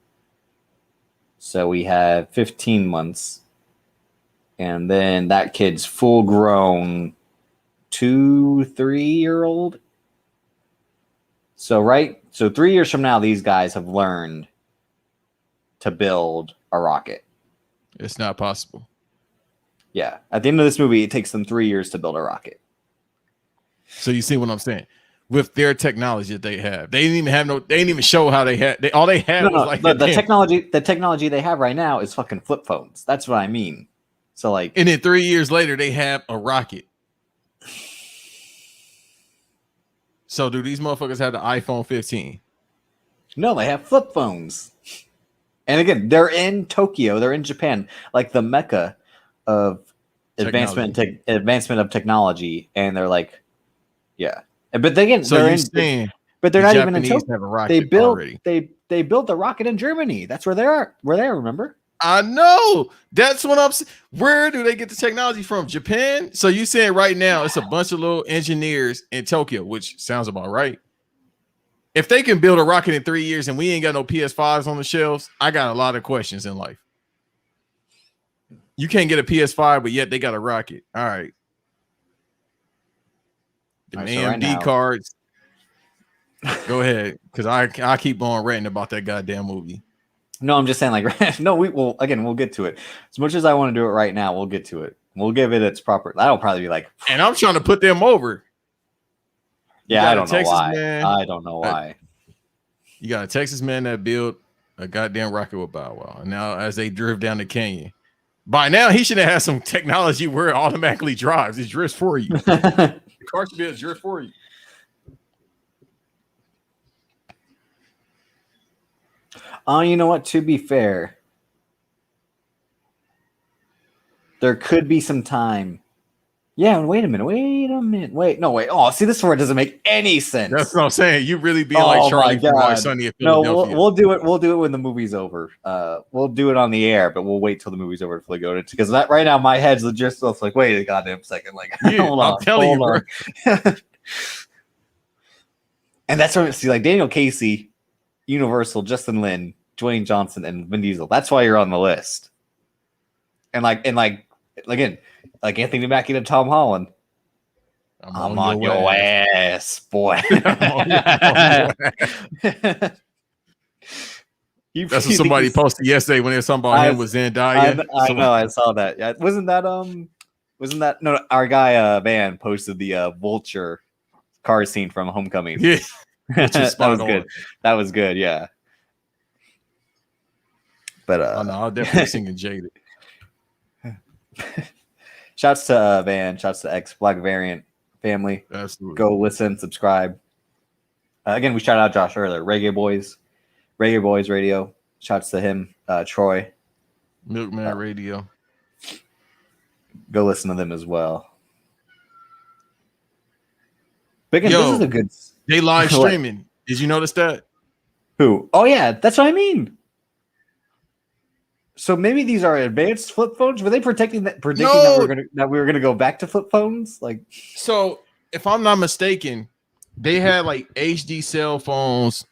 So we have 15 months. And then that kid's full grown 2-3-year-old. So 3 years from now, these guys have learned to build a rocket. It's not possible. Yeah. At the end of this movie, it takes them 3 years to build a rocket. So you see what I'm saying? With their technology that they have, they didn't even show how they had. All they had was like the technology. The technology they have right now is fucking flip phones. That's what I mean. So like, and then 3 years later, they have a rocket. So do these motherfuckers have the iPhone 15? No, they have flip phones. And again, they're in Tokyo. They're in Japan, like the mecca of advancement of technology. And they're like, yeah. But again, so but they're not even in Japanese Tokyo. Have a rocket They built the rocket in Germany. That's where they are. Remember? I know. That's what I'm saying. Where do they get the technology from? Japan? So you saying right now it's a bunch of little engineers in Tokyo, which sounds about right. If they can build a rocket in 3 years and we ain't got no PS5s on the shelves, I got a lot of questions in life. You can't get a PS5, but yet they got a rocket. All right. The AMD cards. Go ahead, because I keep on ranting about that goddamn movie. No, I'm just saying, like, no, we'll get to it. As much as I want to do it right now, we'll get to it. We'll give it its proper. That'll probably be like. And I'm trying to put them over. Yeah, I don't know why. I don't know why. You got a Texas man that built a goddamn rocket with Bow Wow. And now, as they drift down the canyon, by now he should have had some technology where it automatically drives. It drifts for you. The car should be able to drift for you. Oh, you know what? To be fair, there could be some time. Yeah, wait a minute. Wait. Oh, see, this is where it doesn't make any sense. That's what I'm saying. You really being like Charlie from Always Sunny in Philadelphia. No, we'll do it. We'll do it when the movie's over. We'll do it on the air, but we'll wait till the movie's over to go to it. Because right now my head's just like, wait a goddamn second. Like, yeah, I'm telling you, bro. And that's where see, like Daniel Casey, Universal, Justin Lin, Dwayne Johnson, and Vin Diesel. That's why you're on the list. And again, like Anthony Mackie and Tom Holland. I'm on your ass, boy. That's what somebody posted yesterday when they were talking about him with Zendaya. I know, I saw that. Yeah, wasn't that no? Our guy Van posted the Vulture car scene from Homecoming. Yeah, that was good. That was good. Yeah. But no, I'll definitely sing Jaded. Shouts to Van, shouts to X Black Variant family. Absolutely. Go listen, subscribe. Again, we shout out Josh earlier. Reggae Boys Radio. Shouts to him. Troy. Milkman Radio. Go listen to them as well. But again, this is a good. They live streaming. Did you notice that? Who? Oh yeah, that's what I mean. So maybe these are advanced flip phones. Were they predicting that we were gonna go back to flip phones? Like, so if I'm not mistaken, they had like HD cell phones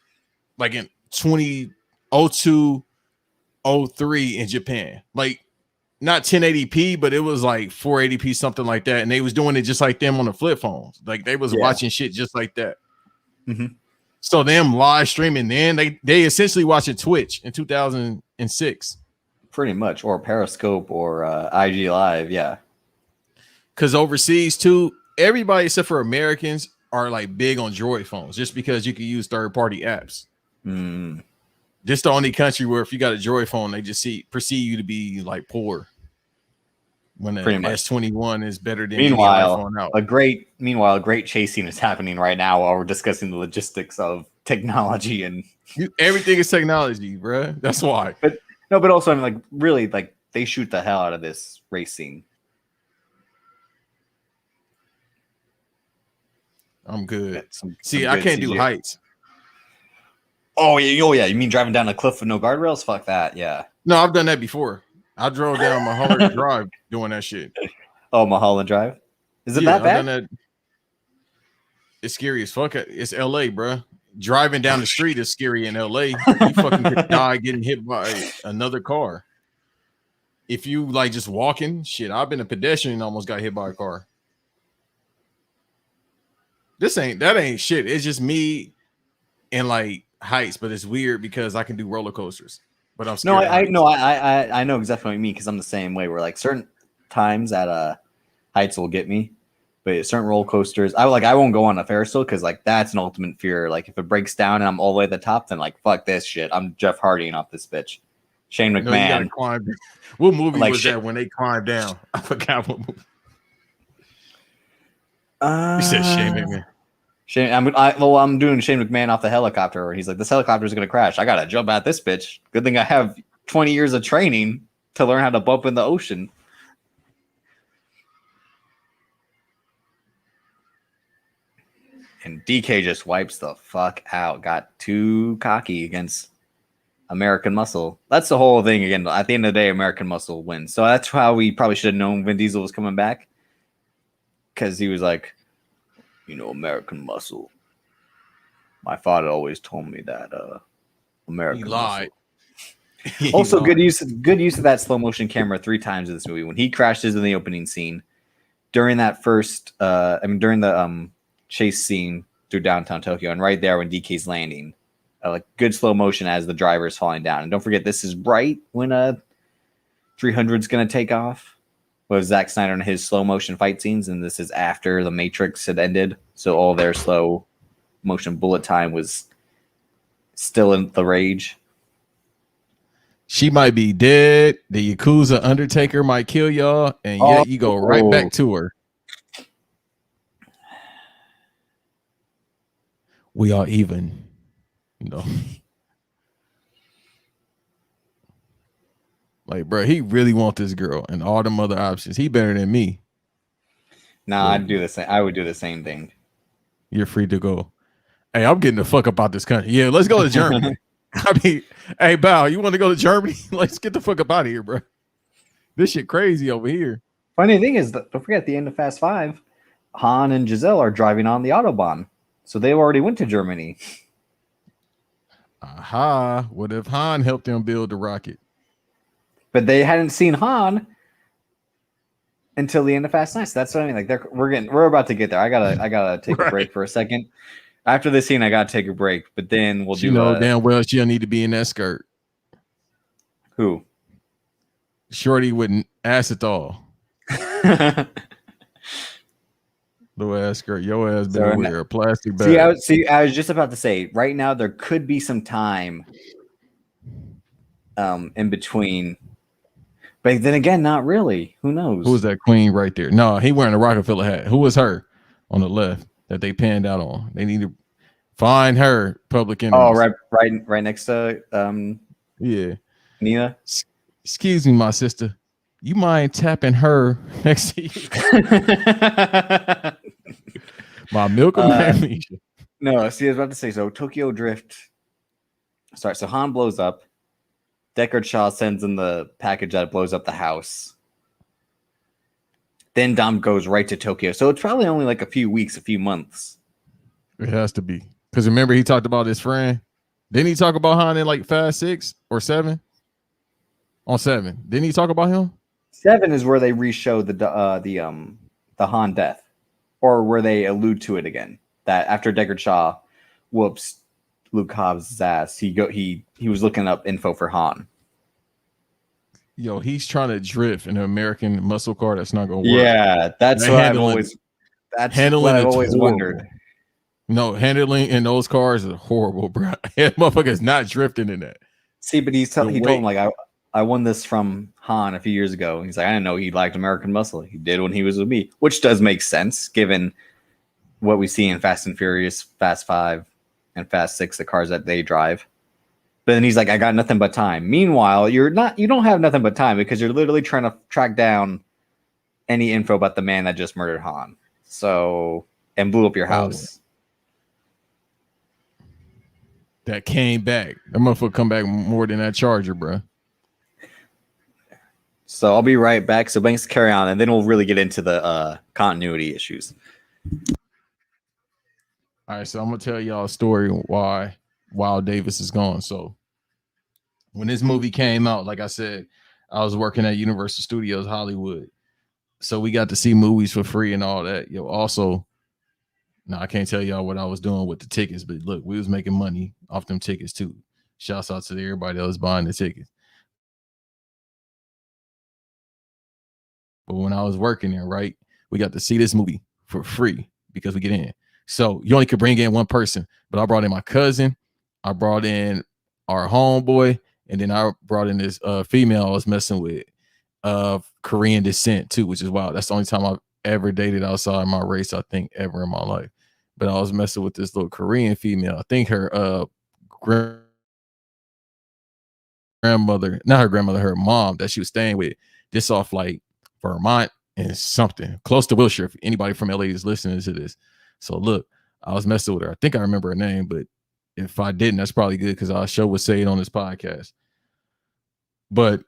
like in 2002, 03 in Japan. Like not 1080p, but it was like 480p, something like that. And they was doing it just like them on the flip phones. Like they was watching shit just like that. Mm-hmm. So them live streaming, then they essentially watching Twitch in 2006. Pretty much, or Periscope or IG Live, yeah. Because overseas too, everybody except for Americans are like big on Droid phones, just because you can use third-party apps. Mm. This the only country where if you got a Droid phone, they just perceive you to be like poor. When the S21 is better than meanwhile, a great chasing is happening right now while we're discussing the logistics of technology and everything is technology, bro. That's why. But also, I mean, like, really, like, they shoot the hell out of this racing. I'm good. See, I can't do heights. Oh yeah. You mean driving down a cliff with no guardrails? Fuck that. Yeah. No, I've done that before. I drove down Mulholland Drive doing that shit. Oh, Mulholland Drive. Is it that bad? It's scary as fuck. It's LA, bro. driving down the street is scary in LA. You fucking could die getting hit by another car. If you like just walking, shit, I've been a pedestrian and almost got hit by a car. That ain't shit. It's just me and like heights, but it's weird because I can do roller coasters. But I'm scared. I know exactly what you mean because I'm the same way. Where like certain times at heights will get me, but certain roller coasters, I won't go on a Ferris wheel because like that's an ultimate fear. Like if it breaks down and I'm all the way at the top, then like fuck this shit. I'm Jeff Hardying off this bitch. Shane McMahon. No, you gotta climb. What movie was that when they climbed down? I forgot what movie. You said Shane McMahon. I'm doing Shane McMahon off the helicopter where he's like, this helicopter is going to crash. I got to jump at this bitch. Good thing I have 20 years of training to learn how to bump in the ocean. And DK just wipes the fuck out. Got too cocky against American Muscle. That's the whole thing. Again, at the end of the day, American Muscle wins. So that's how we probably should have known Vin Diesel was coming back. Because he was like, American Muscle. My father always told me that American he lied. Muscle. Also, good use of that slow motion camera 3 times in this movie. When he crashes in the opening scene, during that first, during the chase scene through downtown Tokyo, and right there when DK's landing, like good slow motion as the driver is falling down. And don't forget, this is right when 300's gonna take off. Was Zack Snyder and his slow motion fight scenes, and this is after the Matrix had ended, so all their slow motion bullet time was still in the rage. She might be dead. The Yakuza Undertaker might kill y'all, and yet you go right back to her. We are even. Like, bro, he really want this girl and all them other options. He better than me. Nah, I'd do the same. I would do the same thing. You're free to go. Hey, I'm getting the fuck up out this country. Yeah, let's go to Germany. I mean, hey, Bow, you want to go to Germany? Let's get the fuck up out of here, bro. This shit crazy over here. Funny thing is, don't forget, at the end of Fast 5, Han and Giselle are driving on the Autobahn. So they already went to Germany. Aha. What if Han helped them build the rocket? But they hadn't seen Han until the end of Fast 9. So that's what I mean. Like we're about to get there. I gotta take a break for a second. After this scene, I gotta take a break. But then we'll do. Damn well she'll need to be in that skirt. Who? Shorty wouldn't ass it all. Little ass skirt. Your ass better wear a plastic bag. I was just about to say. Right now, there could be some time in between. But then again, not really. Who knows? Who was that queen right there? No, he wearing a Rockefeller hat. Who was her on the left that they panned out on? They need to find her. Public enemies. Oh, right next to yeah, Nina. Excuse me, my sister. You mind tapping her next to you? My milk of amnesia. No, see, I was about to say. So Tokyo Drift. Sorry. So Han blows up. Deckard Shaw sends in the package that blows up the house. Then Dom goes right to Tokyo. So it's probably only like a few weeks, a few months. It has to be. Because remember, he talked about his friend. Didn't he talk about Han in like 5, 6, or 7? On 7. Didn't he talk about him? 7 is where they re-show the Han death. Or where they allude to it again. That after Deckard Shaw whoops Luke Hobbs' ass, he was looking up info for Han. Yo, he's trying to drift in an American muscle car that's not gonna work. Yeah, that's what I've always wondered. No, handling in those cars is horrible, bro. Motherfucker's not drifting in that. See, but he told him like I won this from Han a few years ago. He's like, I didn't know he liked American muscle. He did when he was with me, which does make sense given what we see in Fast and Furious, Fast 5, and Fast 6, the cars that they drive. But then he's like, I got nothing but time. Meanwhile, you don't have nothing but time because you're literally trying to track down any info about the man that just murdered Han. And blew up your house. That came back. That motherfucker come back more than that Charger, bro. So I'll be right back. So Banks, carry on, and then we'll really get into the continuity issues. All right, so I'm gonna tell y'all a story why Wild Davis is gone. So when this movie came out, like I said, I was working at Universal Studios Hollywood, so we got to see movies for free and all that. Yo, also, now I can't tell y'all what I was doing with the tickets, but look, we was making money off them tickets too. Shouts out to everybody that was buying the tickets. But when I was working there, right, we got to see this movie for free because we get in. So you only could bring in one person, but I brought in my cousin, I brought in our homeboy, and then I brought in this female I was messing with of Korean descent too, which is wild. That's the only time I've ever dated outside my race, I think, ever in my life. But I was messing with this little Korean female. I think her grandmother, not her grandmother, her mom that she was staying with, this off like Vermont and something close to Wilshire. If anybody from LA is listening to this. So look, I was messing with her. I think I remember her name, but if I didn't, that's probably good because our show would say it on this podcast. But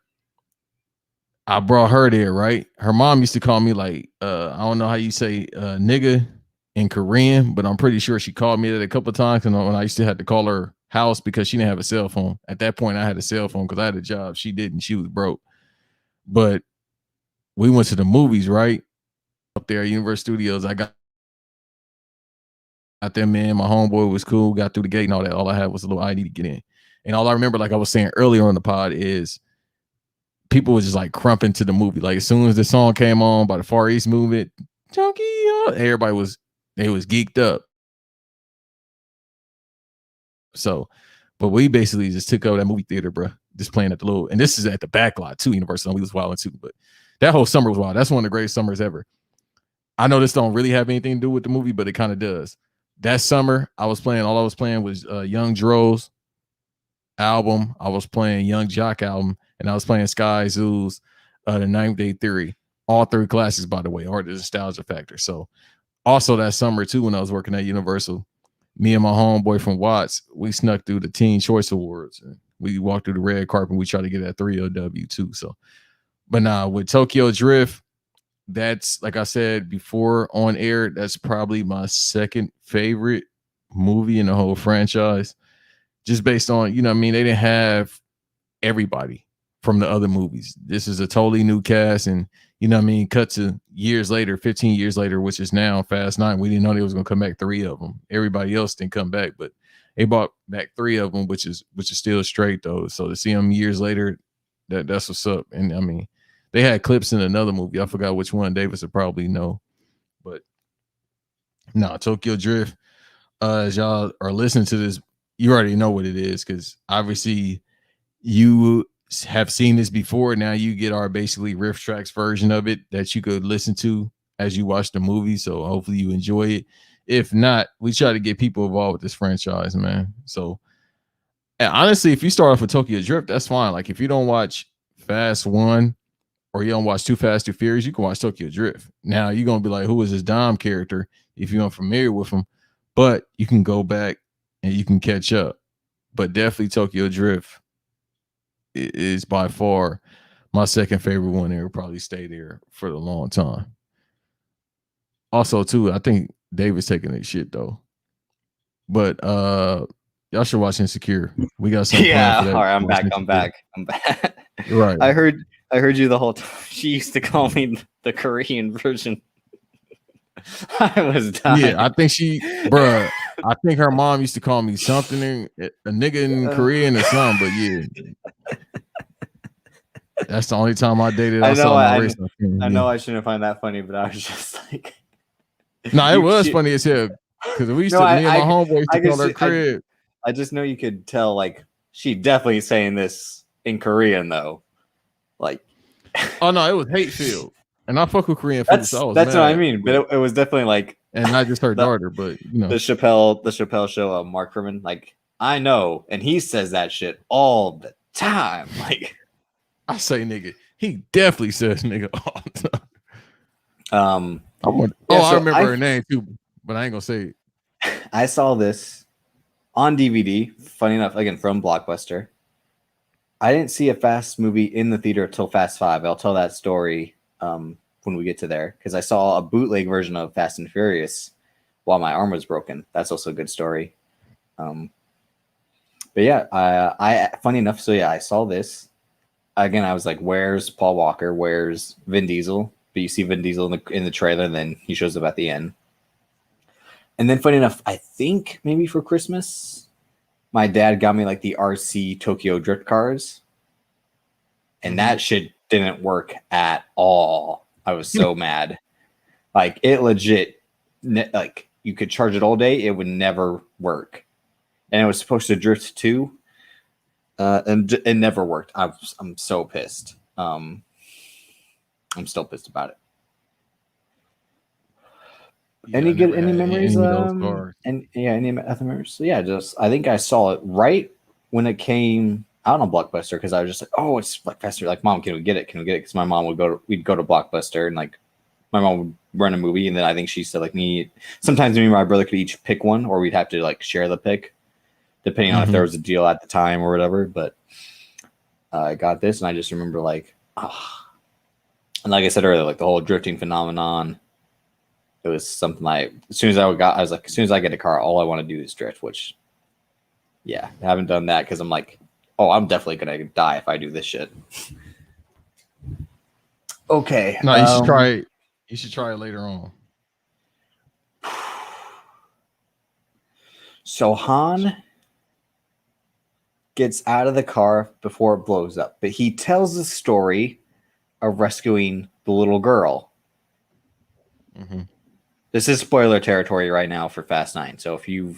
I brought her there, right? Her mom used to call me like, I don't know how you say nigga in Korean, but I'm pretty sure she called me that a couple of times. And when I used to have to call her house because she didn't have a cell phone. At that point, I had a cell phone because I had a job. She didn't. She was broke. But we went to the movies, right? Up there at Universal Studios. I got there, man. My homeboy was cool. Got through the gate and all that. All I had was a little ID to get in. And all I remember, like I was saying earlier on the pod, is people was just like crumping to the movie. Like as soon as the song came on by the Far East Movement, everybody was geeked up. So, but we basically just took over that movie theater, bro. Just playing at the little, and this is at the back lot too, Universal. We was wilding too, but that whole summer was wild. That's one of the greatest summers ever. I know this don't really have anything to do with the movie, but it kind of does. That summer, all I was playing was Young Dro's album. I was playing Young Jock album, and I was playing Sky Zoo's The 9th Day Theory. All three classics, by the way, or the nostalgia factor. So also that summer too, when I was working at Universal, me and my homeboy from Watts, we snuck through the Teen Choice Awards. And we walked through the red carpet and we tried to get that 3LW too. So, but now with Tokyo Drift, that's like I said before on air, that's probably my second favorite movie in the whole franchise. Just based on, you know what I mean? They didn't have everybody from the other movies. This is a totally new cast, and you know what I mean? Cut to years later, 15 years later, which is now Fast 9. We didn't know they was gonna come back 3 of them. Everybody else didn't come back, but they brought back 3 of them, which is still straight though. So to see them years later, that's what's up. And I mean, they had clips in another movie. I forgot which one. Davis would probably know, but Tokyo Drift. As y'all are listening to this, you already know what it is because obviously you have seen this before. Now you get our basically riff tracks version of it that you could listen to as you watch the movie. So hopefully you enjoy it. If not, we try to get people involved with this franchise, man. So and honestly, if you start off with Tokyo Drift, that's fine. Like if you don't watch Fast 1 or you don't watch Too Fast, Too Furious, you can watch Tokyo Drift. Now you're going to be like, who is this Dom character if you're unfamiliar with him? But you can go back and you can catch up. But definitely Tokyo Drift is by far my second favorite one. It will probably stay there for a long time. Also, too, I think David's taking that shit though. But y'all should watch Insecure. We got something planned for that. All right, I'm back. Right. I heard you the whole time. She used to call me the Korean version. I was dying. Yeah, I think her mom used to call me something, a nigga in Korean or something, but yeah. That's the only time I dated outside my race. I know I shouldn't find that funny, but I was just like, no, it was funny as hell because me and my homeboy used to call her crib. I just know you could tell, like, she definitely saying this in Korean though. Like, oh no, it was hate filled, and I fuck with Korean food. That's what I mean, but it was definitely like, and not just her daughter, but you know, the Chappelle show, Mark Herman. Like, I know, and he says that shit all the time. Like, I say nigga, he definitely says nigga all the time. I remember her name too, but I ain't gonna say it. I saw this on DVD. Funny enough, again from Blockbuster. I didn't see a Fast movie in the theater till Fast 5. I'll tell that story when we get to there because I saw a bootleg version of Fast and Furious while my arm was broken. That's also a good story. But yeah, I funny enough, so yeah, I saw this again. I was like, "Where's Paul Walker? Where's Vin Diesel?" But you see Vin Diesel in the trailer, and then he shows up at the end. And then, funny enough, I think maybe for Christmas, my dad got me like the RC Tokyo Drift cars, and that shit didn't work at all. I was so mad. Like it legit, like you could charge it all day, it would never work. And it was supposed to drift too, and it never worked. I'm so pissed. I'm still pissed about it. Yeah, Any memories? Any of those cars. And yeah, any other memories? So yeah, I think I saw it right when it came out on Blockbuster because I was just like, oh, it's like faster. Like, Mom, can we get it? Can we get it? Because my mom we'd go to Blockbuster and like my mom would run a movie, and then I think she said like sometimes me and my brother could each pick one, or we'd have to like share the pick, depending on if there was a deal at the time or whatever. But I got this, and I just remember like, and like I said earlier, like the whole drifting phenomenon. It was something like as soon as I get a car, all I want to do is drift. Which, yeah, I haven't done that because I'm like, oh, I'm definitely gonna die if I do this shit. Okay, no, you should try it. You should try it later on. So Han gets out of the car before it blows up, but he tells the story of rescuing the little girl. Mm-hmm. This is spoiler territory right now for Fast 9. So if you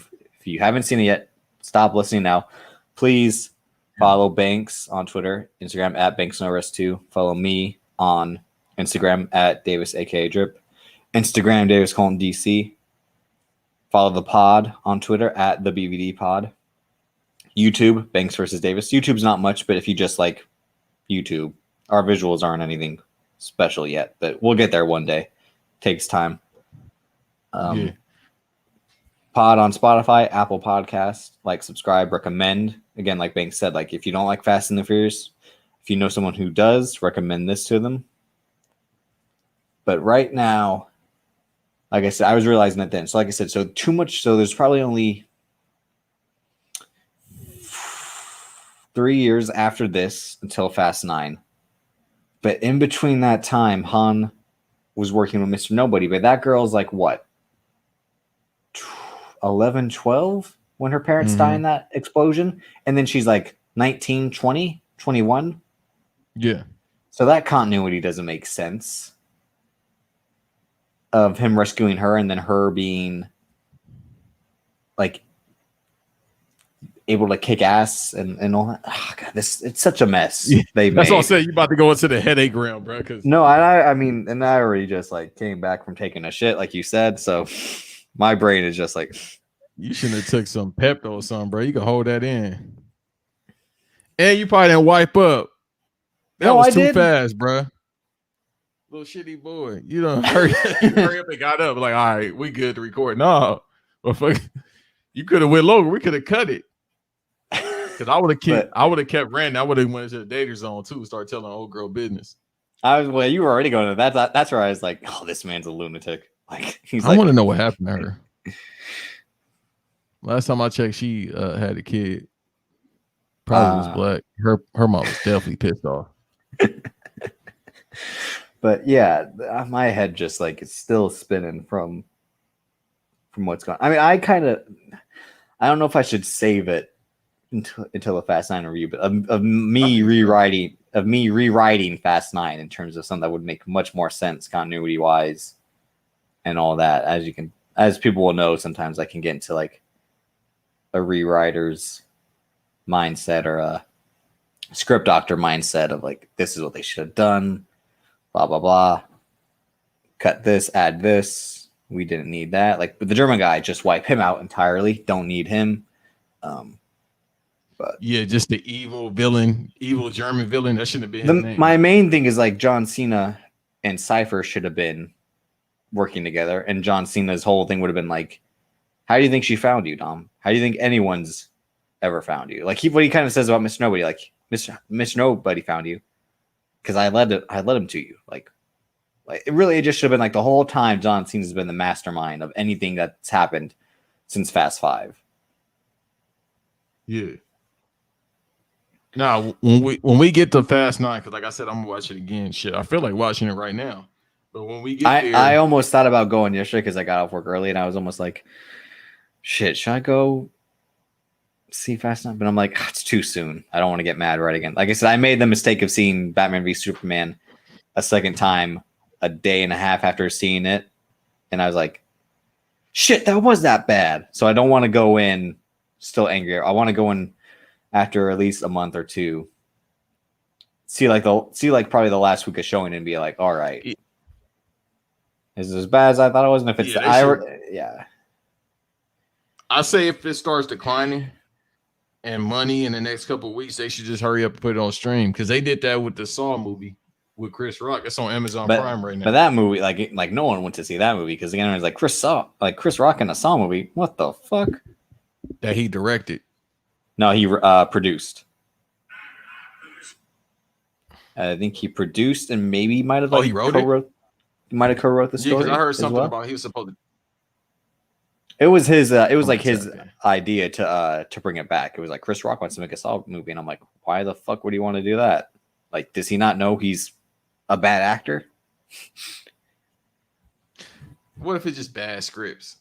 haven't seen it yet, stop listening now. Please follow Banks on Twitter, Instagram at BanksNoRest2. Follow me on Instagram at Davis aka Drip. Instagram daviscoltondc. Follow the pod on Twitter at the BVD pod. YouTube, Banks versus Davis. YouTube's not much, but if you just like YouTube, our visuals aren't anything special yet, but we'll get there one day. Takes time. Pod on Spotify, Apple Podcast, like, subscribe, recommend. Again, like Banks said, like if you don't like Fast and the Furious, if you know someone who does, recommend this to them. But right now, like I said, I was realizing that then. So like I said, so too much. So there's probably only 3 years after this until Fast 9. But in between that time, Han was working with Mr. Nobody. But that girl's like what? 11, 12 when her parents die in that explosion. And then she's like 19, 20, 21. Yeah. So that continuity doesn't make sense. Of him rescuing her and then her being like able to kick ass and all that. Oh, God, it's such a mess. Yeah, that's what I'm saying. You about to go into the headache round, bro. No, I mean, and I already just like came back from taking a shit, like you said. So my brain is just like, you shouldn't have took some Pepto or something, bro. You can hold that in. And you probably didn't wipe up. That was too fast, bro. Little shitty boy. You don't hurry up and got up. Like, all right, we good to record. No. Well, fuck, you could have went longer. We could have cut it. Because I would have kept ranting. I would have went to the danger zone too, start telling old girl business. Well, you were already going to that. That's where I was like, oh, this man's a lunatic. Like I want to know what happened to her. Last time I checked, she had a kid. Probably was black. Her mom was definitely pissed off. But yeah, my head just like it's still spinning from what's going on. I mean, I don't know if I should save it until the Fast 9 review, but of me rewriting Fast 9 in terms of something that would make much more sense continuity wise and all that. As people will know, sometimes I can get into like a rewriter's mindset or a script doctor mindset of like, this is what they should have done, blah, blah, blah. Cut this, add this. We didn't need that. Like with the German guy, just wipe him out entirely. Don't need him. But yeah, just the evil German villain. That shouldn't have been his name. My main thing is like John Cena and Cypher should have been working together, and John Cena's whole thing would have been like, how do you think she found you, Dom? How do you think anyone's ever found you? Like what he kind of says about Mr. Nobody, like Mr. Nobody found you because I led him to you. Like Like it just should have been like the whole time John Cena's been the mastermind of anything that's happened since Fast 5. Yeah. Now, when we get to Fast 9, because like I said, I'm gonna watch it again. Shit, I feel like watching it right now. But when we get there, I almost thought about going yesterday because I got off work early, and I was almost like, shit, should I go see Fast 9? But I'm like, it's too soon. I don't want to get mad right again. Like I said, I made the mistake of seeing Batman v Superman a second time a day and a half after seeing it, and I was like, shit, that was that bad. So I don't want to go in still angry. I want to go in after at least a month or two, see probably the last week of showing and be like, all right, is it as bad as I thought it was? And if it's I say if it starts declining and money in the next couple of weeks, they should just hurry up and put it on stream, because they did that with the Saw movie with Chris Rock. It's on Amazon Prime right now. But that movie, like no one went to see that movie because again, it was like Chris Rock in a Saw movie. What the fuck? That he directed. No, he produced. I think he produced and maybe might have he wrote it. Might have co-wrote the story. Because I heard something about he was supposed to. It was his. It was like his idea to bring it back. It was like Chris Rock wants to make a Saw movie, and I'm like, why the fuck would he want to do that? Like, does he not know he's a bad actor? What if it's just bad scripts?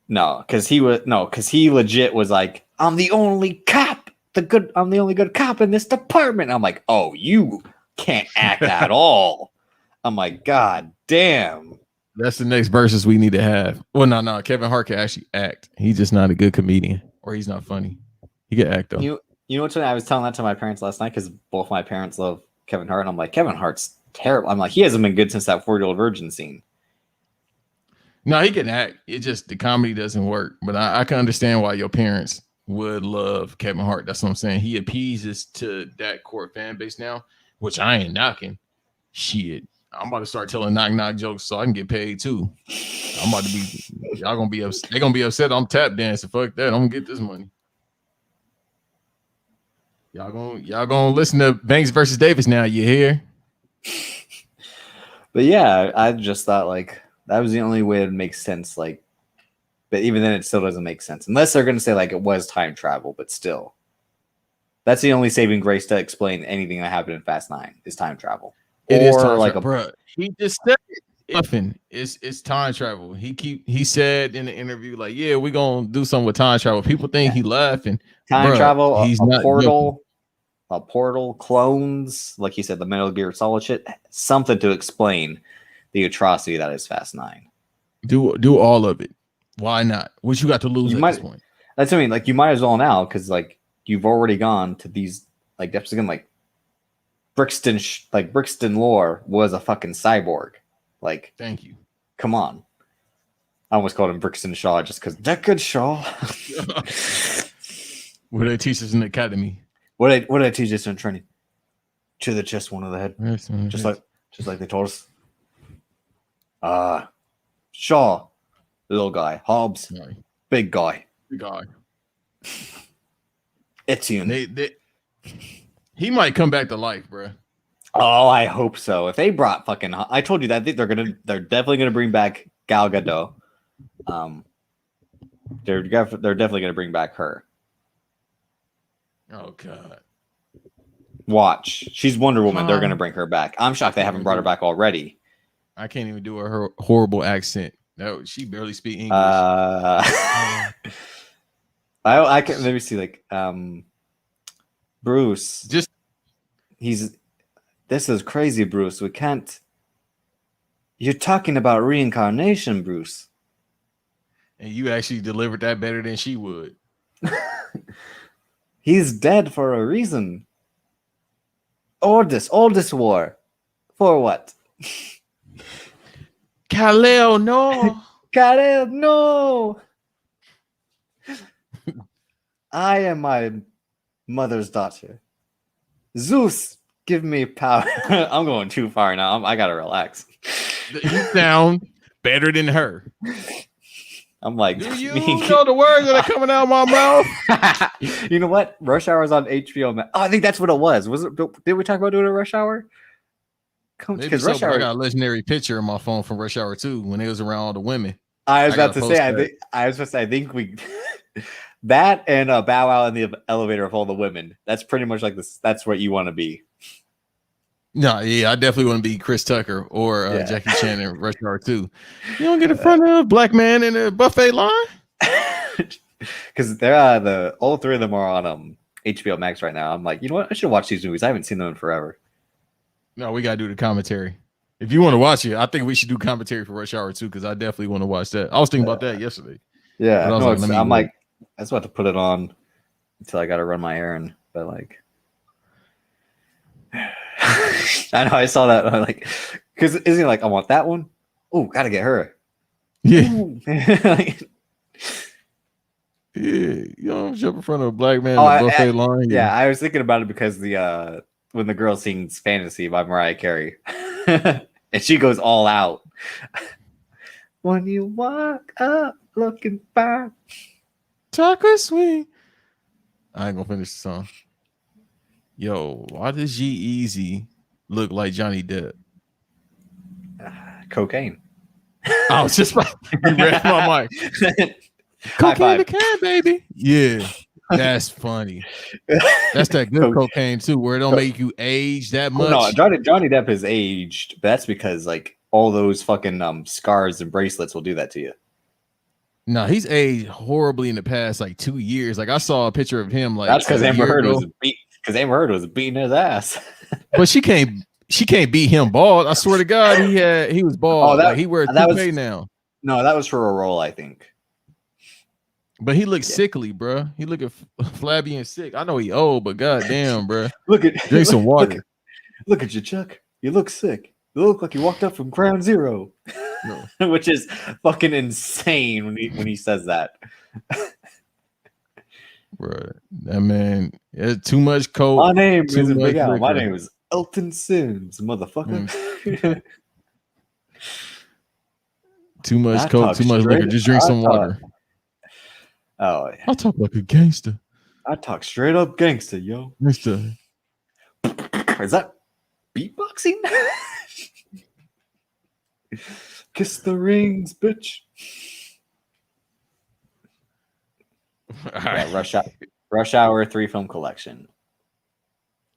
No, because he legit was like, I'm the only cop. I'm the only good cop in this department. I'm like, oh, you can't act at all. I'm like, God damn. That's the next verses we need to have. Well, no. Kevin Hart can actually act. He's just not a good comedian, or he's not funny. He can act though. You know what's funny? I was telling that to my parents last night because both my parents love Kevin Hart, and I'm like, Kevin Hart's terrible. I'm like, he hasn't been good since that 4-year-old virgin scene. No, he can act. It just the comedy doesn't work. But I can understand why your parents would love Kevin Hart. That's what I'm saying. He appeases to that core fan base now, which I ain't knocking. Shit, I'm about to start telling knock jokes so I can get paid too. I'm about to be. Y'all gonna be upset. They're gonna be upset. I'm tap dancing. Fuck that. I'm gonna get this money. Y'all gonna listen to Banks versus Davis now. You hear? But yeah, I just thought like that was the only way it makes sense. Like, but even then, it still doesn't make sense unless they're gonna say like it was time travel. But still, that's the only saving grace to explain anything that happened in Fast 9 is time travel. It is time travel, bro. He just said nothing. It's time travel. He said in the interview like, yeah, we're gonna do something with time travel. People think he laughing. Time travel. He's not portal. A portal, clones, like you said, the Metal Gear Solid shit, something to explain the atrocity that is Fast 9. Do all of it. Why not? What you got to lose at this point? That's what I mean. Like, you might as well now, because like you've already gone to these like depths again. Like Brixton lore was a fucking cyborg. Like, thank you. Come on. I almost called him Brixton Shaw just because Deckard Shaw. What they teach us in the academy. What did I teach us in training? To the chest, one of the head. Just like they told us. Shaw, little guy. Hobbs, big guy. Etienne. He might come back to life, bro. Oh, I hope so. If they brought fucking, I told you that they're definitely gonna bring back Gal Gadot. They're definitely gonna bring back her. Oh God! Watch, she's Wonder Woman. They're gonna bring her back. I'm shocked they haven't brought her back already. I can't even do her horrible accent. No, she barely speaks English. I can. Let me see. Like, Bruce. This is crazy, Bruce. We can't. You're talking about reincarnation, Bruce. And you actually delivered that better than she would. He's dead for a reason. All this war. For what? Kal-El, no. Kal-El, no. I am my mother's daughter. Zeus, give me power. I'm going too far now. I gotta relax. You sound better than her. I'm like, do you know the words that are coming out of my mouth? You know what? Rush Hour is on HBO. I think that's what it was. Was it? Did we talk about doing a Rush Hour? Maybe so, but I got a legendary picture on my phone from Rush Hour 2 when it was around all the women. I was about to say, I think we that and Bow Wow in the elevator of all the women. That's pretty much like this. That's what you want to be. No, yeah, I definitely want to be Chris Tucker or Jackie Chan in Rush Hour 2. You don't get in front of a black man in a buffet line? Because they're all three of them are on HBO Max right now. I'm like, you know what? I should watch these movies. I haven't seen them in forever. No, we gotta do the commentary. If you want to watch it, I think we should do commentary for Rush Hour 2 because I definitely want to watch that. I was thinking about that yesterday. Yeah, no, I'm like, I just about to put it on until I got to run my errand. But like, I know I saw that. I'm like, because isn't he like, I want that one? Oh, gotta get her. Yeah. Yeah, you don't jump in front of a black man in the buffet line. Yeah, I was thinking about it because the when the girl sings "Fantasy" by Mariah Carey, and she goes all out. When you walk up looking fine, chocolate sweet. I ain't gonna finish the song. Yo, why does G-Eazy look like Johnny Depp? Cocaine. I was just about to read my mic. Cocaine the can, baby. Yeah, that's funny. That's that good cocaine too, where it don't make you age that much. No, Johnny Depp is aged, but that's because like all those fucking scars and bracelets will do that to you. No, he's aged horribly in the past like 2 years. Like I saw a picture of him. Like that's because Amber Heard was beating his ass. But she can't beat him bald. I swear to God, he was bald. He wears a toupee now. No, that was for a role, I think. But he looks sickly, bro. He looking flabby and sick. I know he old, but goddamn, bro. Drink some water. Look at you, Chuck. You look sick. You look like you walked up from Ground Zero, which is fucking insane when he says that. Bro, that man, too much coke. My name isn't Big Al. My name is Elton Sims, motherfucker. Too much coke, too much liquor. Just drink some water. Oh, yeah. I talk like a gangster. I talk straight up gangster, yo. Mister. Is that beatboxing? Kiss the rings, bitch. Yeah, Rush Hour 3 film collection.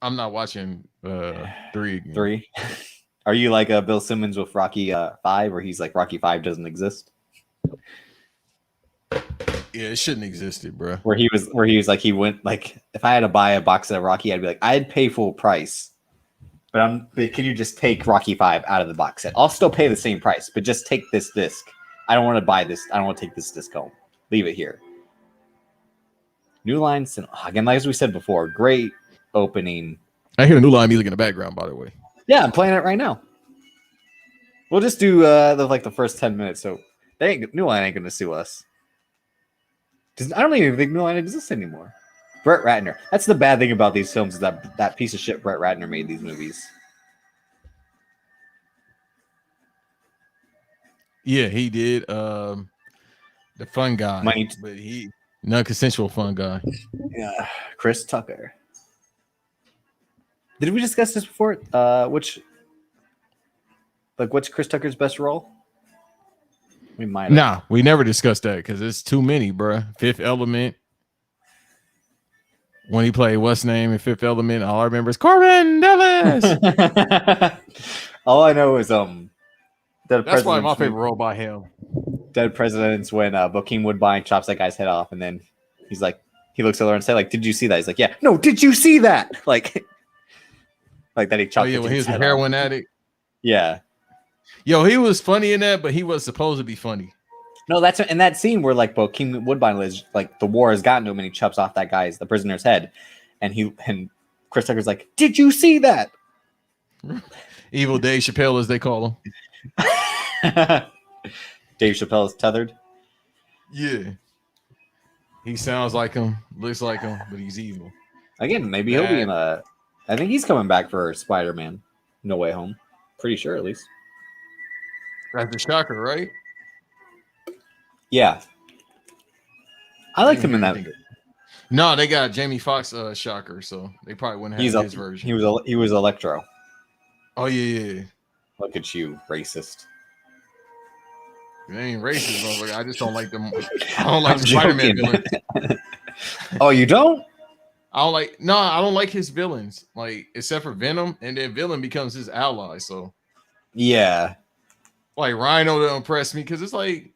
I'm not watching 3 again. 3? Are you like Bill Simmons with Rocky 5, where he's like Rocky 5 doesn't exist? Yeah, it shouldn't existed, bro. Where he was like, he went like, if I had to buy a box set of Rocky, I'd be like, I'd pay full price, but can you just take Rocky 5 out of the box set? I'll still pay the same price, but just take this disc. I don't want to buy this. I don't want to take this disc home. Leave it here. New Line Cinema. Again, like as we said before, great opening. I hear the New Line music in the background, by the way. Yeah, I'm playing it right now. We'll just do the first 10 minutes. So New Line ain't gonna sue us. I don't even think New Line exists anymore. Brett Ratner. That's the bad thing about these films, is that piece of shit Brett Ratner made these movies. Yeah, he did. The fun guy, but he non-consensual fun guy. Yeah, Chris Tucker. Did we discuss this before? What's Chris Tucker's best role? We might. Nah, we never discussed that because it's too many, bro. Fifth Element. When he played what's name in Fifth Element, all I remember is Corbin Dallas. All I know is That's probably my favorite role by him. Dead Presidents, when Bokeem Woodbine chops that guy's head off, and then he's like, he looks at her and say, like, "Did you see that?" He's like, "Yeah." "No, did you see that?" Like that he chopped. Oh yeah, when he was a heroin addict. Yeah. Yo, he was funny in that, but he was supposed to be funny. No, that's in that scene where like Bokeem Woodbine is like, the war has gotten to him and he chops off the prisoner's head, and Chris Tucker's like, "Did you see that?" Evil Dave Chappelle, as they call him. Dave Chappelle is tethered. Yeah, he sounds like him, looks like him, but he's evil. Again, maybe he'll be in I think he's coming back for Spider-Man No Way Home. Pretty sure, at least. That's the Shocker, right? Yeah. I liked him in that. No, they got Jamie Foxx Shocker, so they probably wouldn't have his version. He was Electro. Oh yeah. Look at you, racist. It ain't racist, motherfucker. I just don't like them. I don't like I'm the Spider-Man joking. villains. Oh, you don't? I don't like his villains. Like, except for Venom, and then Villain becomes his ally. So, Yeah. like, Rhino don't impress me because it's like,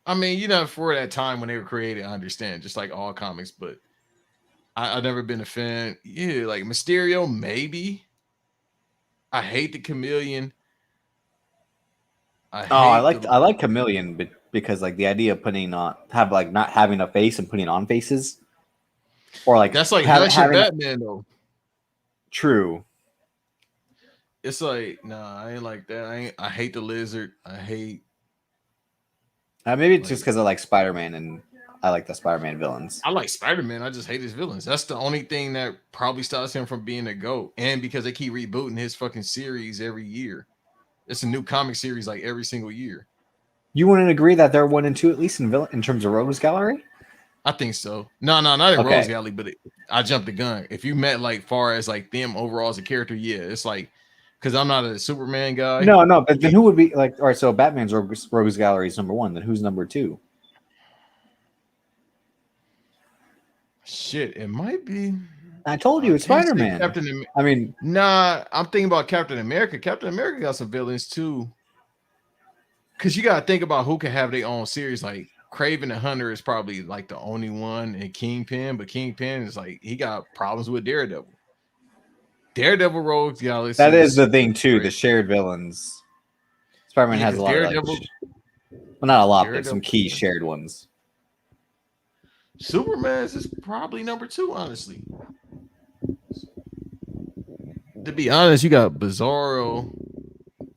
I mean, you know, for that time when they were created, I understand, just like all comics, but I've never been a fan. Yeah, like Mysterio, maybe. I hate the Chameleon. I Oh, hate the. I like Chameleon, but because like the idea of putting on not having a face and putting on faces, or like That's like Hush and having Batman though. true. It's like, nah, I ain't like that. I hate the Lizard. I hate. Maybe it's Like, just because I like Spider-Man and I like the Spider-Man villains. I like Spider-Man. I just hate his villains. That's the only thing that probably stops him from being a GOAT. And because they keep rebooting his fucking series every year. It's a new comic series like every single year. You wouldn't agree that they're 1 and 2 at least in terms of Rogues Gallery? I think so. No, not in Okay. Rose Alley, but I jumped the gun. If you met like far as like them overall as a character, yeah, it's like because I'm not a Superman guy. No, but then who would be like? All right, so Batman's Rogues Gallery is number 1. Then who's number 2? Shit, it might be. I told you it's Spider-Man. I mean, nah, I'm thinking about Captain America. Captain America got some villains too. Because you gotta think about who can have their own series. Like Craven the Hunter is probably like the only one, and Kingpin, but Kingpin is like he got problems with Daredevil. Daredevil Rogues Galaxy. that is the thing too. The shared villains. Spider-Man has a lot of well, not a lot, but some key shared ones. Superman's is probably number 2, honestly. To be honest, you got Bizarro,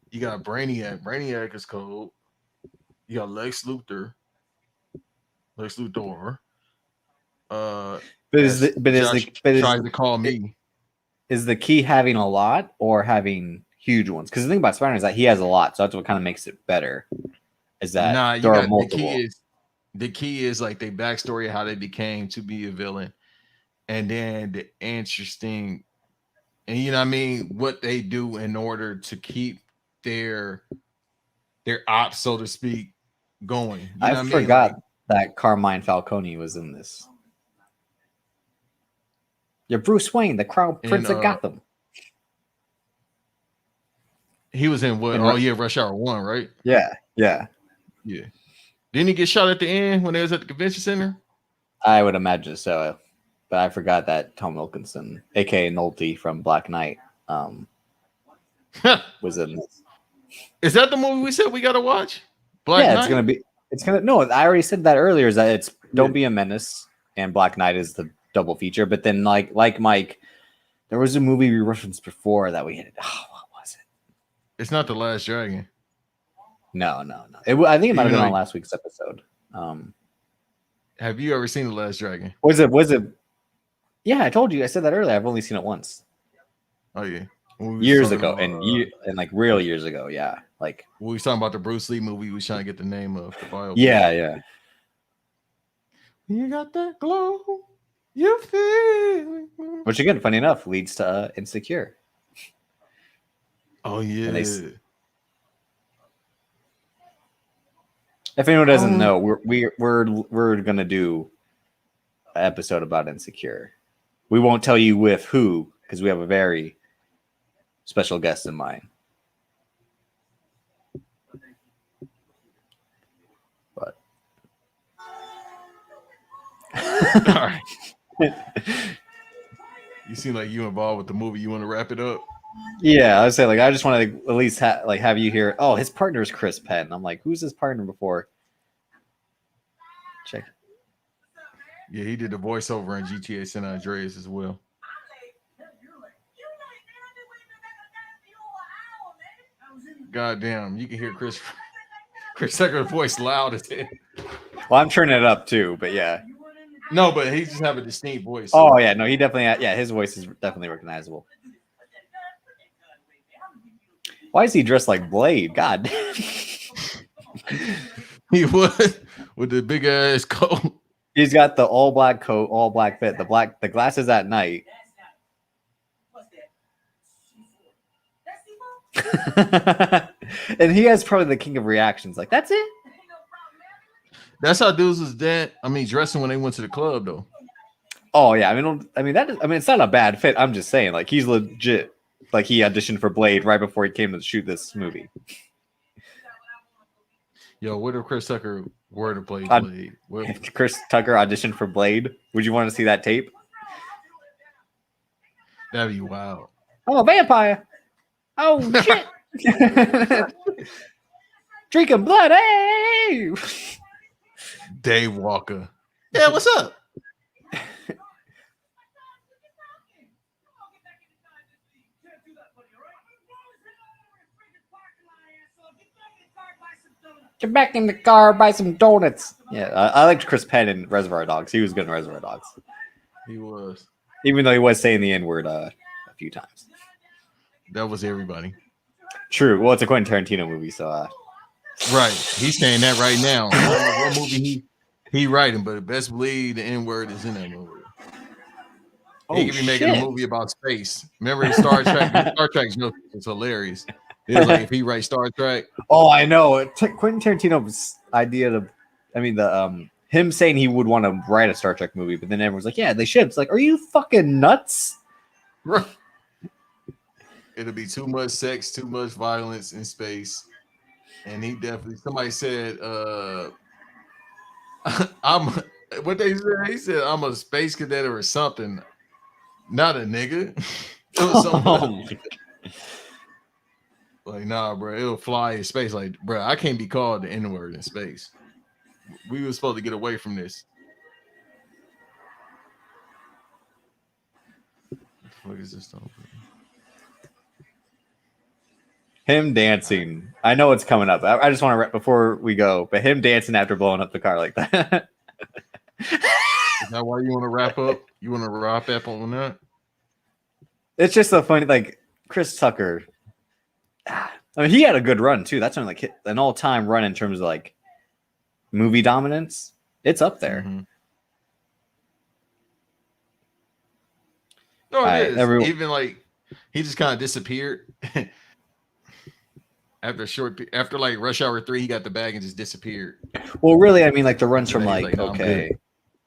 you got Brainiac. Brainiac is cold. You got Lex Luthor. Tries to call me. Is the key having a lot or having huge ones? Because the thing about Spider-Man is that he has a lot, so that's what kind of makes it better. Is that there are multiple. The key is like the backstory of how they became to be a villain, and then the interesting, and you know what I mean, what they do in order to keep their ops, so to speak, going. You know I forgot that Carmine Falcone was in this. You're Bruce Wayne, the Crown Prince of Gotham. He was in what? Rush Hour 1, right? Yeah. Didn't he get shot at the end when they was at the convention center? I would imagine so, but I forgot that Tom Wilkinson, aka Nolte from Black Knight, was in this. Is that the movie we said we gotta watch? Black Knight? It's gonna. No, I already said that earlier. Is that it's Don't Be a Menace and Black Knight is the double feature, but then like Mike, there was a movie we referenced before that we had. Oh, what was it? It's not The Last Dragon. No. I think it might have been on last week's episode. Have you ever seen The Last Dragon? Was it? Yeah, I told you. I said that earlier. I've only seen it once. Oh yeah, years ago, and like real years ago. Yeah, like we was talking about the Bruce Lee movie. We was trying to get the name of the bio. Yeah. You got that glow. You feel. Which again, funny enough, leads to Insecure. Oh yeah. If anyone doesn't know, we're gonna do an episode about Insecure. We won't tell you with who because we have a very special guest in mind. But all right. You seem like you involved with the movie. You want to wrap it up? Yeah, I would say like I just want to at least have you hear. Oh, his partner is Chris Penn. I'm like, who's his partner before? Check. Yeah, he did the voiceover in GTA San Andreas as well. Goddamn, you can hear Chris Tucker's voice loud as hell. Well, I'm turning it up too, but yeah. No, but he just have a distinct voice. So. Oh yeah, no, he definitely. Yeah, his voice is definitely recognizable. Why is he dressed like Blade? God. He was with the big ass coat. He's got the all black coat, all black fit, the glasses at night. And he has probably the king of reactions. Like, that's it. That's how dudes was dressing when they went to the club though. Oh yeah, it's not a bad fit. I'm just saying, like, he's legit. Like, he auditioned for Blade right before he came to shoot this movie. Yo, what if Chris Tucker were to play Blade? If Chris Tucker auditioned for Blade, would you want to see that tape? That'd be wild. Oh, vampire! Oh shit! Drinking blood, hey! Dave Walker. Yeah, what's up? Get back in the car, buy some donuts. Yeah, I liked Chris Penn in Reservoir Dogs. He was good in Reservoir Dogs. He was. Even though he was saying the N-word a few times. That was everybody. True. Well, it's a Quentin Tarantino movie, so... Right. He's saying that right now. I don't know what movie he writing, but best believe the N-word is in that movie. He could be making a movie about space. Remember Star Trek? Star Trek joke was hilarious. It was like if he writes Star Trek. Oh, I know. Quentin Tarantino's idea him saying he would want to write a Star Trek movie, but then everyone's like, yeah, they should. It's like, are you fucking nuts? It'll be too much sex, too much violence in space. And he definitely, somebody said, what they said? He said, I'm a space cadet or something. Not a nigga. It was something. Like, nah, bro, it'll fly in space. Like, bro, I can't be called the N-word in space. We were supposed to get away from this. What the fuck is this? Him dancing. I know it's coming up. I just want to, before we go, but him dancing after blowing up the car like that. Is that why you want to wrap up? You want to wrap up on that? It's just so funny. Like, Chris Tucker. I mean, he had a good run too. That's only like an all-time run in terms of like movie dominance. It's up there. Mm-hmm. No, it is. Even like he just kind of disappeared after like Rush Hour 3. He got the bag and just disappeared. Well, really, I mean, like the runs from the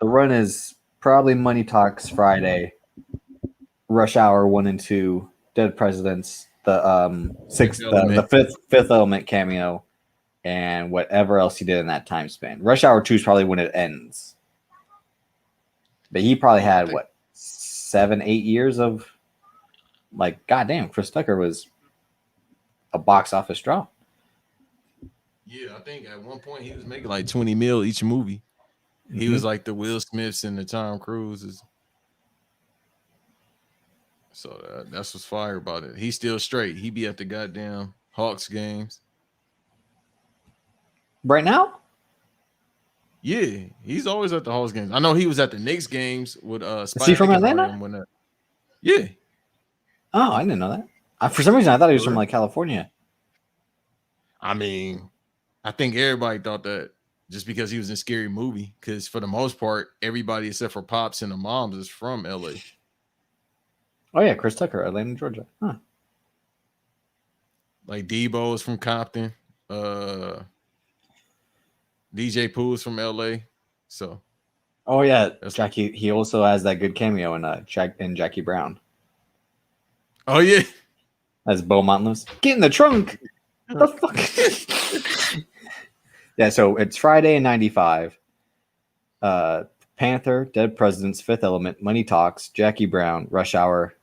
run is probably Money Talks Friday, Rush Hour 1 and 2, Dead Presidents, the fifth element cameo, and whatever else he did in that time span. Rush Hour 2 is probably when it ends. But he probably had 7-8 years of like, goddamn, Chris Tucker was a box office draw. Yeah, I think at one point he was making like 20 mil each movie. He was like the Will Smiths and the Tom Cruises. So that's what's fire about it. He's still straight. He be at the goddamn Hawks games. Right now? Yeah, he's always at the Hawks games. I know he was at the Knicks games with Is he from Atlanta? Yeah. Oh, I didn't know that. For some reason, I thought he was from like California. I mean, I think everybody thought that just because he was in Scary Movie. Because for the most part, everybody except for Pops and the moms is from LA. Oh yeah, Chris Tucker, Atlanta, Georgia. Huh. Like Debo is from Compton. DJ Pooh is from LA. So. Oh yeah, Jackie. He also has that good cameo in Jackie Brown. Oh yeah. As Beaumont lives. Get in the trunk. The fuck. Yeah, so it's Friday in '95. Panther, Dead Presidents, Fifth Element, Money Talks, Jackie Brown, Rush Hour,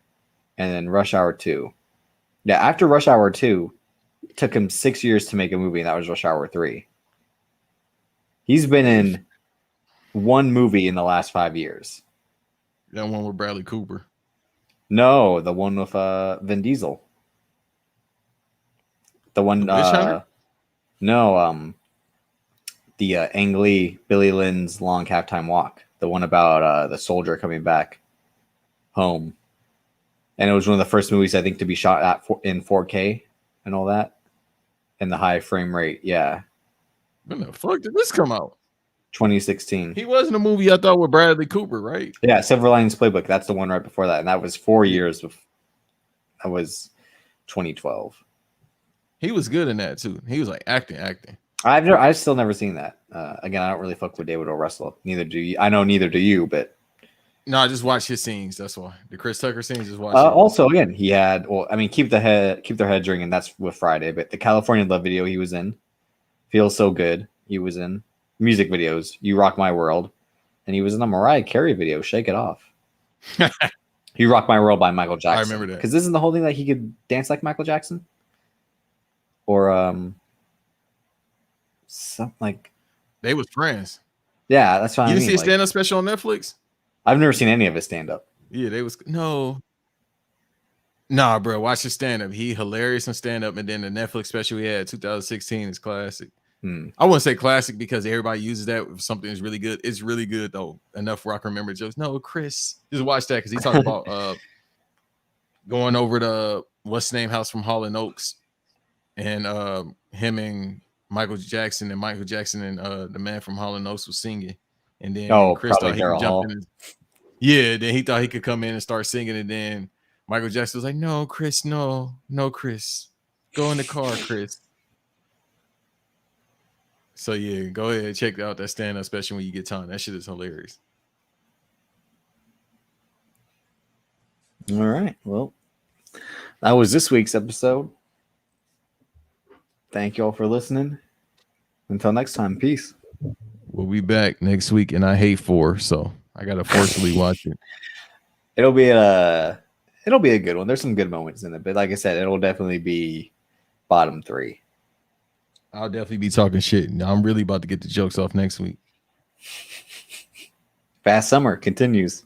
and then Rush Hour 2. Yeah, after Rush Hour 2, it took him 6 years to make a movie, and that was Rush Hour 3. He's been in one movie in the last 5 years. That one with Bradley Cooper. No, the one with Vin Diesel. The one the Ang Lee, Billy Lynn's Long Halftime Walk. The one about the soldier coming back home. And it was one of the first movies, I think, to be shot in 4K and all that. And the high frame rate, yeah. When the fuck did this come out? 2016. He was in a movie I thought with Bradley Cooper, right? Yeah, Silver Linings Playbook. That's the one right before that. And that was 4 years. That was 2012. He was good in that too. He was like acting. I've still never seen that. Again, I don't really fuck with David O. Russell. Neither do you. I know neither do you, but No, I just watch his scenes. That's why the Chris Tucker scenes. Just watch. Also, again, he had. Well, I mean, keep their heads ringing. That's with Friday, but the California Love video he was in, Feels So Good. He was in music videos. You Rock My World, and he was in a Mariah Carey video. Shake It Off. You Rock My World by Michael Jackson. I remember that because isn't the whole thing that he could dance like Michael Jackson, or something like they was friends. Yeah, that's what you I mean. You didn't see a stand-up special on Netflix? I've never seen any of his stand-up. Yeah, they was nah, bro. Watch his stand-up. He hilarious in stand-up, and then the Netflix special he had 2016 is classic. I wouldn't say classic because everybody uses that if something is really good. It's really good though. Enough where I can remember jokes. No, Chris, just watch that because he talked about going over to what's the name house from Hall and Oaks, and him and Michael Jackson and the man from Hall and Oaks was singing, and then Chris thought he could jump in. Yeah, then he thought he could come in and start singing, and then Michael Jackson was like, "No, Chris, no, Chris, go in the car, Chris." So yeah, go ahead and check out that stand-up special when you get time. That shit is hilarious. All right. Well, that was this week's episode. Thank you all for listening. Until next time, peace. We'll be back next week, and I hate 4, so I gotta forcefully watch it. It'll be a good one. There's some good moments in it, but like I said, it'll definitely be bottom 3. I'll definitely be talking shit. I'm really about to get the jokes off next week. Fast summer continues.